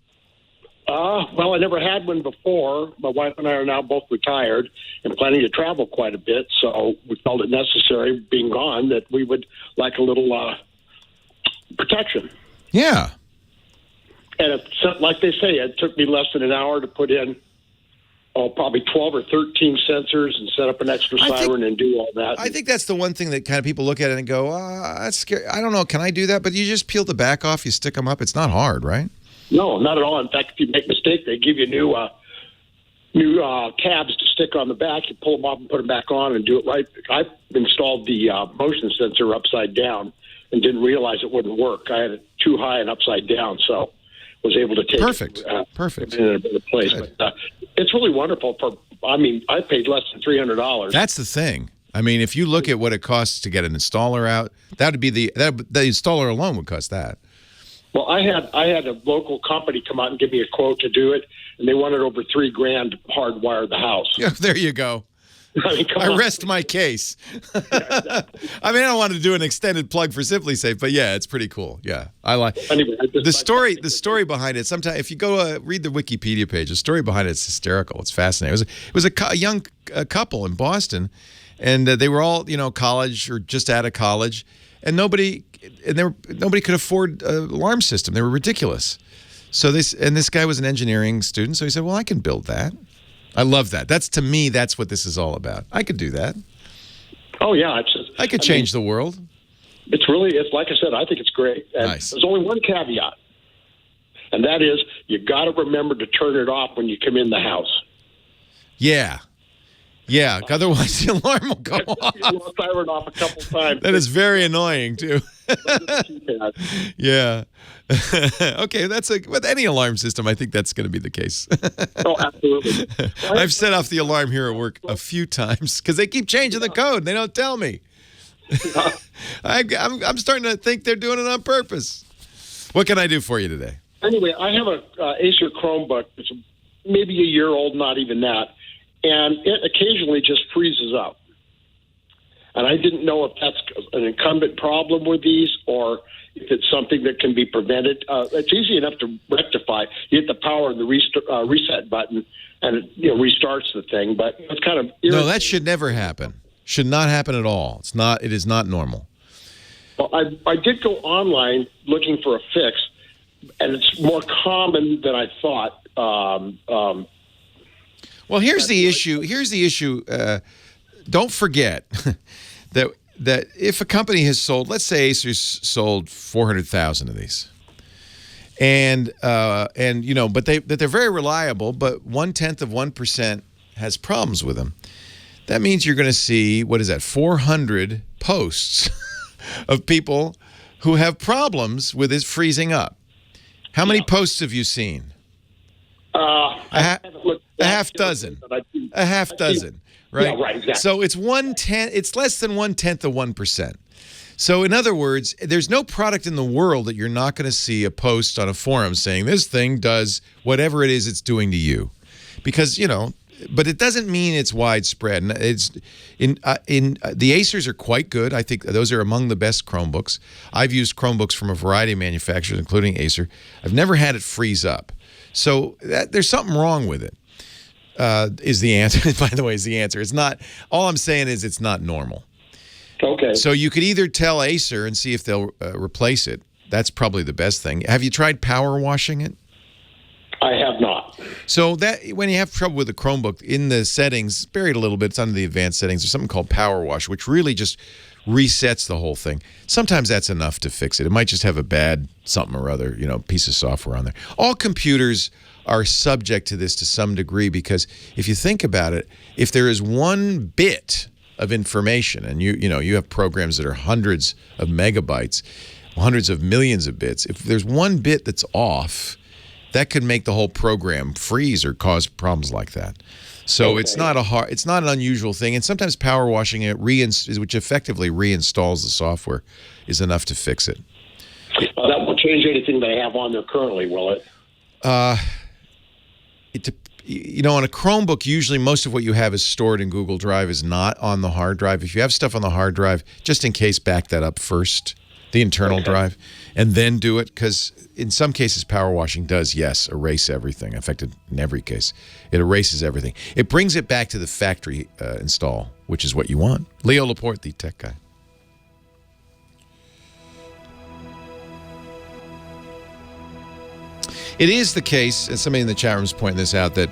Well, I never had one before. My wife and I are now both retired and planning to travel quite a bit, so we felt it necessary, being gone, that we would like a little protection. Yeah. And like they say, it took me less than an hour to put in probably 12 or 13 sensors and set up an extra siren and do all that. I think that's the one thing that kind of people look at it and go, that's scary. I don't know. Can I do that? But you just peel the back off, you stick them up. It's not hard, right? No, not at all. In fact, if you make a mistake, they give you new tabs to stick on the back. You pull them off and put them back on and do it right. I installed the motion sensor upside down and didn't realize it wouldn't work. I had it too high and upside down, so was able to take Perfect. It in a better place. But it's really wonderful. I paid less than $300. That's the thing. I mean, if you look at what it costs to get an installer out, that would be the installer alone would cost that. Well, I had a local company come out and give me a quote to do it, and they wanted over $3,000 to hardwire the house. Yeah, there you go. I mean, I rest my case. I mean, I don't want to do an extended plug for Simply Safe, but yeah, it's pretty cool. Yeah, I like anyway, the story behind it. Sometimes, if you go read the Wikipedia page, the story behind it's hysterical. It's fascinating. It was a young couple in Boston, and they were all college or just out of college, and nobody could afford an alarm system. They were ridiculous. So this guy was an engineering student, so he said, "Well, I can build that." I love that. To me, that's what this is all about. I could do that. Oh, yeah. I could change the world. It's like I said, I think it's great. And nice. There's only one caveat, and that is you got to remember to turn it off when you come in the house. Yeah. Yeah, otherwise the alarm will go off. You'll siren off a couple times. That is very annoying, too. Yeah. Okay, with any alarm system, I think that's going to be the case. Oh, absolutely. I've set off the alarm here at work a few times because they keep changing the code. They don't tell me. I'm starting to think they're doing it on purpose. What can I do for you today? Anyway, I have a Acer Chromebook. It's maybe a year old, not even that. And it occasionally just freezes up. And I didn't know if that's an incumbent problem with these or if it's something that can be prevented. It's easy enough to rectify. You hit the power and the reset button, and it restarts the thing. But it's kind of irritating. No, that should never happen. Should not happen at all. It's not. It is not normal. Well, I did go online looking for a fix, and it's more common than I thought. Well, here's the issue. Don't forget that if a company has sold, let's say Acer's sold 400,000 of these, and but they're very reliable, but 0.1% has problems with them. That means you're going to see, 400 posts of people who have problems with it freezing up. How many posts have you seen? I haven't looked a half dozen. A half dozen, right? Yeah, right, exactly. So it's 1/10. It's less than 1/10 of 1%. So in other words, there's no product in the world that you're not going to see a post on a forum saying this thing does whatever it is it's doing to you, because but it doesn't mean it's widespread. And it's the Acers are quite good. I think those are among the best Chromebooks. I've used Chromebooks from a variety of manufacturers, including Acer. I've never had it freeze up. So there's something wrong with it. Is the answer? By the way, is the answer? It's not. All I'm saying is it's not normal. Okay. So you could either tell Acer and see if they'll replace it. That's probably the best thing. Have you tried power washing it? I have not. So that when you have trouble with the Chromebook, in the settings, buried a little bit, it's under the advanced settings, there's something called Power Wash, which really just resets the whole thing. Sometimes that's enough to fix it. It might just have a bad something or other, piece of software on there. All computers are subject to this to some degree, because if you think about it, if there is one bit of information, and you have programs that are hundreds of megabytes, hundreds of millions of bits, if there's one bit that's off, that could make the whole program freeze or cause problems like that. So it's not an unusual thing, and sometimes power washing it, which effectively reinstalls the software, is enough to fix it. That won't change anything they have on there currently, will it? On a Chromebook, usually most of what you have is stored in Google Drive is not on the hard drive. If you have stuff on the hard drive, just in case, back that up first, the internal drive, and then do it, because in some cases power washing does, erase everything. In fact, in every case, it erases everything. It brings it back to the factory install, which is what you want. Leo Laporte, the tech guy. It is the case, and somebody in the chat room is pointing this out, that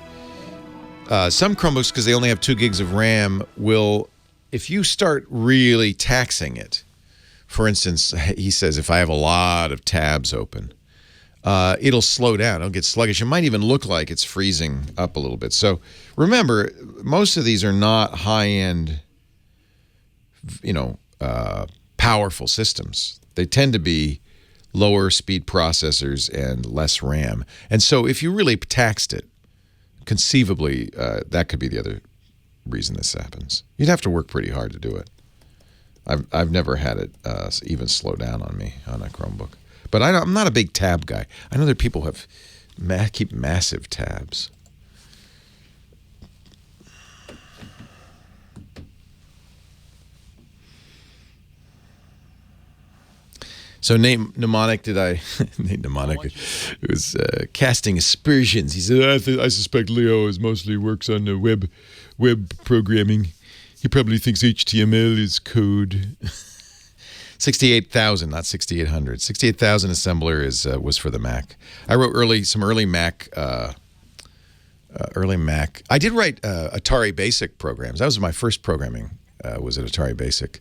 some Chromebooks, because they only have 2 gigs of RAM, will, if you start really taxing it, for instance, he says, if I have a lot of tabs open, it'll slow down. It'll get sluggish. It might even look like it's freezing up a little bit. So remember, most of these are not high-end, powerful systems. They tend to be lower speed processors and less RAM. And so if you really taxed it, conceivably, that could be the other reason this happens. You'd have to work pretty hard to do it. I've never had it even slow down on me on a Chromebook. But I'm not a big tab guy. I know there are people who keep massive tabs. So Nate Mnemonic, Nate Mnemonic, it was casting aspersions. He said, I suspect Leo mostly works on web programming. He probably thinks HTML is code. 68,000, not 6,800. 68,000 assembler was for the Mac. I wrote some early Mac. I did write Atari Basic programs. That was my first programming. Was at Atari Basic,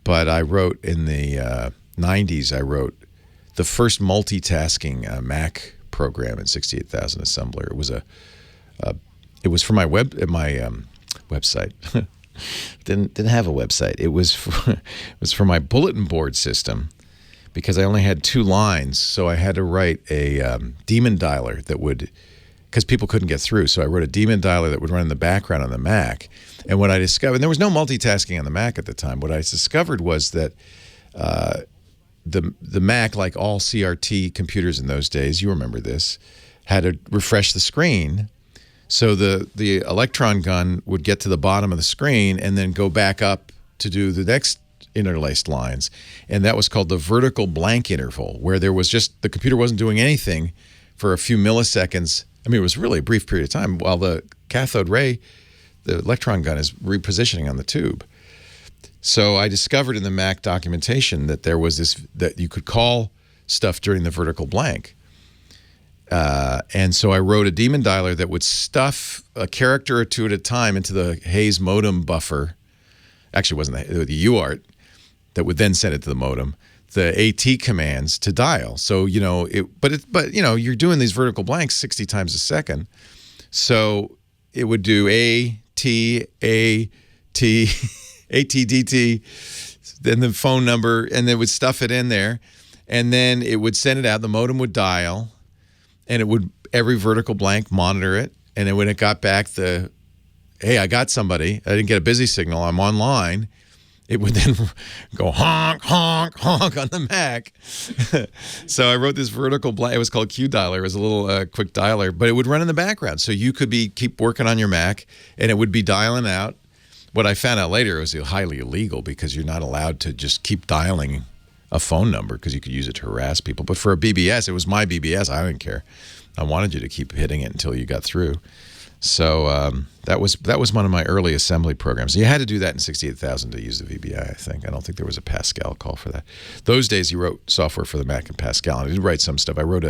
but I wrote in the 90s. I wrote the first multitasking Mac program in 68,000 assembler. It was for my website. Didn't have a website. It was for my bulletin board system, because I only had 2 lines, so I had to write a daemon dialer that would, because people couldn't get through. So I wrote a daemon dialer that would run in the background on the Mac. And what I discovered, and there was no multitasking on the Mac at the time. What I discovered was that the Mac, like all CRT computers in those days, you remember this, had to refresh the screen. So the electron gun would get to the bottom of the screen and then go back up to do the next interlaced lines, and that was called the vertical blank interval, where there was just the computer wasn't doing anything for a few milliseconds. I mean, it was really a brief period of time while the cathode ray, the electron gun, is repositioning on the tube. So I discovered in the Mac documentation that there was this, that you could call stuff during the vertical blank. And so I wrote a daemon dialer that would stuff a character or two at a time into the Hayes modem buffer. Actually, it wasn't the UART that would then send it to the modem. The AT commands to dial. So, you know, but you know, you're doing these vertical blanks 60 times a second. So it would do A, T, A, T, A, T, D, T, then the phone number, and it would stuff it in there. And then it would send it out. The modem would dial, and it would, every vertical blank, monitor it. And then when it got back the, hey, I got somebody, I didn't get a busy signal, I'm online, it would then go honk, honk, honk on the Mac. So I wrote this vertical blank. It was called Q Dialer. It was a little quick dialer, but it would run in the background. So you could keep working on your Mac, and it would be dialing out. What I found out later was highly illegal because you're not allowed to just keep dialing a phone number because you could use it to harass people. But for a BBS, it was my BBS. I didn't care. I wanted you to keep hitting it until you got through. So that was one of my early assembly programs. You had to do that in 68,000 to use the VBI, I think. I don't think there was a Pascal call for that. Those days, you wrote software for the Mac in Pascal. And I did write some stuff. I wrote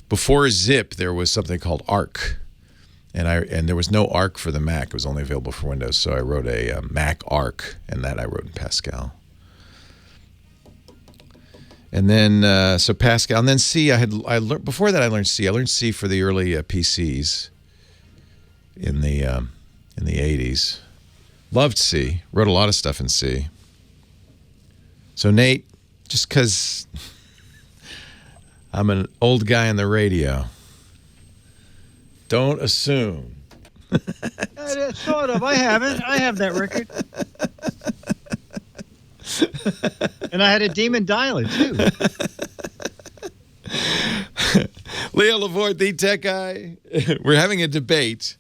before Zip, there was something called Arc. And there was no Arc for the Mac. It was only available for Windows. So I wrote a Mac Arc, and that I wrote in Pascal. And then, so Pascal, and then C, I learned, before that I learned C. I learned C for the early PCs in the 80s. Loved C. Wrote a lot of stuff in C. So Nate, just because I'm an old guy on the radio, don't assume. Sort of. I haven't. I have that record. And I had a demon dialer, too. Leo Laporte, the tech guy. We're having a debate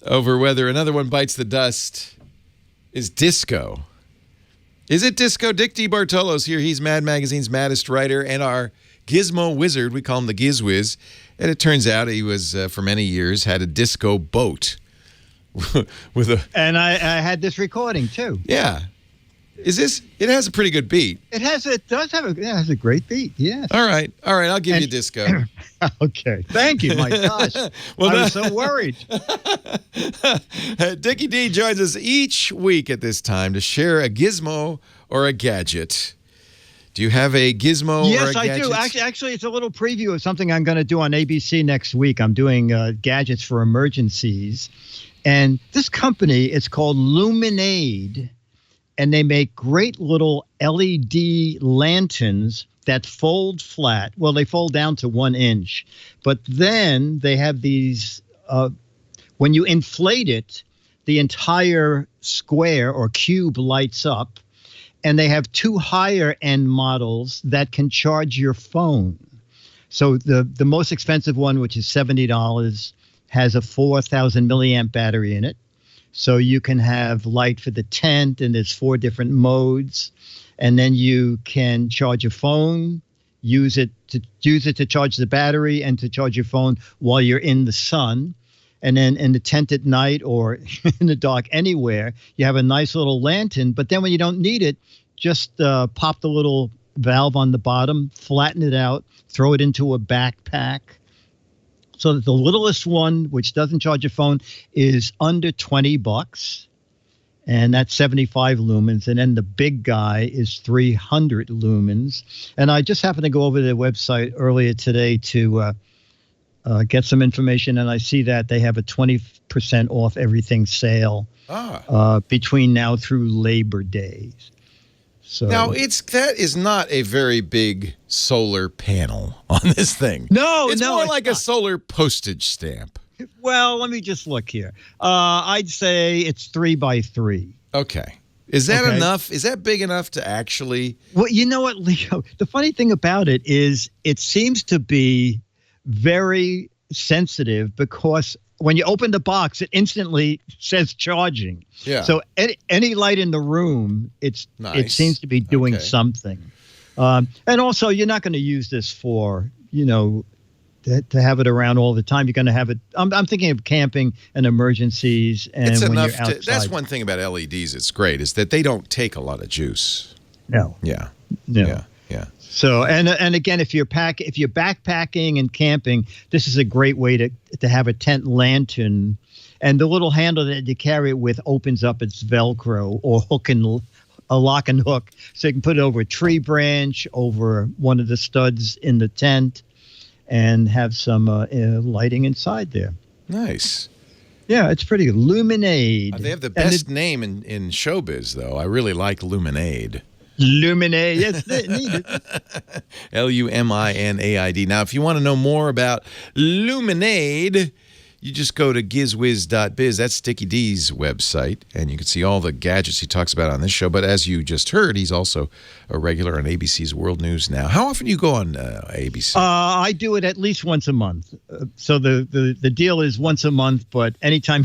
over whether another one bites the dust is disco. Is it disco? Dick DeBartolo's here. He's Mad Magazine's maddest writer and our gizmo wizard. We call him the Giz Wiz. And it turns out he was, for many years, had a disco boat. And I had this recording, too. Yeah. Is this? It has a pretty good beat. It has a great beat. Yes. All right. I'll give you disco. Okay. Thank you. My gosh. Well, I was so worried. Dickie D joins us each week at this time to share a gizmo or a gadget. Do you have a gizmo or a gadget? Yes, I do. Actually, it's a little preview of something I'm going to do on ABC next week. I'm doing gadgets for emergencies, and this company, it's called Luminade. And they make great little LED lanterns that fold flat. Well, they fold down to 1 inch. But then they have these, when you inflate it, the entire square or cube lights up. And they have 2 higher end models that can charge your phone. So the most expensive one, which is $70, has a 4,000 milliamp battery in it. So you can have light for the tent, and there's 4 different modes. And then you can charge your phone, use it to charge the battery and to charge your phone while you're in the sun. And then in the tent at night or in the dark anywhere, you have a nice little lantern. But then when you don't need it, just pop the little valve on the bottom, flatten it out, throw it into a backpack. So that the littlest one, which doesn't charge your phone, is under $20, and that's 75 lumens. And then the big guy is 300 lumens. And I just happened to go over to their website earlier today to get some information, and I see that they have a 20% off everything sale between now through Labor Day. So now that is not a very big solar panel on this thing. It's more like a solar postage stamp. Well, let me just look here. I'd say it's 3 by 3. Okay. Is that enough? Is that big enough to actually? Well, you know what, Leo? The funny thing about it is it seems to be very sensitive because when you open the box, it instantly says charging. Yeah. So any light in the room, it seems to be doing something. And also, you're not going to use this for, to have it around all the time. You're going to have it. I'm thinking of camping and emergencies. And It's when enough. you're outside. That's one thing about LEDs. It's great is that they don't take a lot of juice. No. Yeah. No. Yeah. So and again, if you're backpacking and camping, this is a great way to have a tent lantern, and the little handle that you carry it with opens up. It's Velcro or a lock and hook, so you can put it over a tree branch, over one of the studs in the tent, and have some lighting inside there. Nice. Yeah, it's pretty good. Luminade. They have the best name in showbiz, though. I really like Luminade. Luminade. Yes, needed. Luminaid. Now, if you want to know more about Luminade, you just go to gizwiz.biz. That's Dickie D's website, and you can see all the gadgets he talks about on this show. But as you just heard, he's also a regular on ABC's World News Now. How often do you go on ABC? I do it at least once a month. So the deal is once a month, but anytime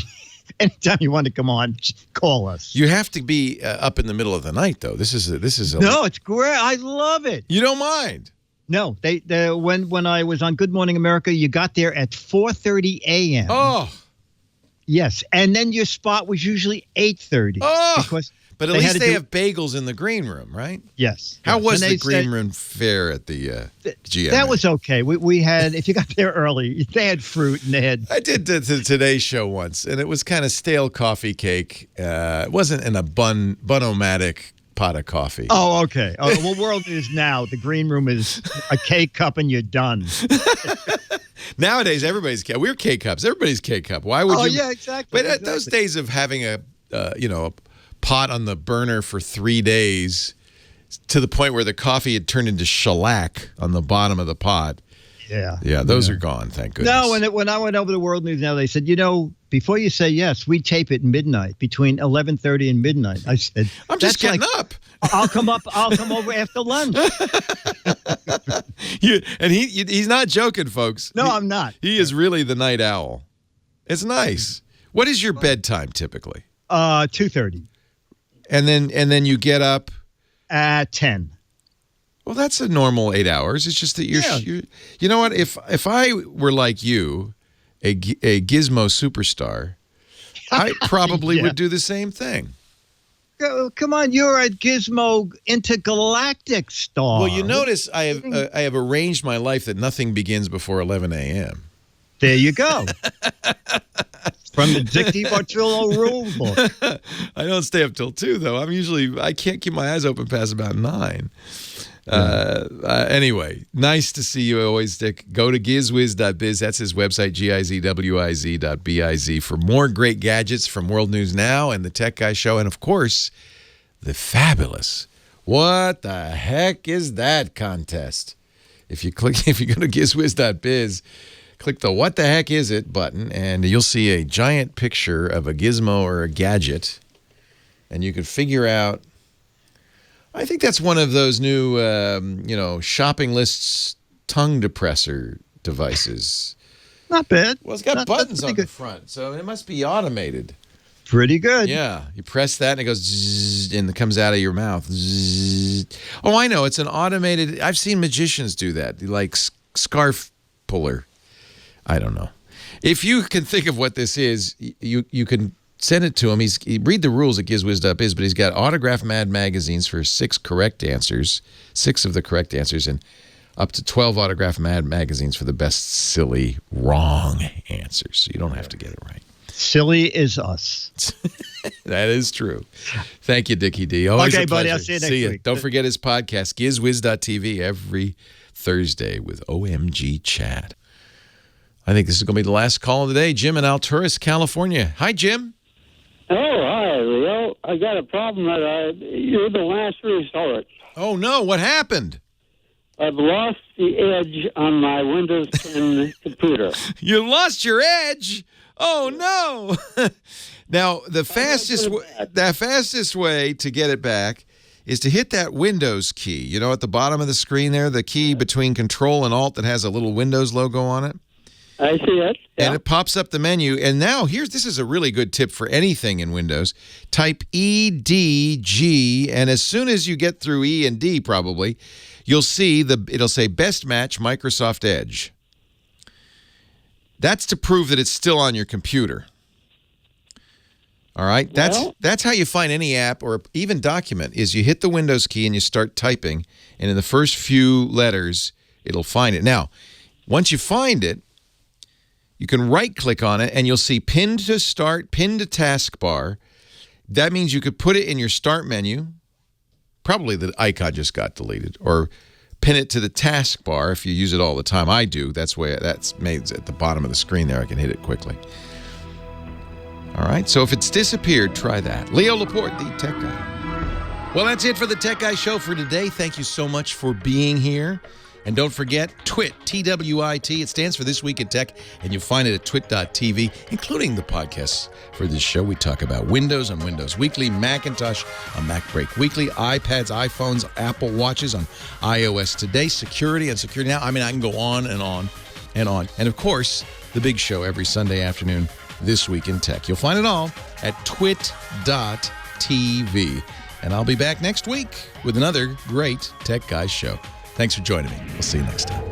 you want to come on, call us. You have to be up in the middle of the night, though. This is No, it's great. I love it. You don't mind? No, when I was on Good Morning America, you got there at 4:30 a.m. Oh, yes, and then your spot was usually 8:30. Oh, because but at least they have bagels in the green room, right? Yes. How yes. was the green room fare at the GM? That was okay. We had, if you got there early, they had fruit and they had. I did the Today Show once, and it was kind of stale coffee cake. It wasn't in a bun-o-matic pot of coffee. Oh, okay. Well, World News Now, the green room is a K-cup and you're done. Nowadays, we're K-cups. Everybody's K-cup. Why would you? Oh, yeah, exactly. But those days of having a pot on the burner for 3 days to the point where the coffee had turned into shellac on the bottom of the pot. Yeah. Yeah, those are gone, thank goodness. No, when I went over to World News Now, they said, before you say yes, we tape it midnight, between 11:30 and midnight. I said, I'm just getting up. I'll come over after lunch. He's not joking, folks. No, I'm not. He is really the night owl. It's nice. What is your bedtime typically? 2:30. And then you get up at 10. Well, that's a normal 8 hours. It's just that you're you know what? If I were like you, a gizmo superstar, I probably would do the same thing. Come on, you're a gizmo intergalactic star. Well, you notice I have arranged my life that nothing begins before 11 a.m. There you go. From the Dick DeBartolo rule book. I don't stay up till 2, though. I can't keep my eyes open past about 9. Anyway, nice to see you always, Dick. Go to gizwiz.biz. That's his website, gizwiz.biz, for more great gadgets from World News Now and the Tech Guy Show. And, of course, the fabulous What the Heck Is That contest. If you go to gizwiz.biz, click the What the Heck Is It button, and you'll see a giant picture of a gizmo or a gadget. And you can figure out, I think that's one of those new, shopping lists tongue depressor devices. Not bad. Well, it's got buttons on the front, so it must be automated. Pretty good. Yeah. You press that, and it goes zzz, and it comes out of your mouth. Zzz. Oh, I know. It's an automated. I've seen magicians do that, like scarf puller. I don't know. If you can think of what this is, you can send it to him. Read the rules at gizwiz.biz, but he's got autographed Mad magazines for 6 correct answers, 6 of the correct answers, and up to 12 autographed Mad magazines for the best silly wrong answers. So you don't have to get it right. Silly is us. That is true. Thank you, Dickie D. Always okay, a pleasure. buddy. I'll see you next week. Don't forget his podcast, gizwiz.tv, every Thursday with OMG Chat. I think this is going to be the last call of the day. Jim in Alturas, California. Hi, Jim. Oh, hi, Leo. I got a problem that you're the last resort. Oh, no. What happened? I've lost the edge on my Windows 10 computer. You lost your edge? Oh, no. Now, the fastest way to get it back is to hit that Windows key. At the bottom of the screen there, the key between Control and Alt that has a little Windows logo on it. I see it. And it pops up the menu. And now this is a really good tip for anything in Windows. Type EDG, and as soon as you get through E and D, probably, you'll see it'll say Best Match Microsoft Edge. That's to prove that it's still on your computer. All right? That's how you find any app or even document, is you hit the Windows key and you start typing, and in the first few letters, it'll find it. Now, once you find it, you can right-click on it, and you'll see Pinned to Start, Pinned to Taskbar. That means you could put it in your Start menu. Probably the icon just got deleted. Or pin it to the taskbar if you use it all the time. I do. That's made at the bottom of the screen there. I can hit it quickly. All right, so if it's disappeared, try that. Leo Laporte, the Tech Guy. Well, that's it for the Tech Guy Show for today. Thank you so much for being here. And don't forget, TWIT, T-W-I-T. It stands for This Week in Tech, and you'll find it at twit.tv, including the podcasts for this show. We talk about Windows on Windows Weekly, Macintosh on Mac Break Weekly, iPads, iPhones, Apple Watches on iOS Today, security on Security Now. I mean, I can go on and on and on. And, of course, the big show every Sunday afternoon, This Week in Tech. You'll find it all at twit.tv. And I'll be back next week with another great Tech Guys show. Thanks for joining me. We'll see you next time.